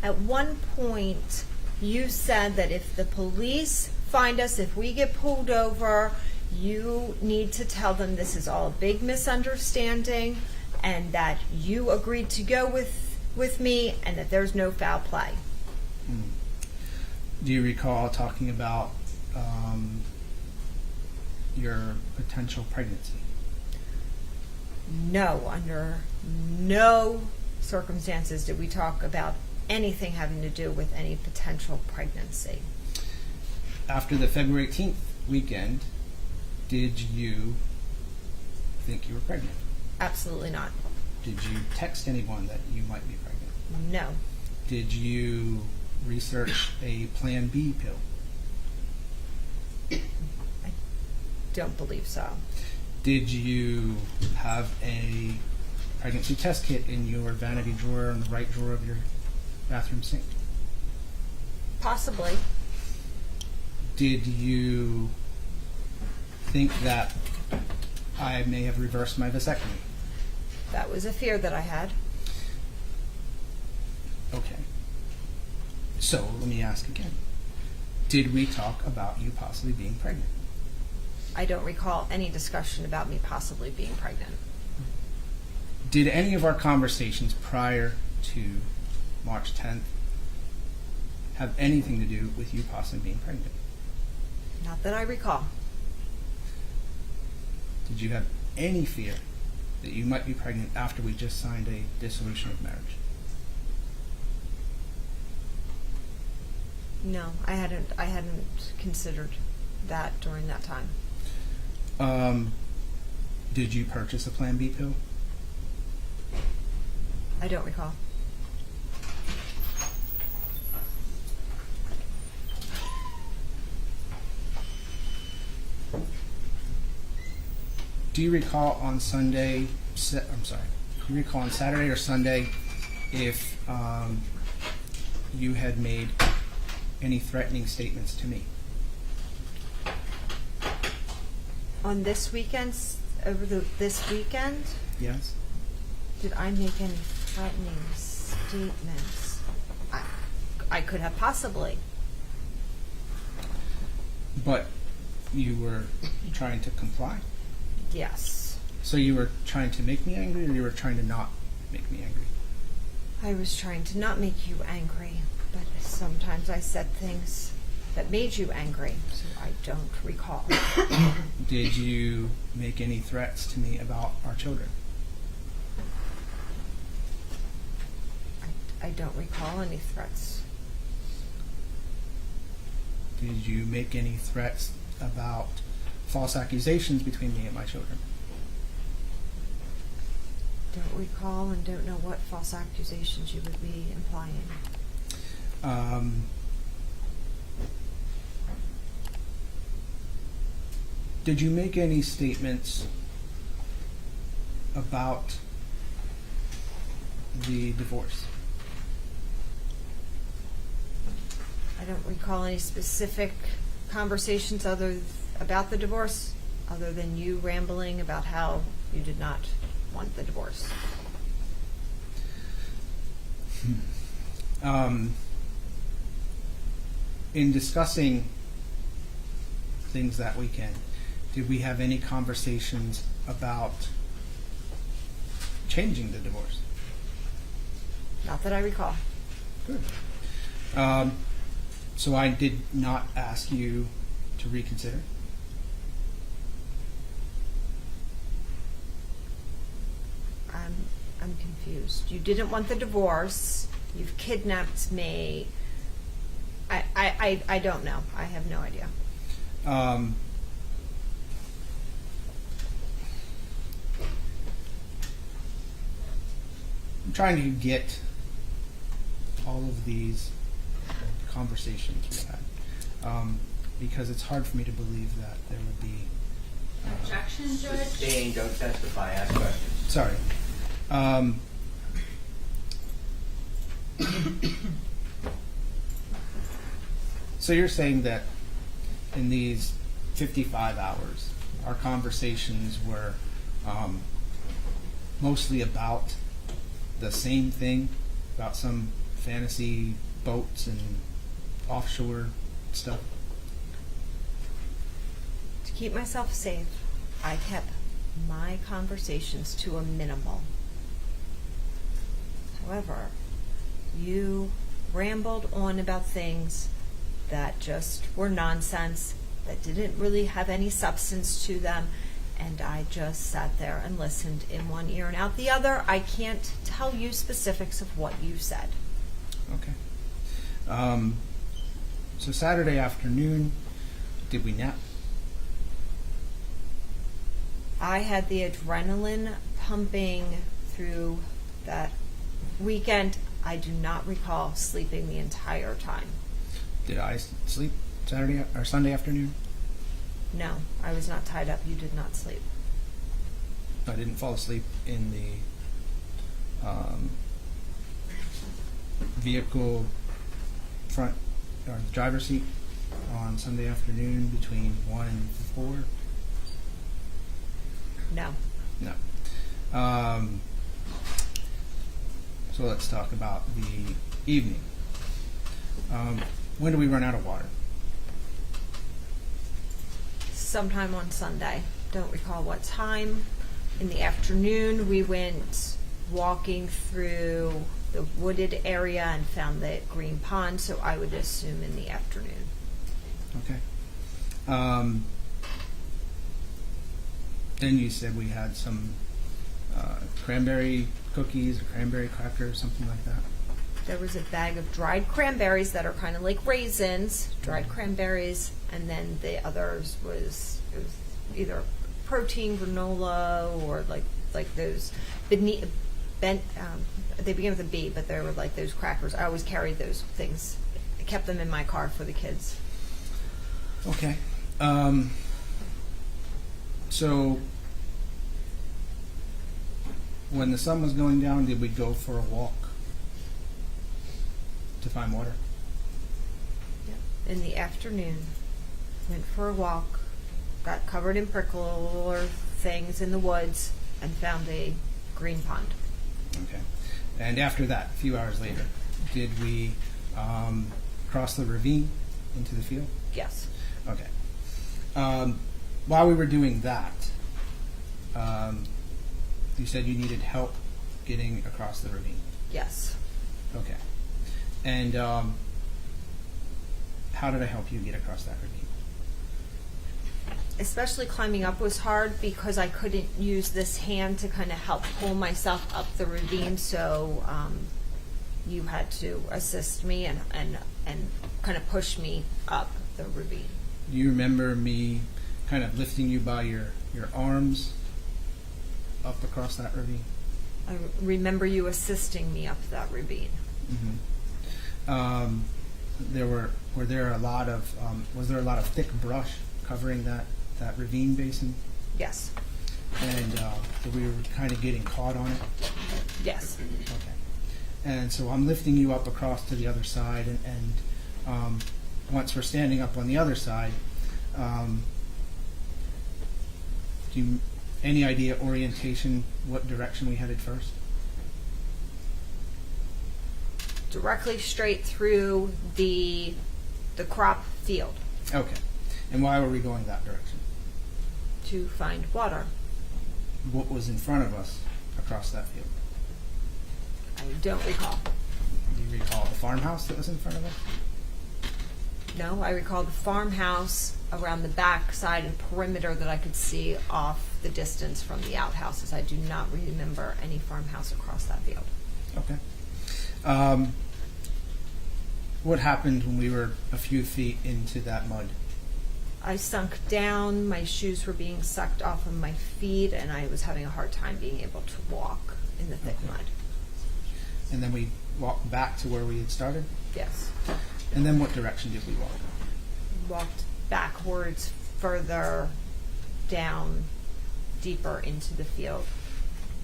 At one point, you said that if the police find us, if we get pulled over, you need to tell them this is all a big misunderstanding and that you agreed to go with me and that there's no foul play. Do you recall talking about your potential pregnancy? No, under no circumstances did we talk about anything having to do with any potential pregnancy. After the February 18th weekend, did you think you were pregnant? Absolutely not. Did you text anyone that you might be pregnant? No. Did you research a Plan B pill? I don't believe so. Did you have a pregnancy test kit in your vanity drawer in the right drawer of your bathroom sink? Possibly. Did you think that I may have reversed my vasectomy? That was a fear that I had. Okay. So let me ask again. Did we talk about you possibly being pregnant? I don't recall any discussion about me possibly being pregnant. Did any of our conversations prior to March 10th have anything to do with you possibly being pregnant? Not that I recall. Did you have any fear that you might be pregnant after we just signed a dissolution of marriage? No, I hadn't considered that during that time. Did you purchase a Plan B pill? I don't recall. Do you recall on Sunday? I'm sorry. Do you recall on Saturday or Sunday if you had made any threatening statements to me? On this weekend, this weekend, Yes. did I make any threatening statements? I could have possibly. But you were trying to comply. Yes. So you were trying to make me angry, or you were trying to not make me angry? I was trying to not make you angry, but sometimes I said things that made you angry, so I don't recall. Did you make any threats to me about our children? I don't recall any threats. Did you make any threats about false accusations between me and my children? Don't recall and don't know what false accusations you would be implying. Did you make any statements about the divorce? I don't recall any specific conversations about the divorce, other than you rambling about how you did not want the divorce. In discussing things that weekend, did we have any conversations about changing the divorce? Not that I recall. Good. So I did not ask you to reconsider? I'm confused. You didn't want the divorce. You've kidnapped me. I don't know. I have no idea. I'm trying to get all of these conversations we had, because it's hard for me to believe that there would be. Objection, Judge? Sustain, don't testify, ask questions. Sorry. So you're saying that in these 55 hours, our conversations were mostly about the same thing, about some fantasy boats and offshore stuff? To keep myself safe, I kept my conversations to a minimal. However, you rambled on about things that just were nonsense, that didn't really have any substance to them, and I just sat there and listened in one ear and out the other. I can't tell you specifics of what you said. Okay. So Saturday afternoon, did we nap? I had the adrenaline pumping through that weekend. I do not recall sleeping the entire time. Did I sleep Saturday or Sunday afternoon? No, I was not tied up. You did not sleep. I didn't fall asleep in the vehicle front or the driver's seat on Sunday afternoon between 1 and 4. No. No. So let's talk about the evening. When do we run out of water? Sometime on Sunday. Don't recall what time. In the afternoon, we went walking through the wooded area and found the green pond, so I would assume in the afternoon. Okay. Then you said we had some cranberry cookies or cranberry crackers, something like that. There was a bag of dried cranberries that are kind of like raisins, dried cranberries, and then the others was either protein granola or like those they begin with a B, but they were like those crackers. I always carried those things. I kept them in my car for the kids. Okay. So when the sun was going down, did we go for a walk to find water? In the afternoon, went for a walk, got covered in prickle things in the woods, and found a green pond. Okay. And after that, a few hours later, did we cross the ravine into the field? Yes. Okay. While we were doing that, you said you needed help getting across the ravine. Yes. Okay. And how did I help you get across that ravine? Especially climbing up was hard because I couldn't use this hand to kind of help pull myself up the ravine, so you had to assist me and kind of push me up the ravine. Do you remember me kind of lifting you by your arms up across that ravine? I remember you assisting me up that ravine. Mm-hmm. Was there a lot of thick brush covering that ravine basin? Yes. And so we were kind of getting caught on it? Yes. Okay. And so I'm lifting you up across to the other side, and once we're standing up on the other side, do you any idea orientation, what direction we headed first? Directly straight through the crop field Okay. And why were we going that direction? to find water. What was in front of us across that field? I don't recall. Do you recall the farmhouse that was in front of us? No, I recall the farmhouse around the back side and perimeter that I could see off the distance from the outhouses. I do not remember any farmhouse across that field. Okay. What happened when we were a few feet into that mud? I sunk down, my shoes were being sucked off of my feet, and I was having a hard time being able to walk in the thick mud. And then we walked back to where we had started? Yes. And then what direction did we walk? Walked backwards, further down, deeper into the field.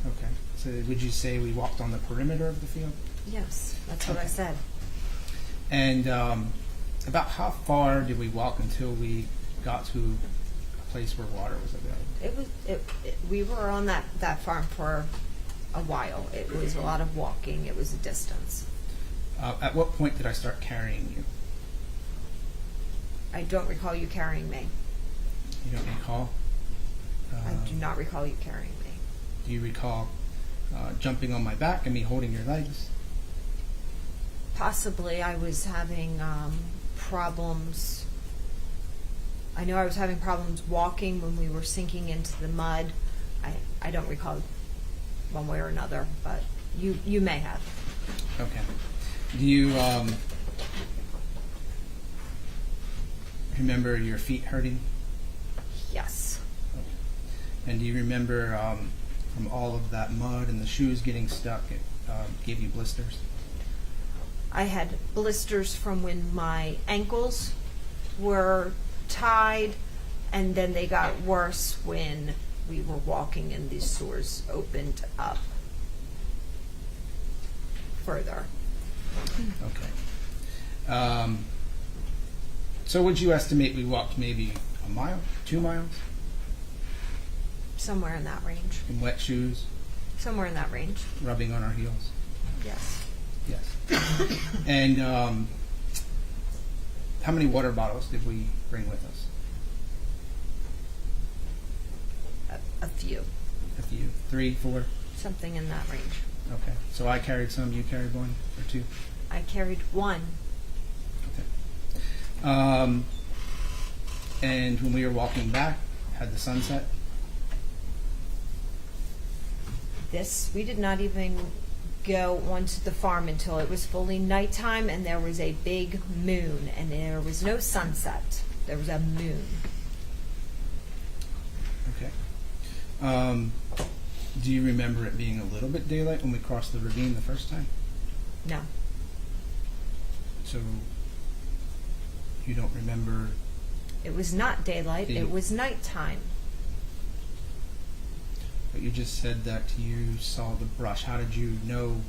Okay. So would you say we walked on the perimeter of the field? Yes, that's what I Okay. said. And about how far did we walk until we got to a place where water was available? We were on that farm for a while. It was a lot of walking. It was a distance. At what point did I start carrying you? I don't recall you carrying me. You don't recall? I do not recall you carrying me. Do you recall jumping on my back and me holding your legs? Possibly I was having problems. I know I was having problems walking when we were sinking into the mud. I don't recall one way or another, but you may have. Okay. Do you remember your feet hurting? Yes. And do you remember from all of that mud and the shoes getting stuck, it gave you blisters? I had blisters from when my ankles were tied, and then they got worse when we were walking and these sores opened up further. Okay. So would you estimate we walked maybe a mile, 2 miles Somewhere in that range. in wet shoes, Somewhere in that range. rubbing on our heels? Yes. Yes. And how many water bottles did we bring with us? A few. A few. 3, 4? Something in that range. Okay. So I carried some, you carried one or two? I carried one. Okay. And when we were walking back, had the sun set? We did not even go onto the farm until it was fully nighttime and there was a big moon and there was no sunset. There was a moon. Okay. Do you remember it being a little bit daylight when we crossed the ravine the first time? No. So you don't remember? It was not daylight. Yeah. It was nighttime. But you just said that you saw the brush. How did you know?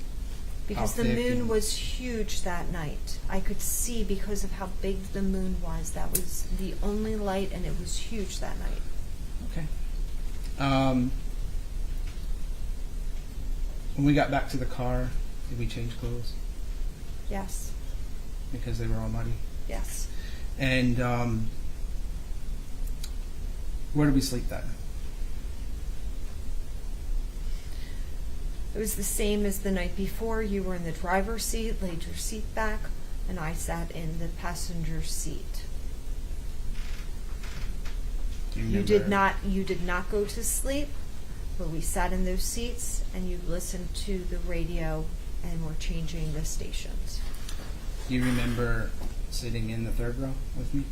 Because how the thick moon and- was huge that night. I could see because of how big the moon was. That was the only light, and it was huge that night. Okay. When we got back to the car, did we change clothes Yes. because they were all muddy? Yes. And where did we sleep that night? It was the same as the night before. You were in the driver's seat, laid your seat back, and I sat in the passenger seat. Do You did remember- not go to sleep, but we sat in those seats and you listened to the radio and were changing the stations. Do you remember sitting in the third row with me?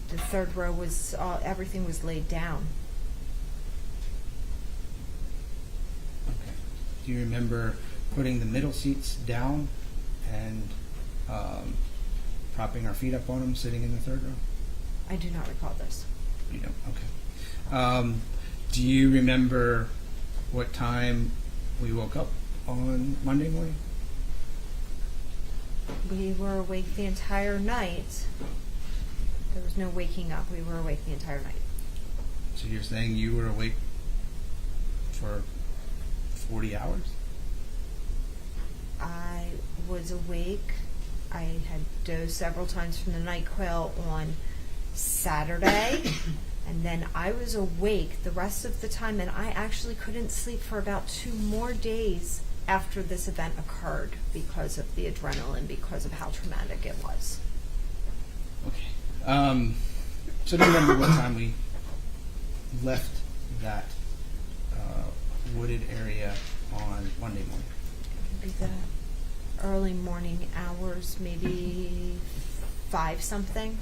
The third row was everything was laid down. Okay. Do you remember putting the middle seats down and propping our feet up on them, sitting in the third row? I do not recall this. You don't? Okay. Do you remember what time we woke up on Monday morning? We were awake the entire night. There was no waking up. We were awake the entire night. So you're saying you were awake for 40 hours? I was awake. I had dozed several times from the NyQuil on Saturday, and then I was awake the rest of the time, and I actually couldn't sleep for about 2 more days after this event occurred because of the adrenaline, because of how traumatic it was. Okay. So do you remember what time we left that wooded area on Monday morning? Maybe the early morning hours, maybe 5 something.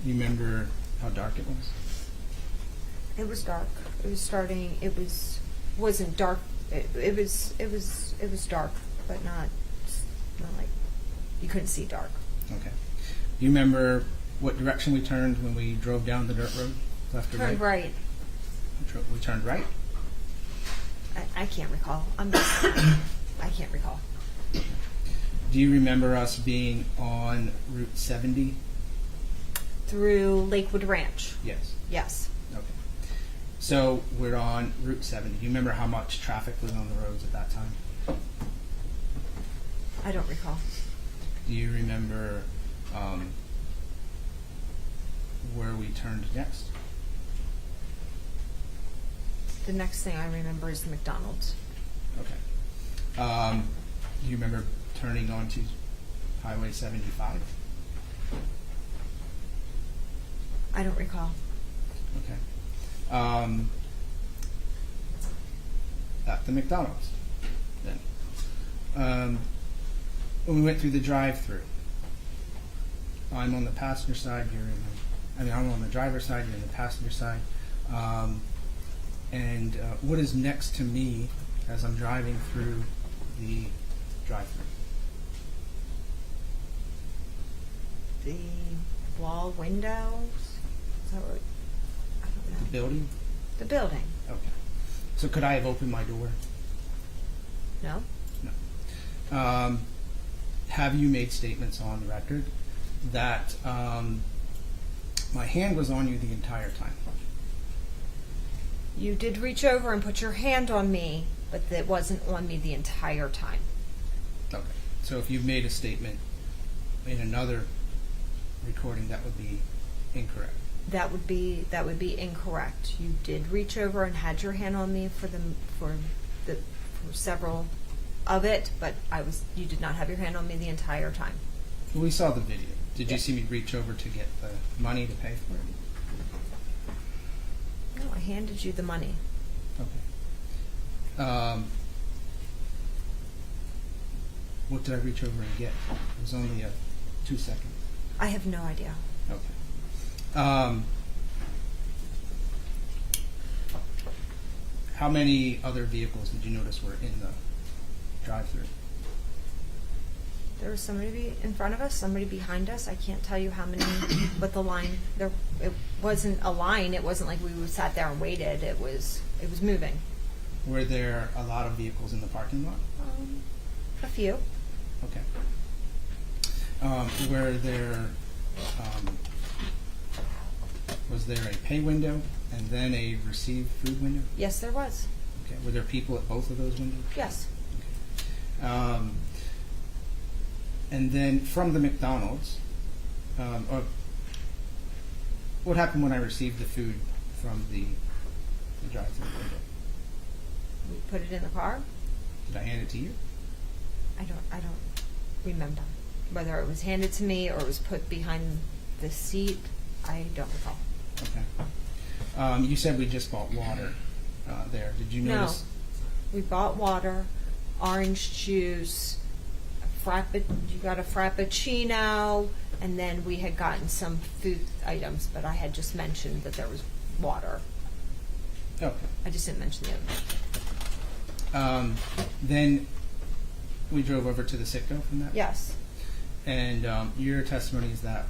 You remember how dark it was? It was dark. It was starting. Wasn't dark. It was dark, but not like you couldn't see dark. Okay. Do you remember what direction we turned when we drove down the dirt road? Left or Turned right? right. We turned right? I can't recall. I can't recall. Do you remember us being on Route 70? Through Lakewood Ranch. Yes. Yes. Okay. So we're on Route 70. Do you remember how much traffic was on the roads at that time? I don't recall. Do you remember where we turned next? The next thing I remember is the McDonald's. Okay. Do you remember turning onto Highway 75? I don't recall. Okay. At the McDonald's, then. When we went through the drive-through, I'm on the passenger side. I'm on the driver's side. You're on the passenger side. And what is next to me as I'm driving through the drive-through? The wall windows. Is that what? I don't know. The building? The building. Okay. So could I have opened my door? No. No. Have you made statements on the record that my hand was on you the entire time? You did reach over and put your hand on me, but it wasn't on me the entire time. Okay. So if you've made a statement in another recording, that would be incorrect. That would be incorrect. You did reach over and had your hand on me for several of it, but you did not have your hand on me the entire time. We saw the video. Did you Yes. see me reach over to get the money to pay for it? No, I handed you the money. Okay. What did I reach over and get? It was only 2 seconds. I have no idea. Okay. How many other vehicles did you notice were in the drive-through? There was somebody in front of us, somebody behind us. I can't tell you how many, but the line there. It wasn't a line. It wasn't like we sat there and waited. It was moving. Were there a lot of vehicles in the parking lot? A few. Okay. Was there a pay window and then a receive food window? Yes, there was. Okay. Were there people at both of those windows? Yes. And then from the McDonald's, what happened when I received the food from the drive-thru window? We put it in the car. Did I hand it to you? I don't remember whether it was handed to me or it was put behind the seat. I don't recall. Okay. You said we just bought water there. Did you notice? No, we bought water, orange juice, you got a frappuccino, and then we had gotten some food items, but I had just mentioned that there was water. Okay. I just didn't mention the other. Then we drove over to the Citgo from that? Yes. And your testimony is that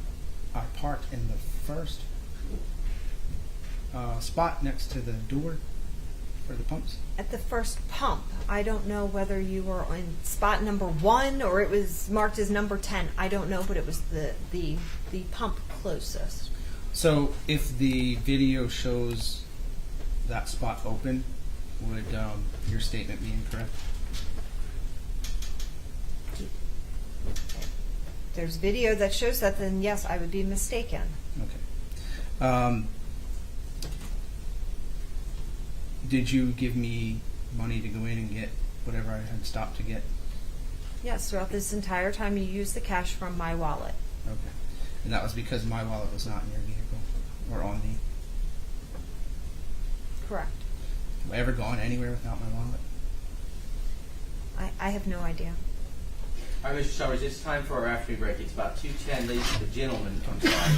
I parked in the first spot next to the door for the pumps? At the first pump. I don't know whether you were on spot number 1 or it was marked as number 10. I don't know, but it was the pump closest. So if the video shows that spot open, would your statement be incorrect? There's video that shows that, then yes, I would be mistaken. Okay. Did you give me money to go in and get whatever I had stopped to get? Yes, throughout this entire time you used the cash from my wallet. Okay. And that was because my wallet was not in your vehicle or on me? Correct. Have I ever gone anywhere without my wallet? I have no idea. All right, Mr. Summers, it's time for our afternoon break. It's about 2:10, ladies and gentlemen.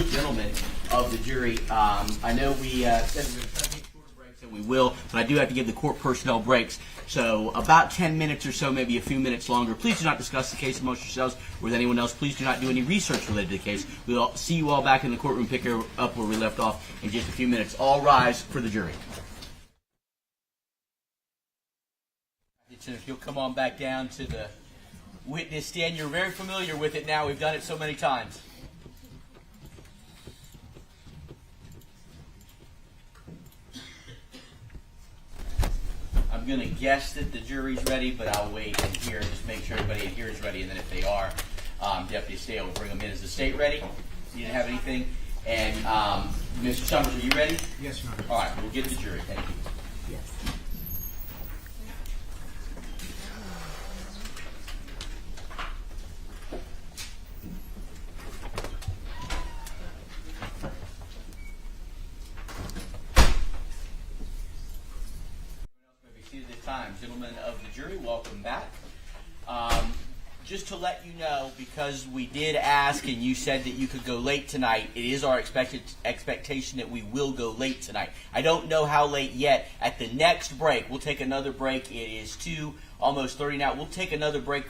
Gentlemen of the jury. I know we said we were going to try to take shorter breaks, and we will, but I do have to give the court personnel breaks. So about 10 minutes or so, maybe a few minutes longer. Please do not discuss the case amongst yourselves with anyone else. Please do not do any research related to the case. We'll see you all back in the courtroom, pick up where we left off in just a few minutes. All rise for the jury. If you'll come on back down to the witness stand. You're very familiar with it now. We've done it so many times. I'm going to guess that the jury's ready, but I'll wait and hear and just make sure everybody in here is ready. And then if they are, Deputy State will bring them in. Is the state ready? You didn't have anything? And Mr. Summers, are you ready? Yes, Your Honor. All right, we'll get the jury. Thank you. Yes. Gentlemen of the jury, welcome back. Just to let you know, because we did ask and you said that you could go late tonight, it is our expectation that we will go late tonight. I don't know how late yet. At the next break, we'll take another break. It is almost 30 now. We'll take another break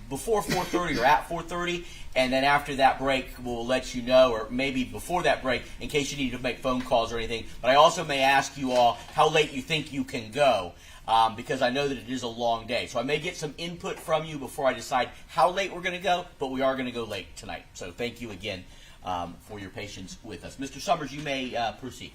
before 4:30 or at 4:30, and then after that break, we'll let you know, or maybe before that break, in case you need to make phone calls or anything. But I also may ask you all how late you think you can go. Because I know that it is a long day. So I may get some input from you before I decide how late we're going to go, but we are going to go late tonight. So thank you again for your patience with us. Mr. Summers, you may proceed.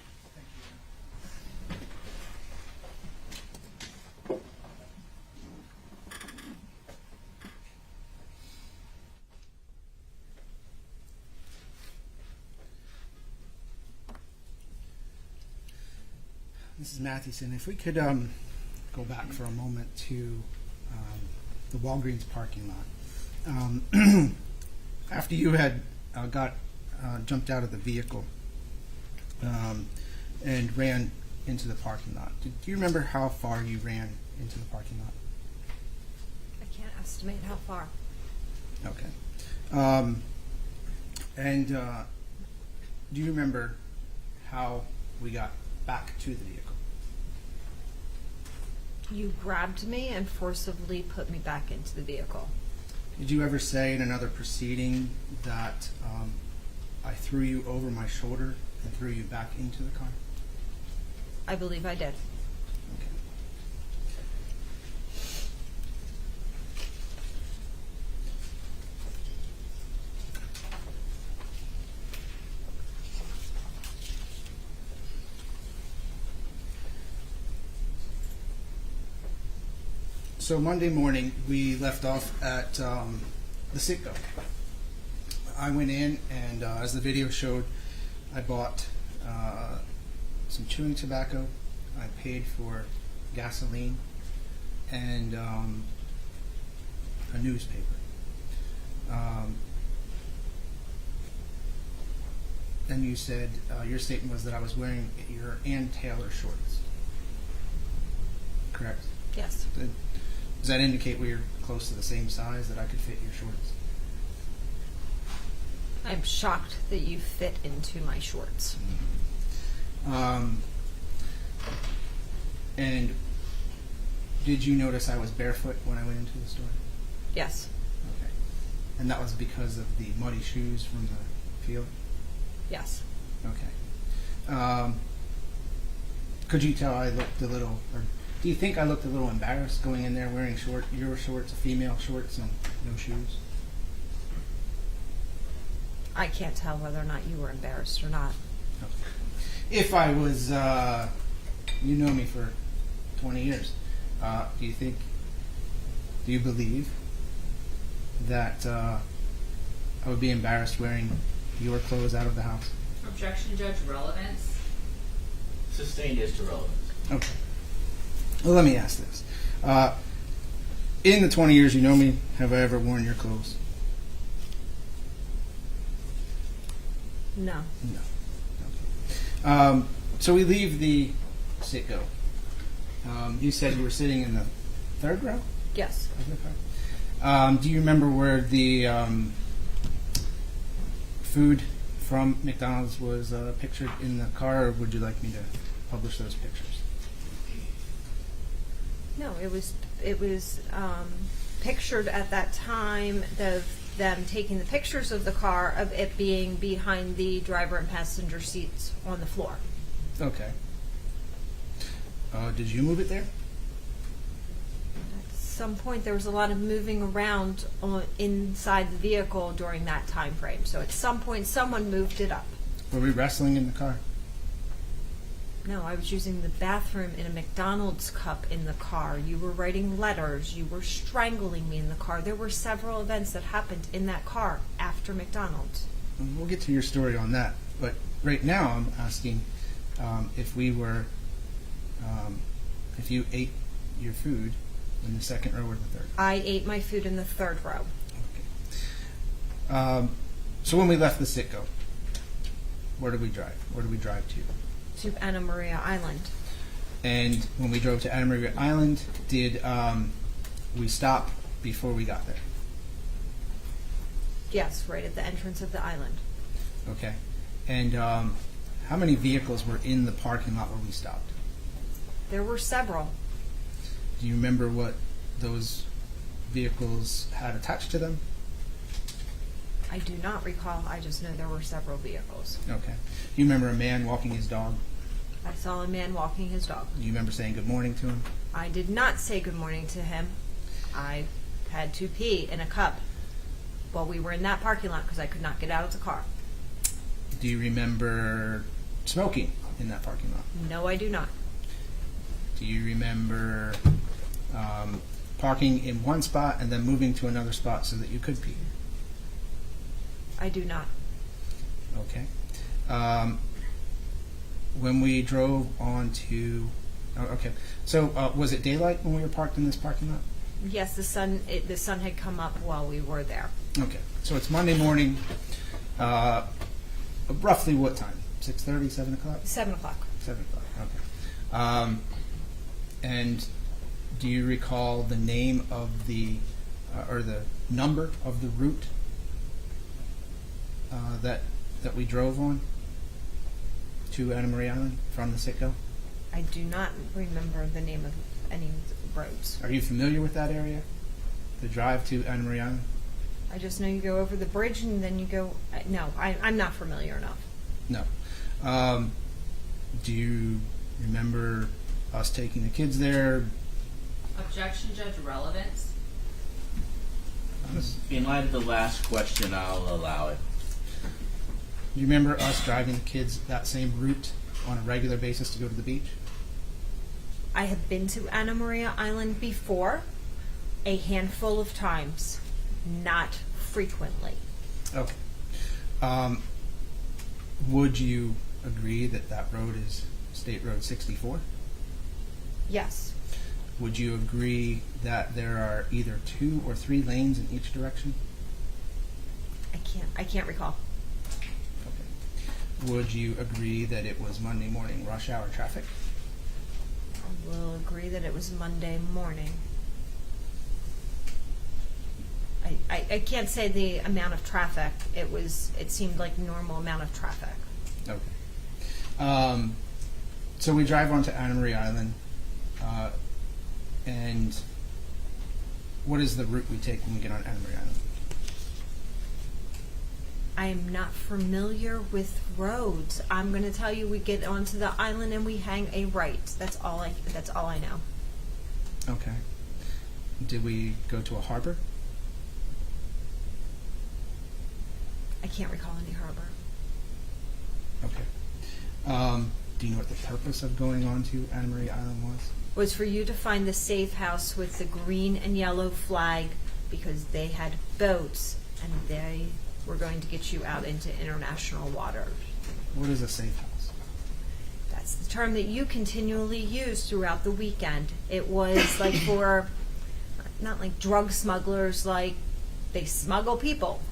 Mrs. Mathewson, if we could go back for a moment to the Walgreens parking lot. After you had jumped out of the vehicle and ran into the parking lot, do you remember how far you ran into the parking lot? I can't estimate how far. Okay. And do you remember how we got back to the vehicle? You grabbed me and forcibly put me back into the vehicle. Did you ever say in another proceeding that I threw you over my shoulder and threw you back into the car? I believe I did. Okay. So Monday morning, we left off at the Citgo. I went in, and as the video showed, I bought some chewing tobacco. I paid for gasoline and a newspaper. Then you said your statement was that I was wearing your Ann Taylor shorts. Correct? Yes. Does that indicate we're close to the same size that I could fit your shorts? I'm shocked that you fit into my shorts. And did you notice I was barefoot when I went into the store? Yes. Okay. And that was because of the muddy shoes from the field? Yes. Okay. Could you tell I looked a little, or do you think I looked a little embarrassed going in there wearing your shorts, female shorts, and no shoes? I can't tell whether or not you were embarrassed or not. Okay. If I was, you know me for 20 years, do you believe that I would be embarrassed wearing your clothes out of the house? Objection, Judge. Relevance. Sustained as to relevance. Okay. Well, let me ask this. In the 20 years you know me, have I ever worn your clothes? No. No. Okay. So we leave the Citgo. You said you were sitting in the third row Yes. of the car. Do you remember where the food from McDonald's was pictured in the car, or would you like me to publish those pictures? No, it was pictured at that time of them taking the pictures of the car, of it being behind the driver and passenger seats on the floor. Okay. Did you move it there? At some point, there was a lot of moving around inside the vehicle during that time frame. So at some point, someone moved it up. Were we wrestling in the car? No, I was using the bathroom in a McDonald's cup in the car. You were writing letters. You were strangling me in the car. There were several events that happened in that car after McDonald's. We'll get to your story on that. But right now, I'm asking if you ate your food in the second row or the third. I ate my food in the third row. Okay. So when we left the Citgo, where did we drive? Where did we drive to? To Anna Maria Island. And when we drove to Anna Maria Island, did we stop before we got there? Yes, right at the entrance of the island. Okay. And how many vehicles were in the parking lot where we stopped? There were several. Do you remember what those vehicles had attached to them? I do not recall. I just know there were several vehicles. Okay. Do you remember a man walking his dog? I saw a man walking his dog. Do you remember saying good morning to him? I did not say good morning to him. I had to pee in a cup while we were in that parking lot because I could not get out of the car. Do you remember smoking in that parking lot? No, I do not. Do you remember parking in one spot and then moving to another spot so that you could pee? I do not. Okay. when we drove onto, oh, okay. So was it daylight when we were parked in this parking lot? Yes, the sun had come up while we were there. Okay. So it's Monday morning. Roughly what time? 6:30, 7 o'clock? 7 o'clock. 7 o'clock. Okay. And do you recall the name of the or the number of the route that we drove on to Anna Maria Island from the Sitco? I do not remember the name of any roads. Are you familiar with that area? The drive to Anna Maria Island? I just know you go over the bridge and then you go. No, I'm not familiar enough. No. Do you remember us taking the kids there? Objection, Judge. Relevance. In light of the last question, I'll allow it. Do you remember us driving the kids that same route on a regular basis to go to the beach? I have been to Anna Maria Island before, a handful of times, not frequently. Okay. Would you agree that that road is State Road 64? Yes. Would you agree that there are either 2 or 3 lanes in each direction? I can't recall. Okay. Would you agree that it was Monday morning rush hour traffic? I will agree that it was Monday morning. I can't say the amount of traffic. It seemed like normal amount of traffic. Okay. So we drive onto Anna Maria Island, and what is the route we take when we get on Anna Maria Island? I am not familiar with roads. I'm going to tell you, we get onto the island and we hang a right. That's all I know. Okay. Did we go to a harbor? I can't recall any harbor. Okay. Do you know what the purpose of going on to Anna Maria Island was? Was for you to find the safe house with the green and yellow flag, because they had boats and they were going to get you out into international waters. What is a safe house? That's the term that you continually use throughout the weekend. It was like for, not like drug smugglers, like they smuggle people.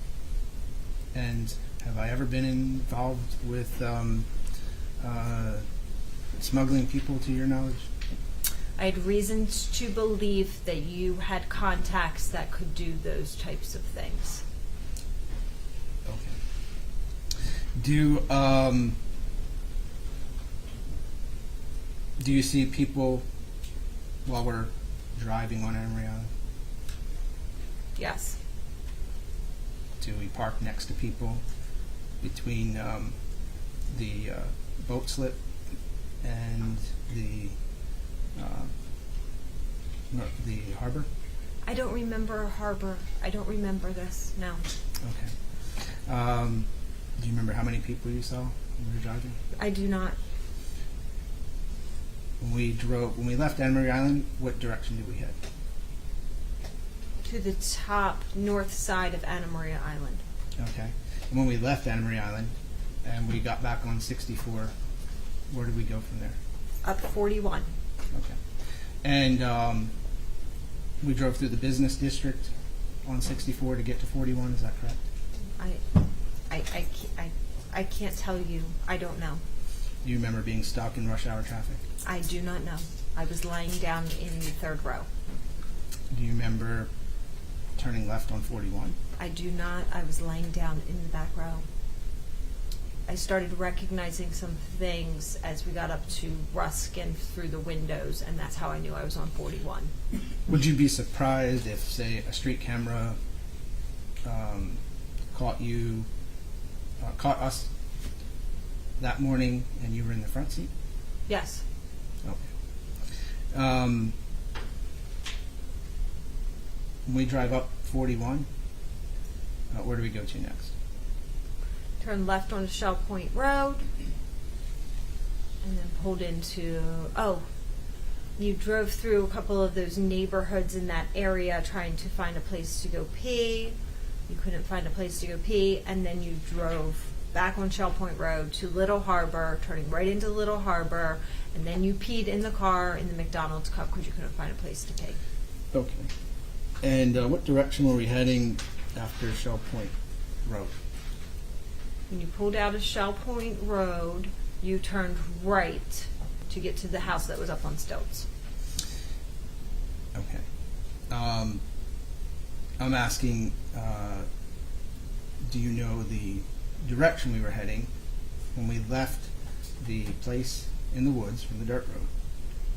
And have I ever been involved with smuggling people, to your knowledge? I had reasons to believe that you had contacts that could do those types of things. Okay. Do you see people while we're driving on Anna Maria Island? Yes. Do we park next to people between the boat slip and the harbor? I don't remember a harbor. I don't remember this. No. Okay. Do you remember how many people you saw when we were driving? I do not. When we left Anna Maria Island, what direction did we head? To the top north side of Anna Maria Island. Okay. And when we left Anna Maria Island and we got back on 64, where did we go from there? Up 41. Okay. And we drove through the business district on 64 to get to 41, is that correct? I can't tell you. I don't know. Do you remember being stuck in rush hour traffic? I do not know. I was lying down in the third row. Do you remember turning left on 41? I do not. I was lying down in the back row. I started recognizing some things as we got up to Ruskin through the windows, and that's how I knew I was on 41. Would you be surprised if, say, a street camera caught us that morning and you were in the front seat? Yes. Okay. When we drive up 41, where do we go to next? Turned left onto Shell Point Road, and then pulled into, you drove through a couple of those neighborhoods in that area trying to find a place to go pee. You couldn't find a place to go pee, and then you drove back on Shell Point Road to Little Harbor, turning right into Little Harbor, and then you peed in the car in the McDonald's cup because you couldn't find a place to pee. Okay. And what direction were we heading after Shell Point Road? When you pulled out of Shell Point Road, you turned right to get to the house that was up on stilts. Okay. I'm asking, do you know the direction we were heading when we left the place in the woods from the dirt road?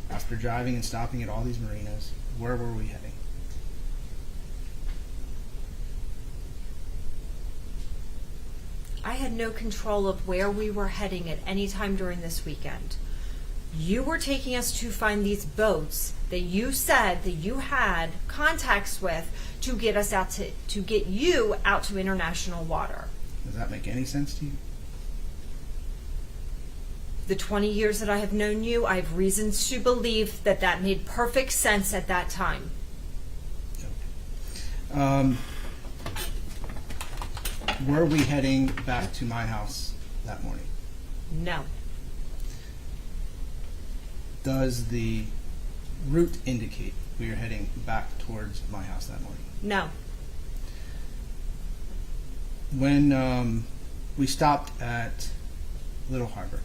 After driving and stopping at all these marinas, where were we heading? I had no control of where we were heading at any time during this weekend. You were taking us to find these boats that you said that you had contacts with to get us out to get you out to international water. Does that make any sense to you? The 20 years that I have known you, I have reasons to believe that that made perfect sense at that time. Were we heading back to my house that morning? No. Does the route indicate we are heading back towards my house that morning? No. When we stopped at Little Harbor,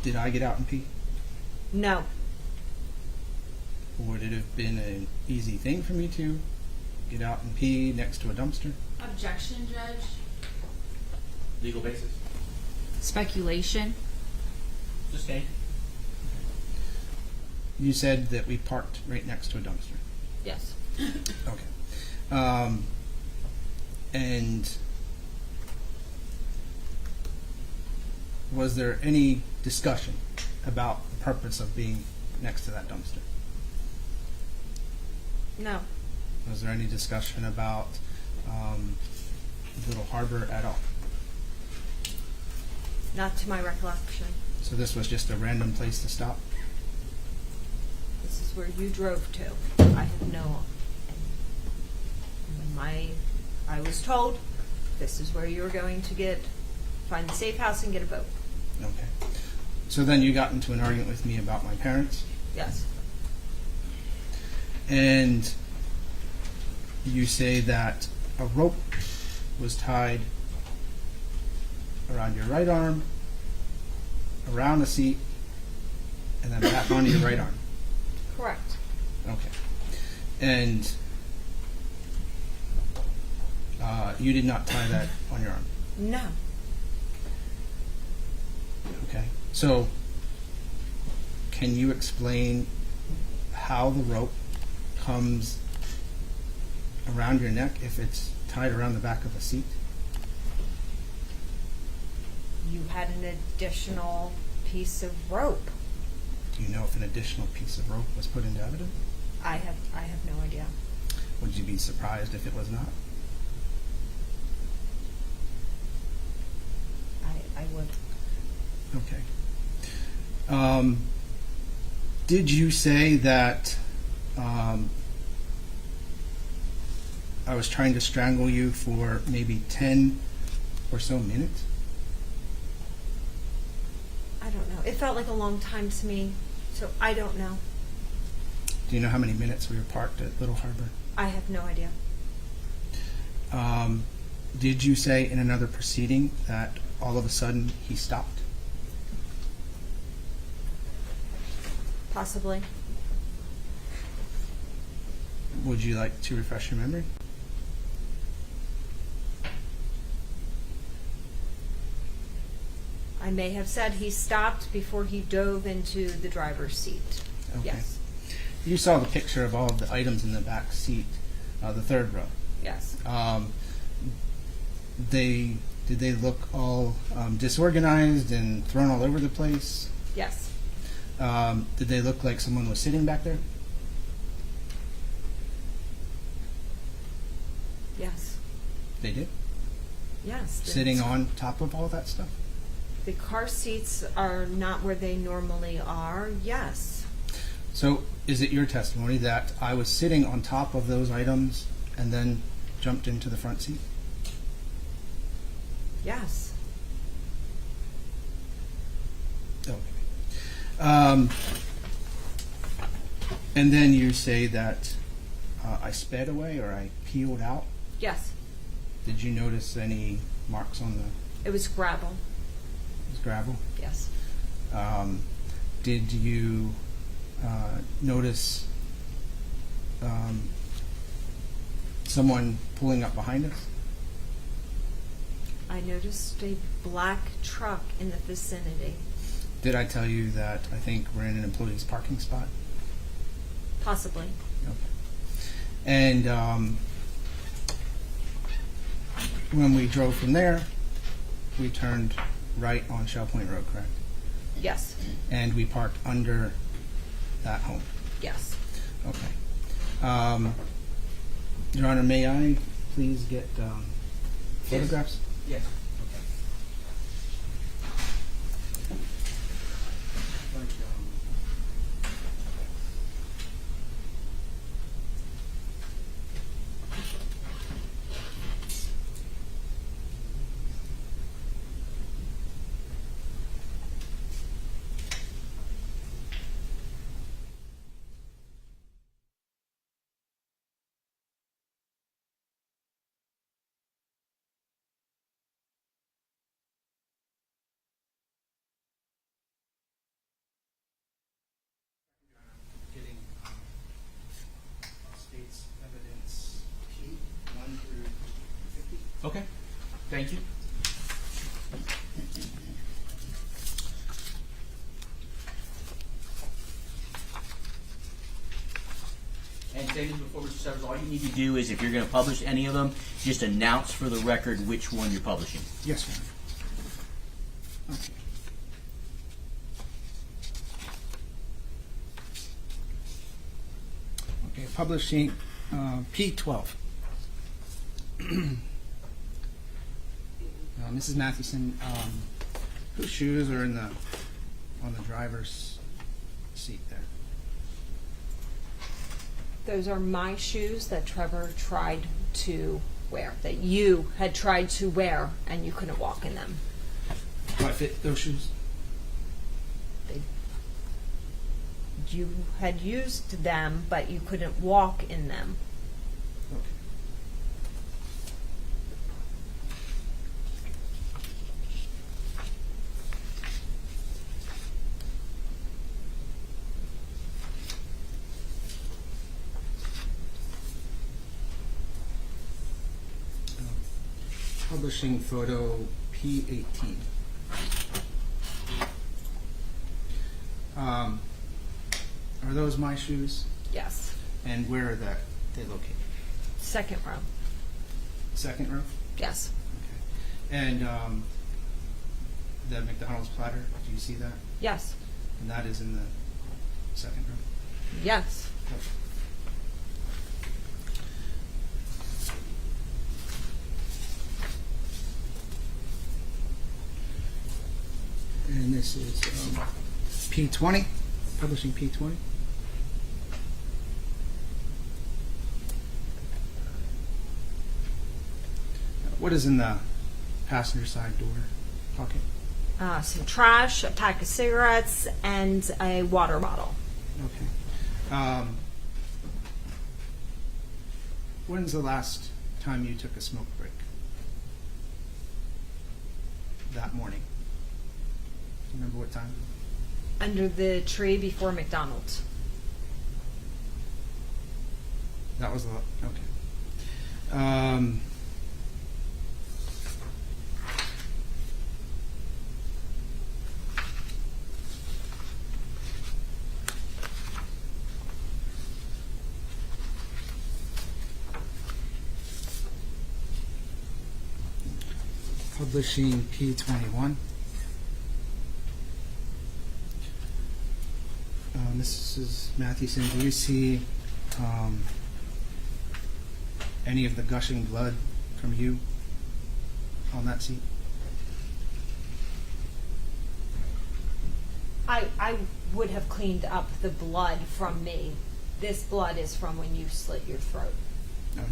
did I get out and pee? No. Would it have been an easy thing for me to get out and pee next to a dumpster? Objection, Judge. Legal basis. Speculation. Sustained. You said that we parked right next to a dumpster. Yes. Okay. And was there any discussion about the purpose of being next to that dumpster? No. Was there any discussion about Little Harbor at all? Not to my recollection. So this was just a random place to stop? This is where you drove to. I have no. I was told this is where you were going to find the safe house and get a boat. Okay. So then you got into an argument with me about my parents, Yes. and you say that a rope was tied around your right arm, around the seat, and then back onto your right arm. Correct. Okay. And you did not tie that on your arm. No. Okay. So can you explain how the rope comes around your neck if it's tied around the back of a seat? You had an additional piece of rope. Do you know if an additional piece of rope was put into evidence? I have no idea. Would you be surprised if it was not? I would. Okay. Did you say that I was trying to strangle you for maybe 10 or so minutes? I don't know. It felt like a long time to me, so I don't know. Do you know how many minutes we were parked at Little Harbor? I have no idea. Did you say in another proceeding that all of a sudden he stopped? Possibly. Would you like to refresh your memory? I may have said he stopped before he dove into the driver's seat. Okay. Yes. You saw the picture of all of the items in the back seat, the third row. Yes. Did they look all disorganized and thrown all over the place? Yes. Did they look like someone was sitting back there? Yes. They did? Yes. Sitting on top of all that stuff? The car seats are not where they normally are. Yes. So is it your testimony that I was sitting on top of those items and then jumped into the front seat? Yes. Okay. And then you say that I sped away or I peeled out. Yes. Did you notice any marks on the It was gravel. gravel? Yes. Did you notice someone pulling up behind us? I noticed a black truck in the vicinity. Did I tell you that I think we're in an employee's parking spot? Possibly. Okay. And when we drove from there, we turned right on Shell Point Road, correct? Yes. And we parked under that home. Yes. Okay. Your Honor, may I please get photographs? Yes. Getting state's evidence P 1 through 50. Okay. Thank you. And say this before Mr. Severs, all you need to do is if you're going to publish any of them, just announce for the record which one you're publishing. Yes, Your Honor. Okay. Okay, publishing P12. Mrs. Mathewson, whose shoes are on the driver's seat there? Those are my shoes that Trevor tried to wear, that you had tried to wear, and you couldn't walk in them. Do I fit those shoes? You had used them, but you couldn't walk in them. Okay. Publishing photo P18. Are those my shoes? Yes. And where are they located? Second row. Second row? Yes. Okay. And the McDonald's platter, do you see that? Yes. And that is in the second row? Yes. Okay. And this is P20, publishing P20. What is in the passenger side door pocket? Some trash, a pack of cigarettes, and a water bottle. Okay. When's the last time you took a smoke break? That morning. Do you remember what time? Under the tree before McDonald's. That was the okay. Publishing P21. Mrs. Mathewson, do you see any of the gushing blood from you on that seat? I would have cleaned up the blood from me. This blood is from when you slit your throat. No.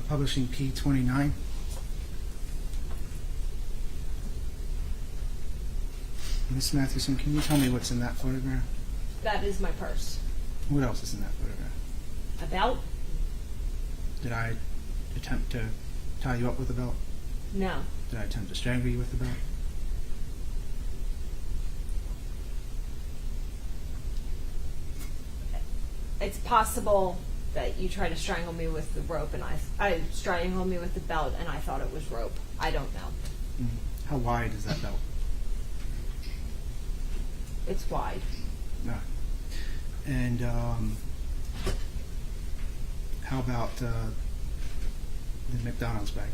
Publishing P29. Miss Mathewson, can you tell me what's in that photograph? That is my purse. What else is in that photograph? A belt? Did I attempt to tie you up with a belt? No. Did I attempt to strangle you with the belt? It's possible that you tried to strangle me with the rope, and I strangled me with the belt, and I thought it was rope. I don't know. How wide is that belt? It's wide. No. And how about the McDonald's bag?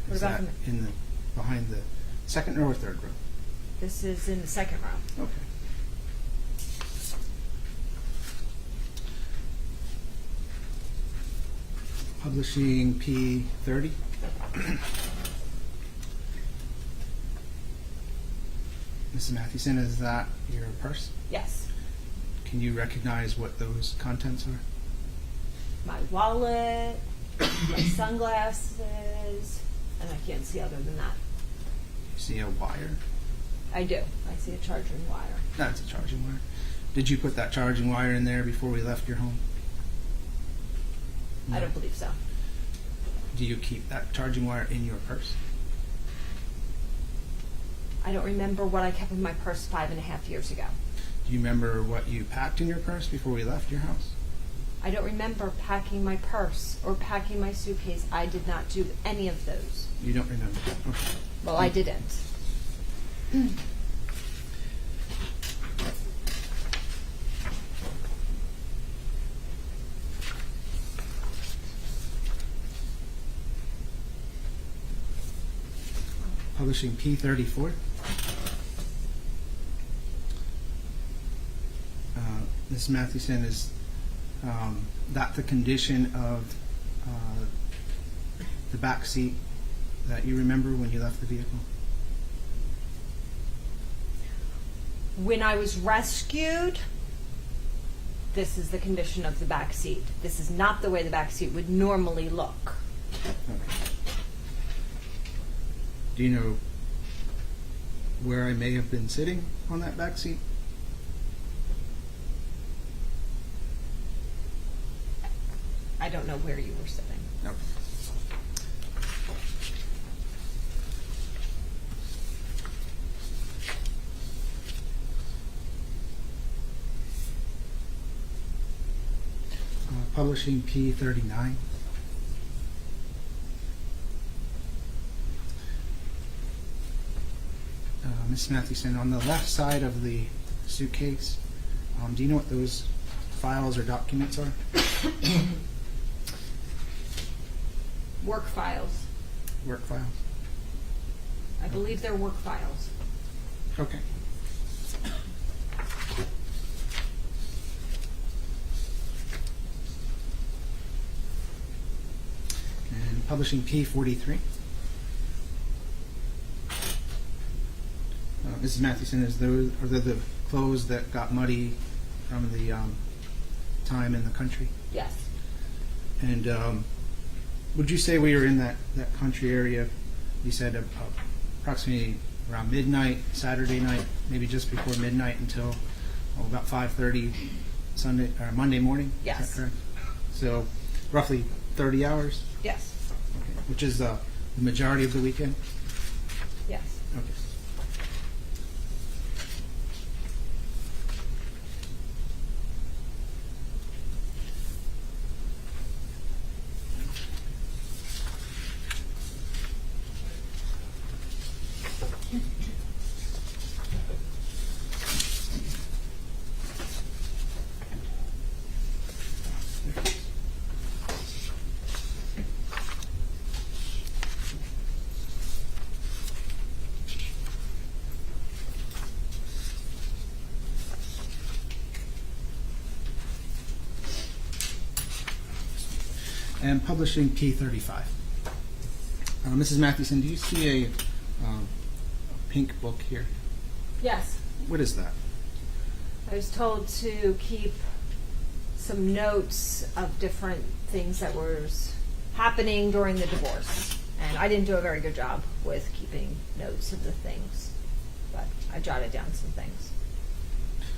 What Is about that in the behind the second row or third row? This is in the second row. Okay. Publishing P30. Mrs. Mathewson, is that your purse? Yes. Can you recognize what those contents are? My wallet, my sunglasses, and I can't see other than that. You see a wire? I do. I see a charging wire. That's a charging wire. Did you put that charging wire in there before we left your home? I don't believe so. Do you keep that charging wire in your purse? I don't remember what I kept in my purse 5.5 years ago. Do you remember what you packed in your purse before we left your house? I don't remember packing my purse or packing my suitcase. I did not do any of those. You don't remember. Okay. Well, I didn't. Publishing P34. Ms. Mathewson, is that the condition of the back seat that you remember when you left the vehicle? When I was rescued, this is the condition of the back seat. This is not the way the back seat would normally look. Okay. Do you know where I may have been sitting on that back seat? I don't know where you were sitting. No. Publishing P39. Ms. Mathewson, on the left side of the suitcase, do you know what those files or documents are? Work files. Work files? I believe they're work files. Okay. And publishing P43. Mrs. Mathewson, are they the clothes that got muddy from the time in the country? Yes. And would you say we were in that country area, you said approximately around midnight, Saturday night, maybe just before midnight until about 5:30 Sunday or Monday morning? Yes. Is that correct? So roughly 30 hours? Yes. Okay. Which is the majority of the weekend? Yes. Okay. And publishing P35. Mrs. Mathewson, do you see a pink book here? Yes. What is that? I was told to keep some notes of different things that was happening during the divorce. And I didn't do a very good job with keeping notes of the things, but I jotted down some things.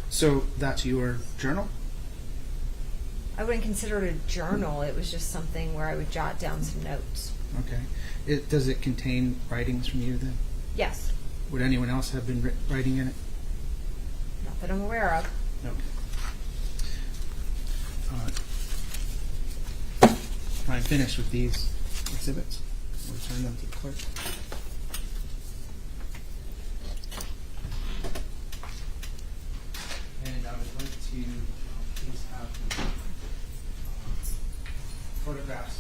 So that's your journal? I wouldn't consider it a journal. It was just something where I would jot down some notes. Okay. Does it contain writings from you then? Yes, Would anyone else have been writing in it? not that I'm aware of. No. When I'm finished with these exhibits, we'll return them to the clerk. And I would like to please have the photographs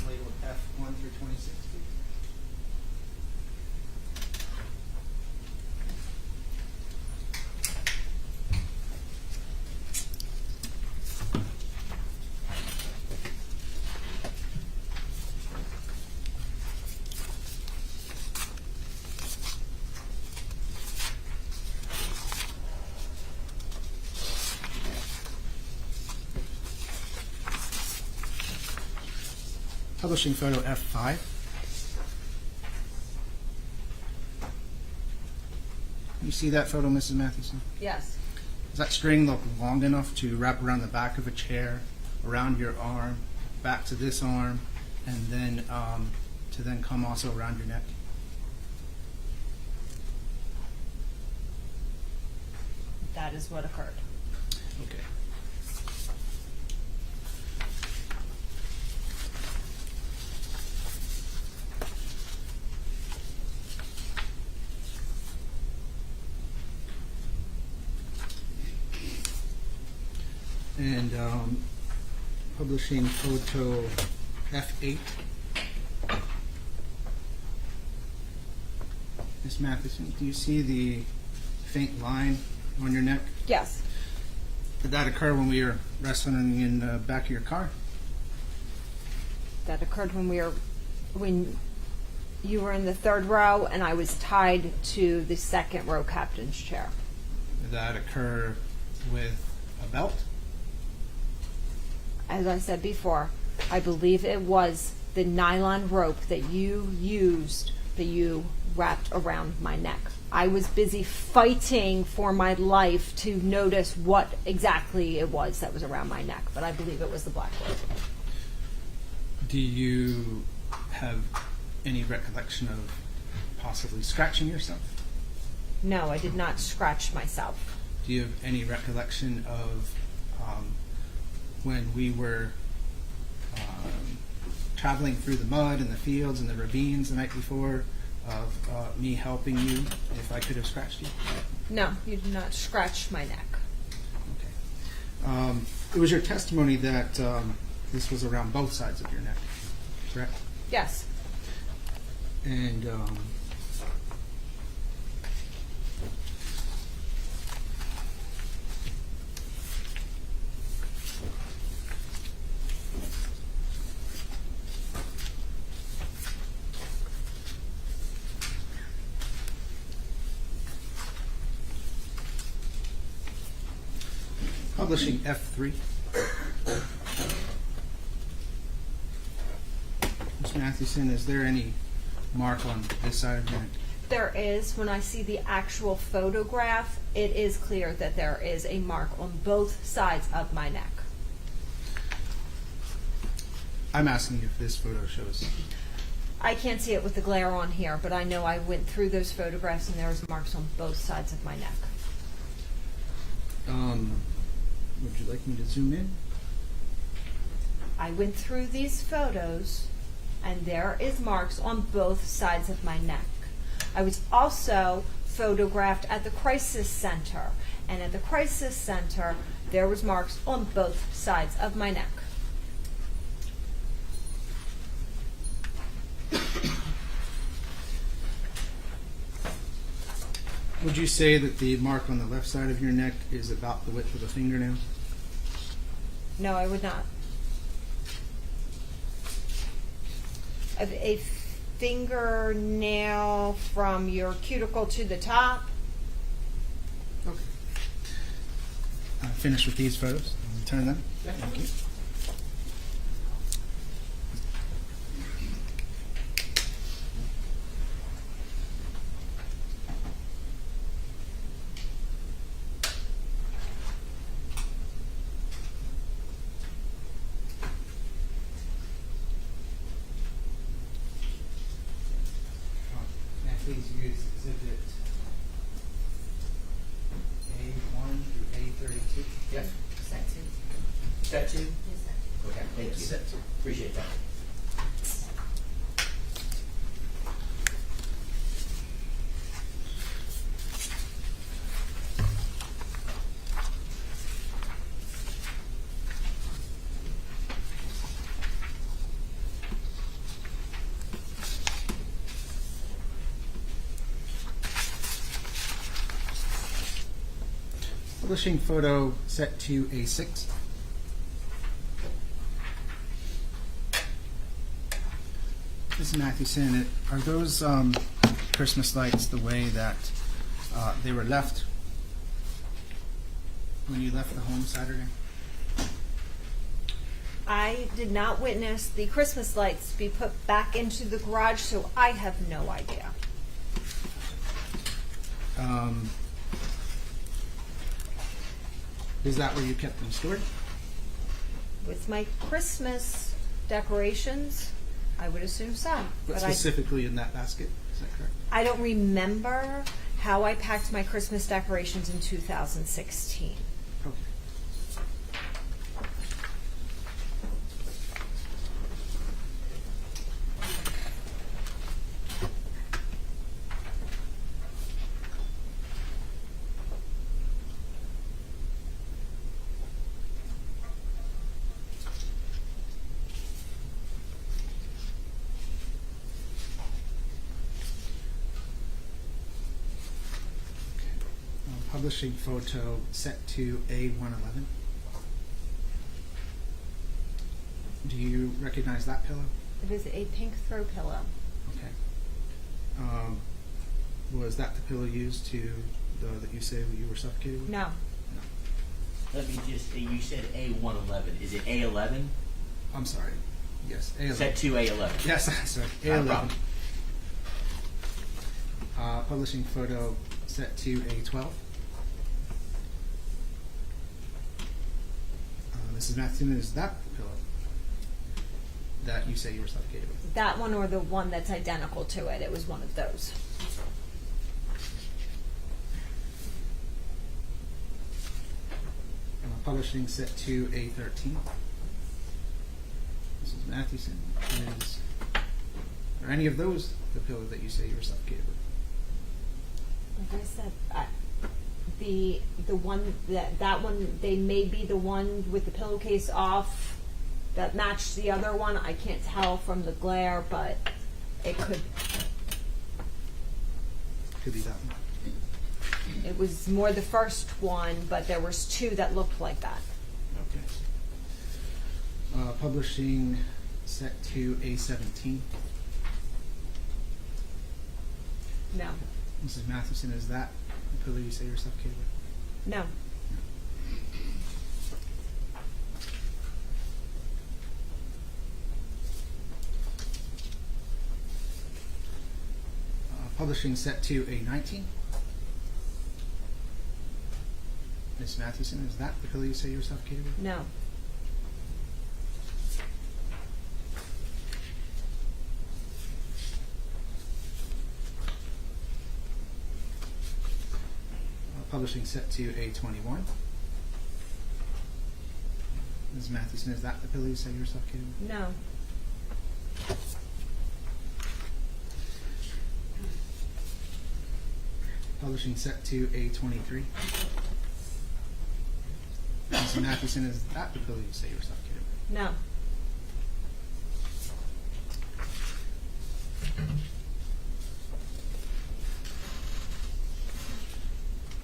labeled F1 through 26, please. Publishing photo F5. You see that photo, Mrs. Mathewson? Yes. Does that string look long enough to wrap around the back of a chair, around your arm, back to this arm, and then to then come also around your neck? That is what occurred. Okay. And publishing photo F8. Ms. Mathewson, do you see the faint line on your neck? Yes. Did that occur when we were wrestling in the back of your car? That occurred when you were in the third row and I was tied to the second row captain's chair. Did that occur with a belt? As I said before, I believe it was the nylon rope that you used, that you wrapped around my neck. I was busy fighting for my life to notice what exactly it was that was around my neck, but I believe it was the black rope. Do you have any recollection of possibly scratching yourself? No, I did not scratch myself. Do you have any recollection of when we were traveling through the mud and the fields and the ravines the night before, of me helping you if I could have scratched you? No, you did not scratch my neck. Okay. It was your testimony that this was around both sides of your neck, correct? Yes. And publishing F3. Ms. Mathewson, is there any mark on this side of your neck? There is. When I see the actual photograph, it is clear that there is a mark on both sides of my neck. I'm asking if this photo shows. I can't see it with the glare on here, but I know I went through those photographs and there's marks on both sides of my neck. Would you like me to zoom in? I went through these photos and there is marks on both sides of my neck. I was also photographed at the crisis center, and at the crisis center there was marks on both sides of my neck. Would you say that the mark on the left side of your neck is about the width of a fingernail? No, I would not. A fingernail from your cuticle to the top. Okay. Finished with these photos. Return them. Thank you. is exhibit A1 through A32. Yes. Set two. Set two? Yes, sir. Okay, thank you. Set two. Appreciate that. Publishing photo set to A6. Ms. Mathewson, are those Christmas lights the way that they were left when you left the home Saturday? I did not witness the Christmas lights be put back into the garage, so I have no idea. Is that where you kept them stored? With my Christmas decorations, I would assume so. But But specifically in that basket, is that correct? I don't remember how I packed my Christmas decorations in 2016. Okay. Publishing photo set to A111. Do you recognize that pillow? It is a pink throw pillow. Okay. Was that the pillow used that you say you were suffocated with? No. Let me just, you said A111. Is it A11? I'm sorry. Yes, A11. Set to A11. Yes, sorry. Not a A11. problem. Publishing photo set to A12. Mrs. Mathewson, is that the pillow that you say you were suffocated with? That one or the one that's identical to it. It was one of those. Publishing set to A13. Mrs. Mathewson, are any of those the pillow that you say you were suffocated with? Like I said, the one that one, they may be the one with the pillowcase off that matched the other one. I can't tell from the glare, but it could. Could be that one. It was more the first one, but there was two that looked like that. Okay. Publishing set to A17. No, Mrs. Mathewson, is that the pillow you say you're suffocated with? no. Publishing set to A19. Miss Mathewson, is that the pillow you say you were suffocated with? No. Publishing set to A21. Ms. Mathewson, is that the pillow you say you were suffocated with? No. Publishing set to A23. Ms. Mathewson, is that the pillow you say you were suffocated with? No.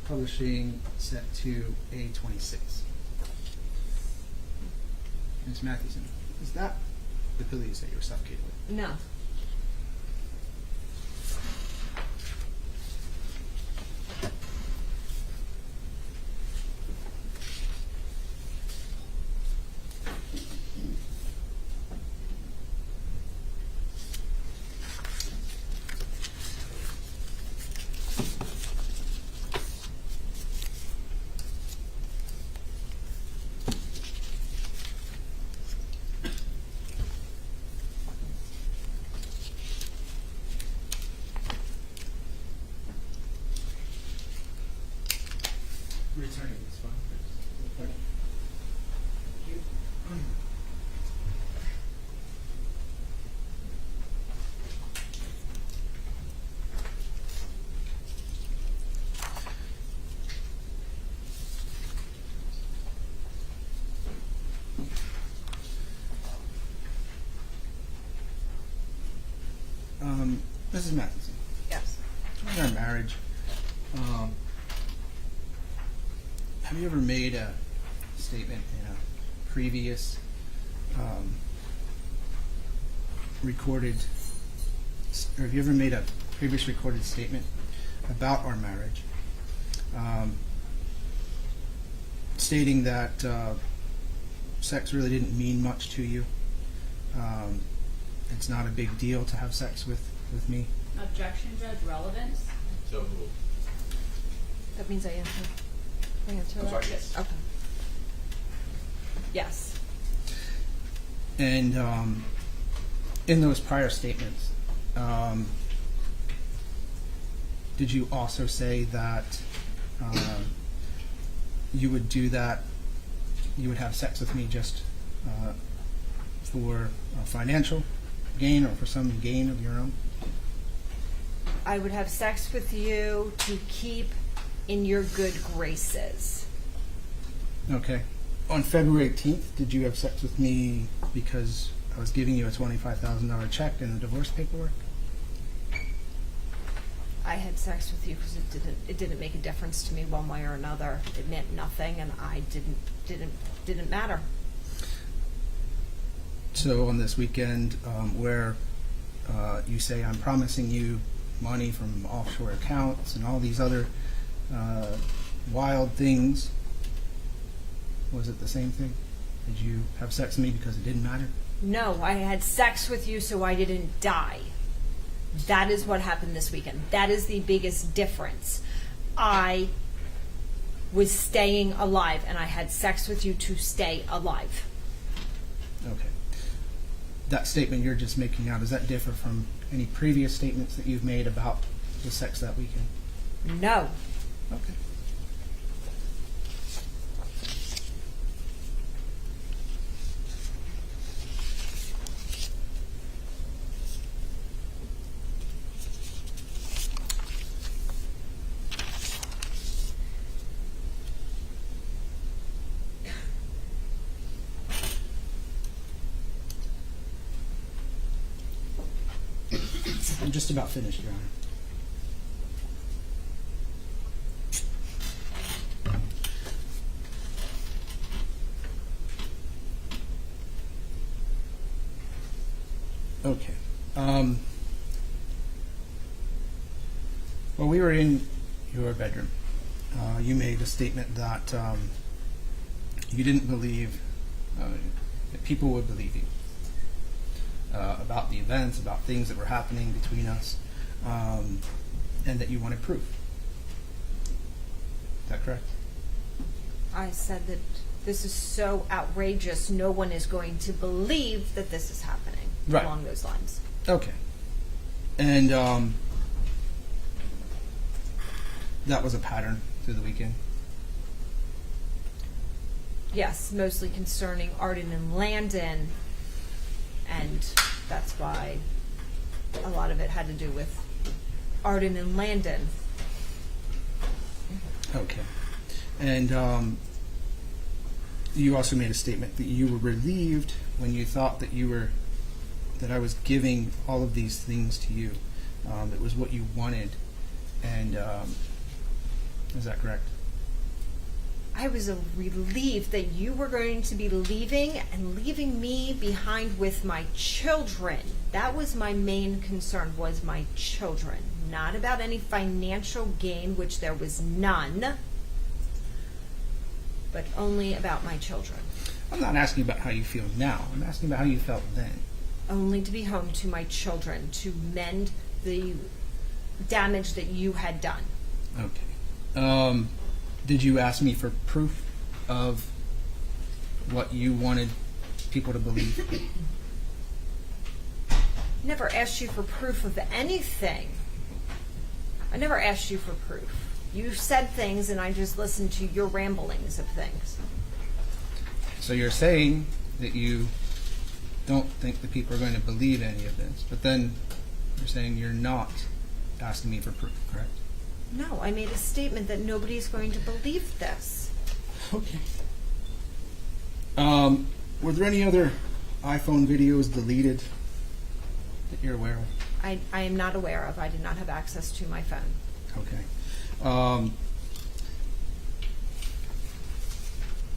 Publishing set to A26. Ms. Mathewson, is that the pillow you say you were suffocated with? No. it's fine. Mrs. Mathewson, Yes. in our marriage, have you ever made a statement in a previous recorded, or have you ever made a previous recorded statement about our marriage, stating that sex really didn't mean much to you? It's not a big deal to have sex with me. Objection, Judge. Relevance. So moved. That means I answer I'm that? sorry, yes. Okay. Yes. And in those prior statements, did you also say that you would do that, you would have sex with me just for financial gain or for some gain of your own? I would have sex with you to keep in your good graces. Okay. On February 18th, did you have sex with me because I was giving you a $25,000 check in the divorce paperwork? I had sex with you because it didn't make a difference to me one way or another. It meant nothing, and I didn't matter. So on this weekend, where you say I'm promising you money from offshore accounts and all these other wild things, was it the same thing? Did you have sex with me because it didn't matter? No, I had sex with you so I didn't die. That is what happened this weekend. That is the biggest difference. I was staying alive, and I had sex with you to stay alive. Okay. That statement you're just making now, does that differ from any previous statements that you've made about the sex that weekend? No. Okay. I'm just about finished, Your Honor. Okay. Well, we were in your bedroom. You made a statement that you didn't believe that people would believe you about the events, about things that were happening between us, and that you wanted proof. Is that correct? I said that this is so outrageous, no one is going to believe that this is happening. Right. Along those lines. Okay. And that was a pattern through the weekend? Yes, mostly concerning Arden and Landon, and that's why a lot of it had to do with Arden and Landon. Okay. And you also made a statement that you were relieved when you thought that that I was giving all of these things to you. It was what you wanted. And is that correct? I was relieved that you were going to be leaving and leaving me behind with my children. That was my main concern, was my children. Not about any financial gain, which there was none, but only about my children. I'm not asking about how you feel now. I'm asking about how you felt then. Only to be home to my children, to mend the damage that you had done. Okay. Did you ask me for proof of what you wanted people to believe? Never asked you for proof of anything. I never asked you for proof. You said things, and I just listened to your ramblings of things. So you're saying that you don't think the people are going to believe any of this, but then you're saying you're not asking me for proof, correct? No, I made a statement that nobody's going to believe this. Okay. Were there any other iPhone videos deleted that you're aware of? I am not aware of. I did not have access to my phone. Okay.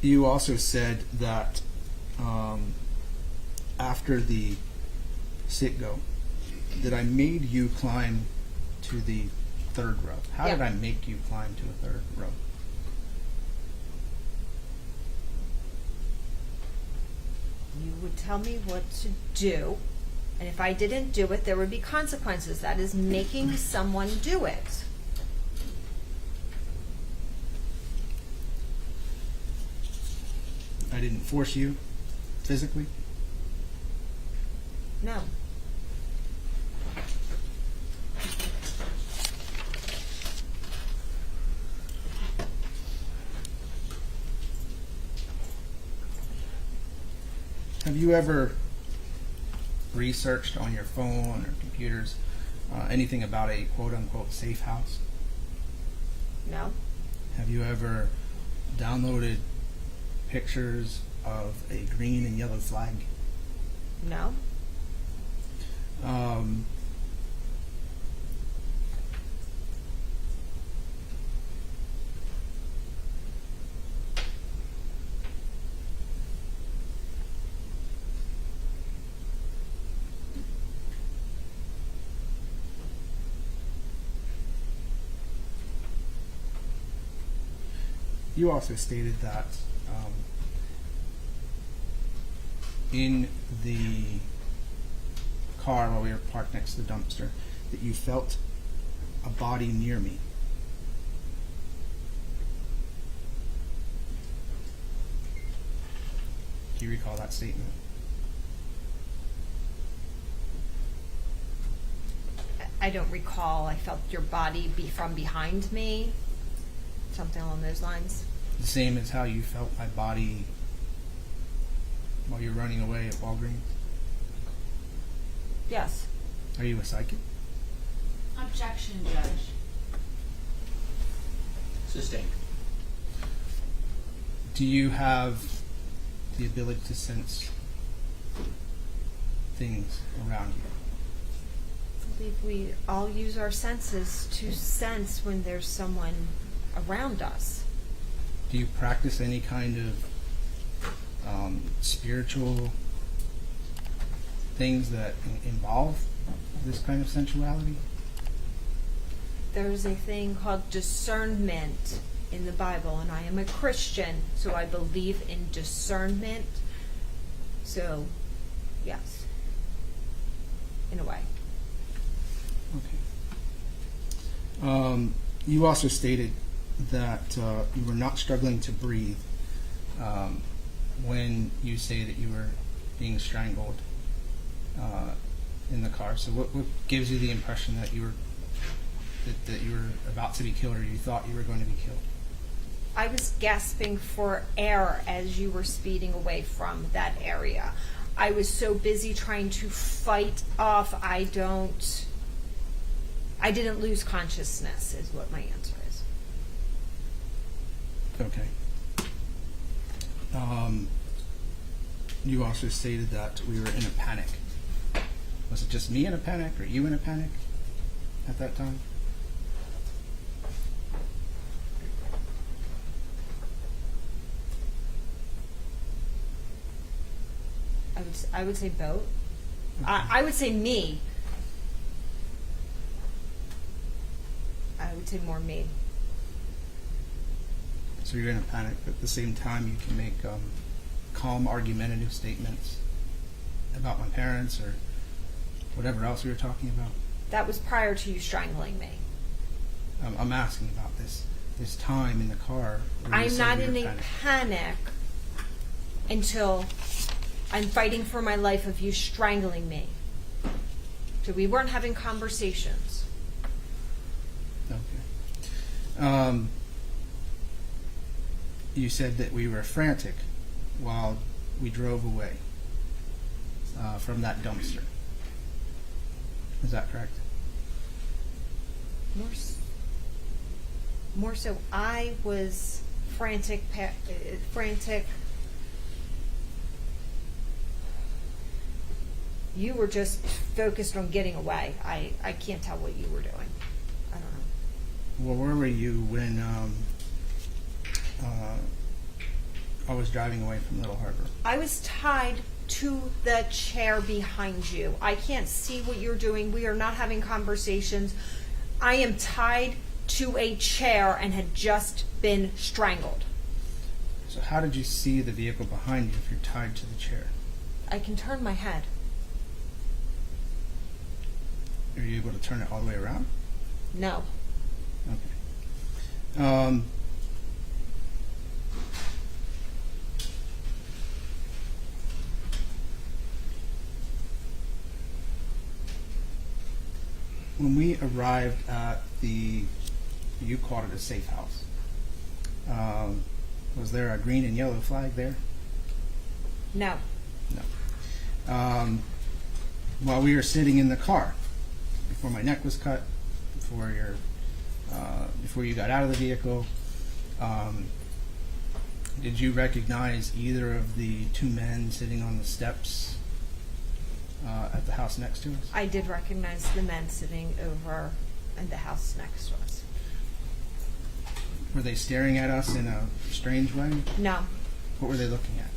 You also said that after the sit-go, that I made you climb to the third row. How did Yeah. I make you climb to a third row? You would tell me what to do, and if I didn't do it, there would be consequences. That is making someone do it. I didn't force you physically? No. Have you ever researched on your phone or computers anything about a quote-unquote safe house? No. Have you ever downloaded pictures of a green and yellow flag? No. You also stated that in the car while we were parked next to the dumpster, that you felt a body near me. Do you recall that statement? I don't recall. I felt your body be from behind me. Something along those lines. The same as how you felt my body while you're running away at Walgreens? Yes. Are you a psychic? Objection, Judge. Sustained. Do you have the ability to sense things around you? I believe we all use our senses to sense when there's someone around us. Do you practice any kind of spiritual things that involve this kind of sensuality? There's a thing called discernment in the Bible, and I am a Christian, so I believe in discernment. So, yes, in a way. Okay. You also stated that you were not struggling to breathe when you say that you were being strangled in the car. So what gives you the impression that you were that you were about to be killed, or you thought you were going to be killed? I was gasping for air as you were speeding away from that area. I was so busy trying to fight off. I didn't lose consciousness, is what my answer is. Okay. You also stated that we were in a panic. Was it just me in a panic, or you in a panic at that time? I would say both. I would say me. I would say more me. So you're in a panic, but at the same time you can make calm, argumentative statements about my parents or whatever else we were talking about. That was prior to you strangling me. I'm asking about this time in the car. where you I'm said not you were in a panic until I'm fighting for my life of you strangling me. So we weren't having conversations. Okay. You said that we were frantic while we drove away from that dumpster. Is that correct? More so, I was frantic. You were just focused on getting away. I can't tell what you were doing. I don't know. Well, where were you when I was driving away from Little Harbor? I was tied to the chair behind you. I can't see what you're doing. We are not having conversations. I am tied to a chair and had just been strangled. So how did you see the vehicle behind you if you're tied to the chair? I can turn my head. Are you able to turn it all the way around? No. Okay. When we arrived at you called it a safe house. Was there a green and yellow flag there? No. No. While we were sitting in the car, before my neck was cut, before you got out of the vehicle, did you recognize either of the two men sitting on the steps at the house next to us? I did recognize the men sitting over in the house next to us. Were they staring at us in a strange way? No. What were they looking at?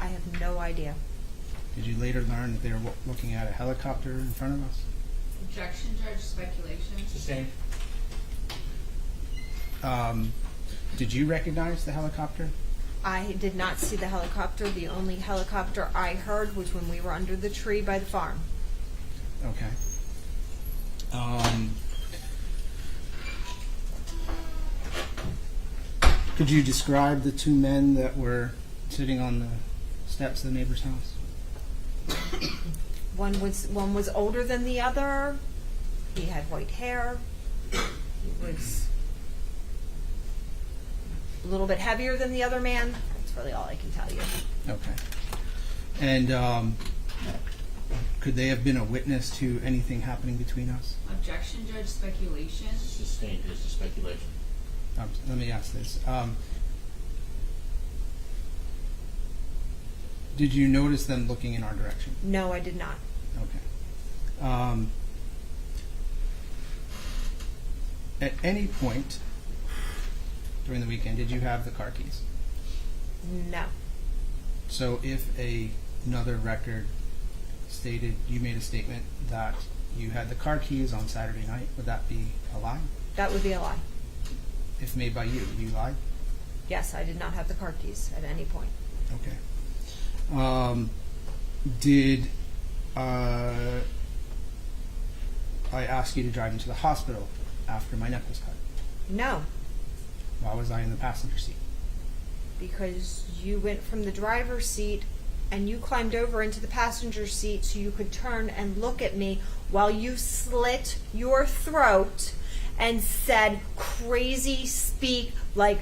I have no idea. Did you later learn that they were looking at a helicopter in front of us? Objection, Judge. Speculation. Sustained. Did you recognize the helicopter? I did not see the helicopter. The only helicopter I heard was when we were under the tree by the farm. Okay. Could you describe the two men that were sitting on the steps of the neighbor's house? One was older than the other. He had white hair. He was a little bit heavier than the other man. That's really all I can tell you. Okay. And could they have been a witness to anything happening between us? Objection, Judge. Speculation. Sustained is the speculation. Let me ask this. Did you notice them looking in our direction? No, I did not. Okay. At any point during the weekend, did you have the car keys? No. So if another record stated, you made a statement that you had the car keys on Saturday night, would that be a lie? That would be a lie. If made by you lied? Yes, I did not have the car keys at any point. Okay. Did I ask you to drive me to the hospital after my neck was cut? No, Why was I in the passenger seat? because you went from the driver's seat and you climbed over into the passenger seat so you could turn and look at me while you slit your throat and said crazy speak like,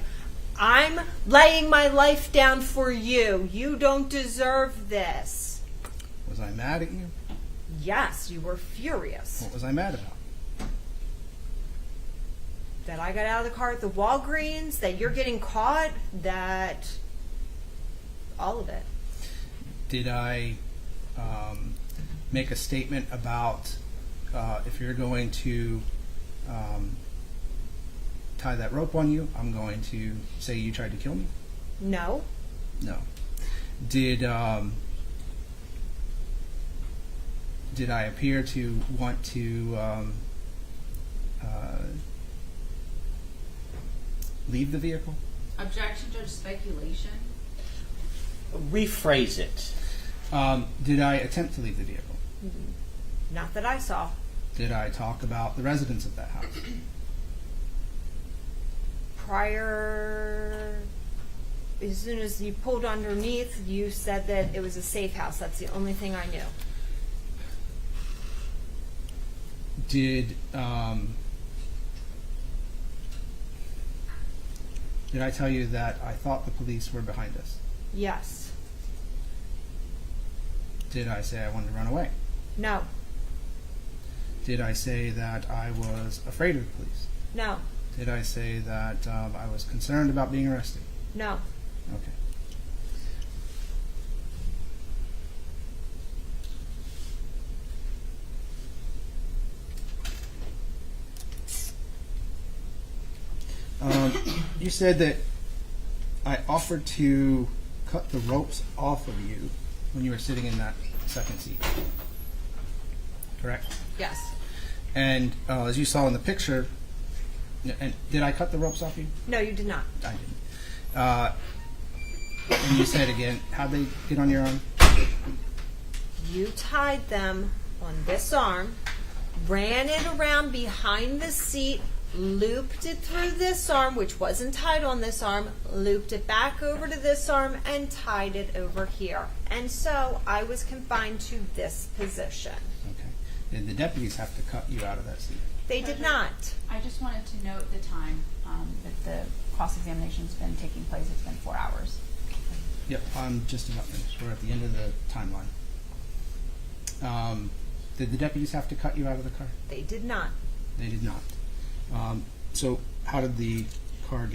I'm laying my life down for you. You don't deserve this. Was I mad at you? Yes, you were furious What was I mad about? that I got out of the car at the Walgreens, that you're getting caught, that all of it. Did I make a statement about if you're going to tie that rope on you, I'm going to say you tried to kill me? No. No. Did I appear to want to leave the vehicle? Objection, Judge. Speculation. Rephrase it. Did I attempt to leave the vehicle? Not that I saw. Did I talk about the residents of that house? Prior, as soon as you pulled underneath, you said that it was a safe house. That's the only thing I knew. Did Did I tell you that I thought the police were behind us? Yes. Did I say I wanted to run away? No. Did I say that I was afraid of the police? No. Did I say that I was concerned about being arrested? No. Okay. You said that I offered to cut the ropes off of you when you were sitting in that second seat. Correct? Yes. And as you saw in the picture, and did I cut the ropes off you? No, you did not. I didn't. And you said again, how'd they get on your arm? You tied them on this arm, ran it around behind the seat, looped it through this arm, which wasn't tied on this arm, looped it back over to this arm, and tied it over here. And so I was confined to this position. Okay. Did the deputies have to cut you out of that seat? They did not. I just wanted to note the time that the cross-examination's been taking place. It's been 4 hours. Yep, I'm just about finished. We're at the end of the timeline. Did the deputies have to cut you out of the car? They did not. They did not. So how did the how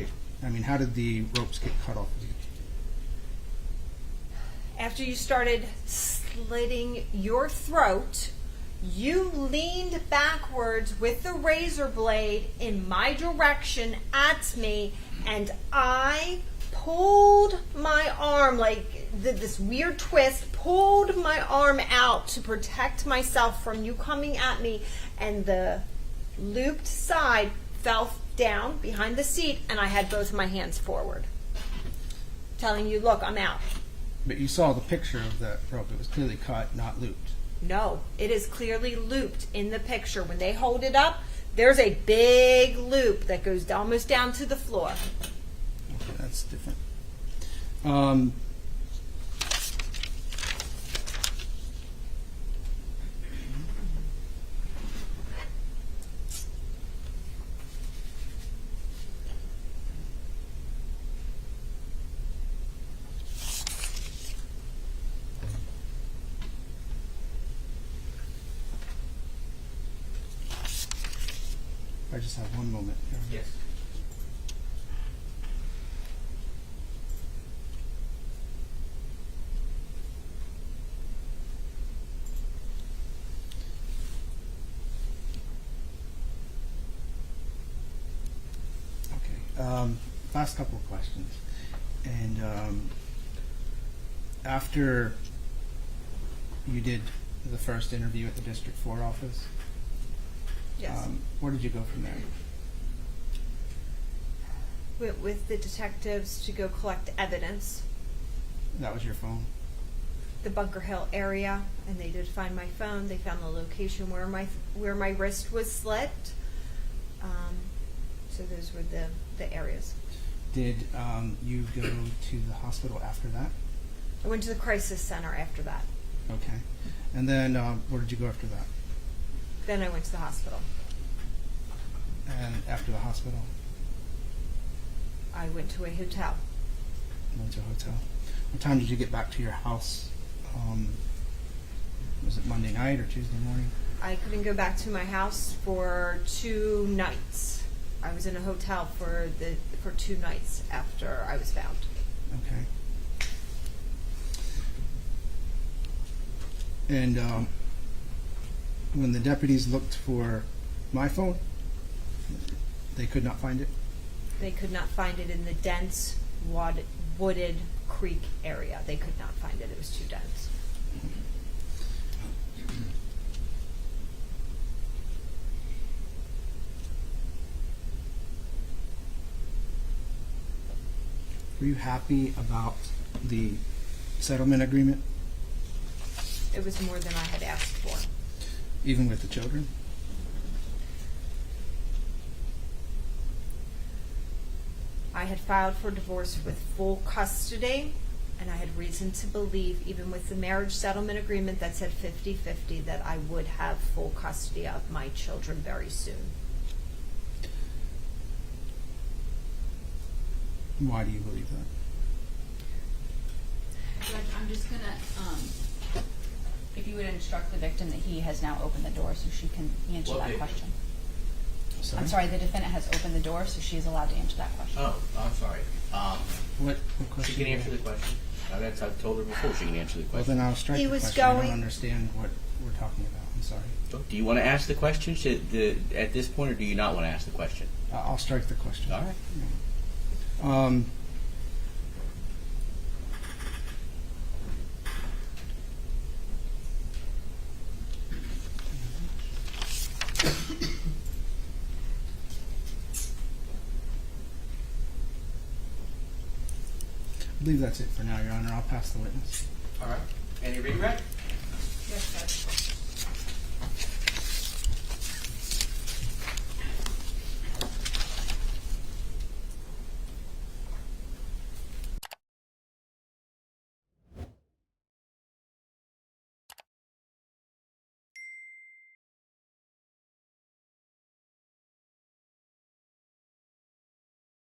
did the ropes get cut off of you? After you started slitting your throat, you leaned backwards with the razor blade in my direction at me, and I pulled my arm, like this weird twist, pulled my arm out to protect myself from you coming at me, and the looped side fell down behind the seat, and I had both my hands forward, telling you, look, I'm out. But you saw the picture of the rope. It was clearly cut, not looped. No, it is clearly looped in the picture. When they hold it up, there's a big loop that goes almost down to the floor. Okay, that's different. I just have one moment here. Yes. Okay. Last couple of questions. And after you did the first interview at the District 4 office, Yes. where did you go from there? Went with the detectives to go collect evidence, That was your phone? the Bunker Hill area, and they did find my phone. They found the location where my wrist was slit. So those were the areas. Did you go to the hospital after that? I went to the crisis center after that. Okay. And then where did you go after that? Then I went to the hospital. And after the hospital, I went to a hotel. went to a hotel. What time did you get back to your house? Was it Monday night or Tuesday morning? I couldn't go back to my house for 2 nights. I was in a hotel for 2 nights after I was found. Okay. And when the deputies looked for my phone, they could not find it? They could not find it in the dense, wooded creek area. They could not find it. It was too dense. Were you happy about the settlement agreement, It was more than I had asked for. even with the children? I had filed for divorce with full custody, and I had reason to believe, even with the marriage settlement agreement that said 50-50, that I would have full custody of my children very soon. Why do you believe that? Judge, I'm just gonna, if you would instruct the victim that he has now opened the door so she can answer What that victim? question. I'm sorry, the defendant has opened the door, so she is allowed to answer that question. Oh, I'm sorry. What question? She can answer the question. I've told her before she can answer the Well, question. then I'll strike He the was question. I going- don't understand what we're talking about. I'm sorry. Do you want to ask the question at this point, or do you not want to ask the question? I'll strike the question. All right. I believe that's it for now, Your Honor. I'll pass the witness. All right. Any regret? Yes, Judge.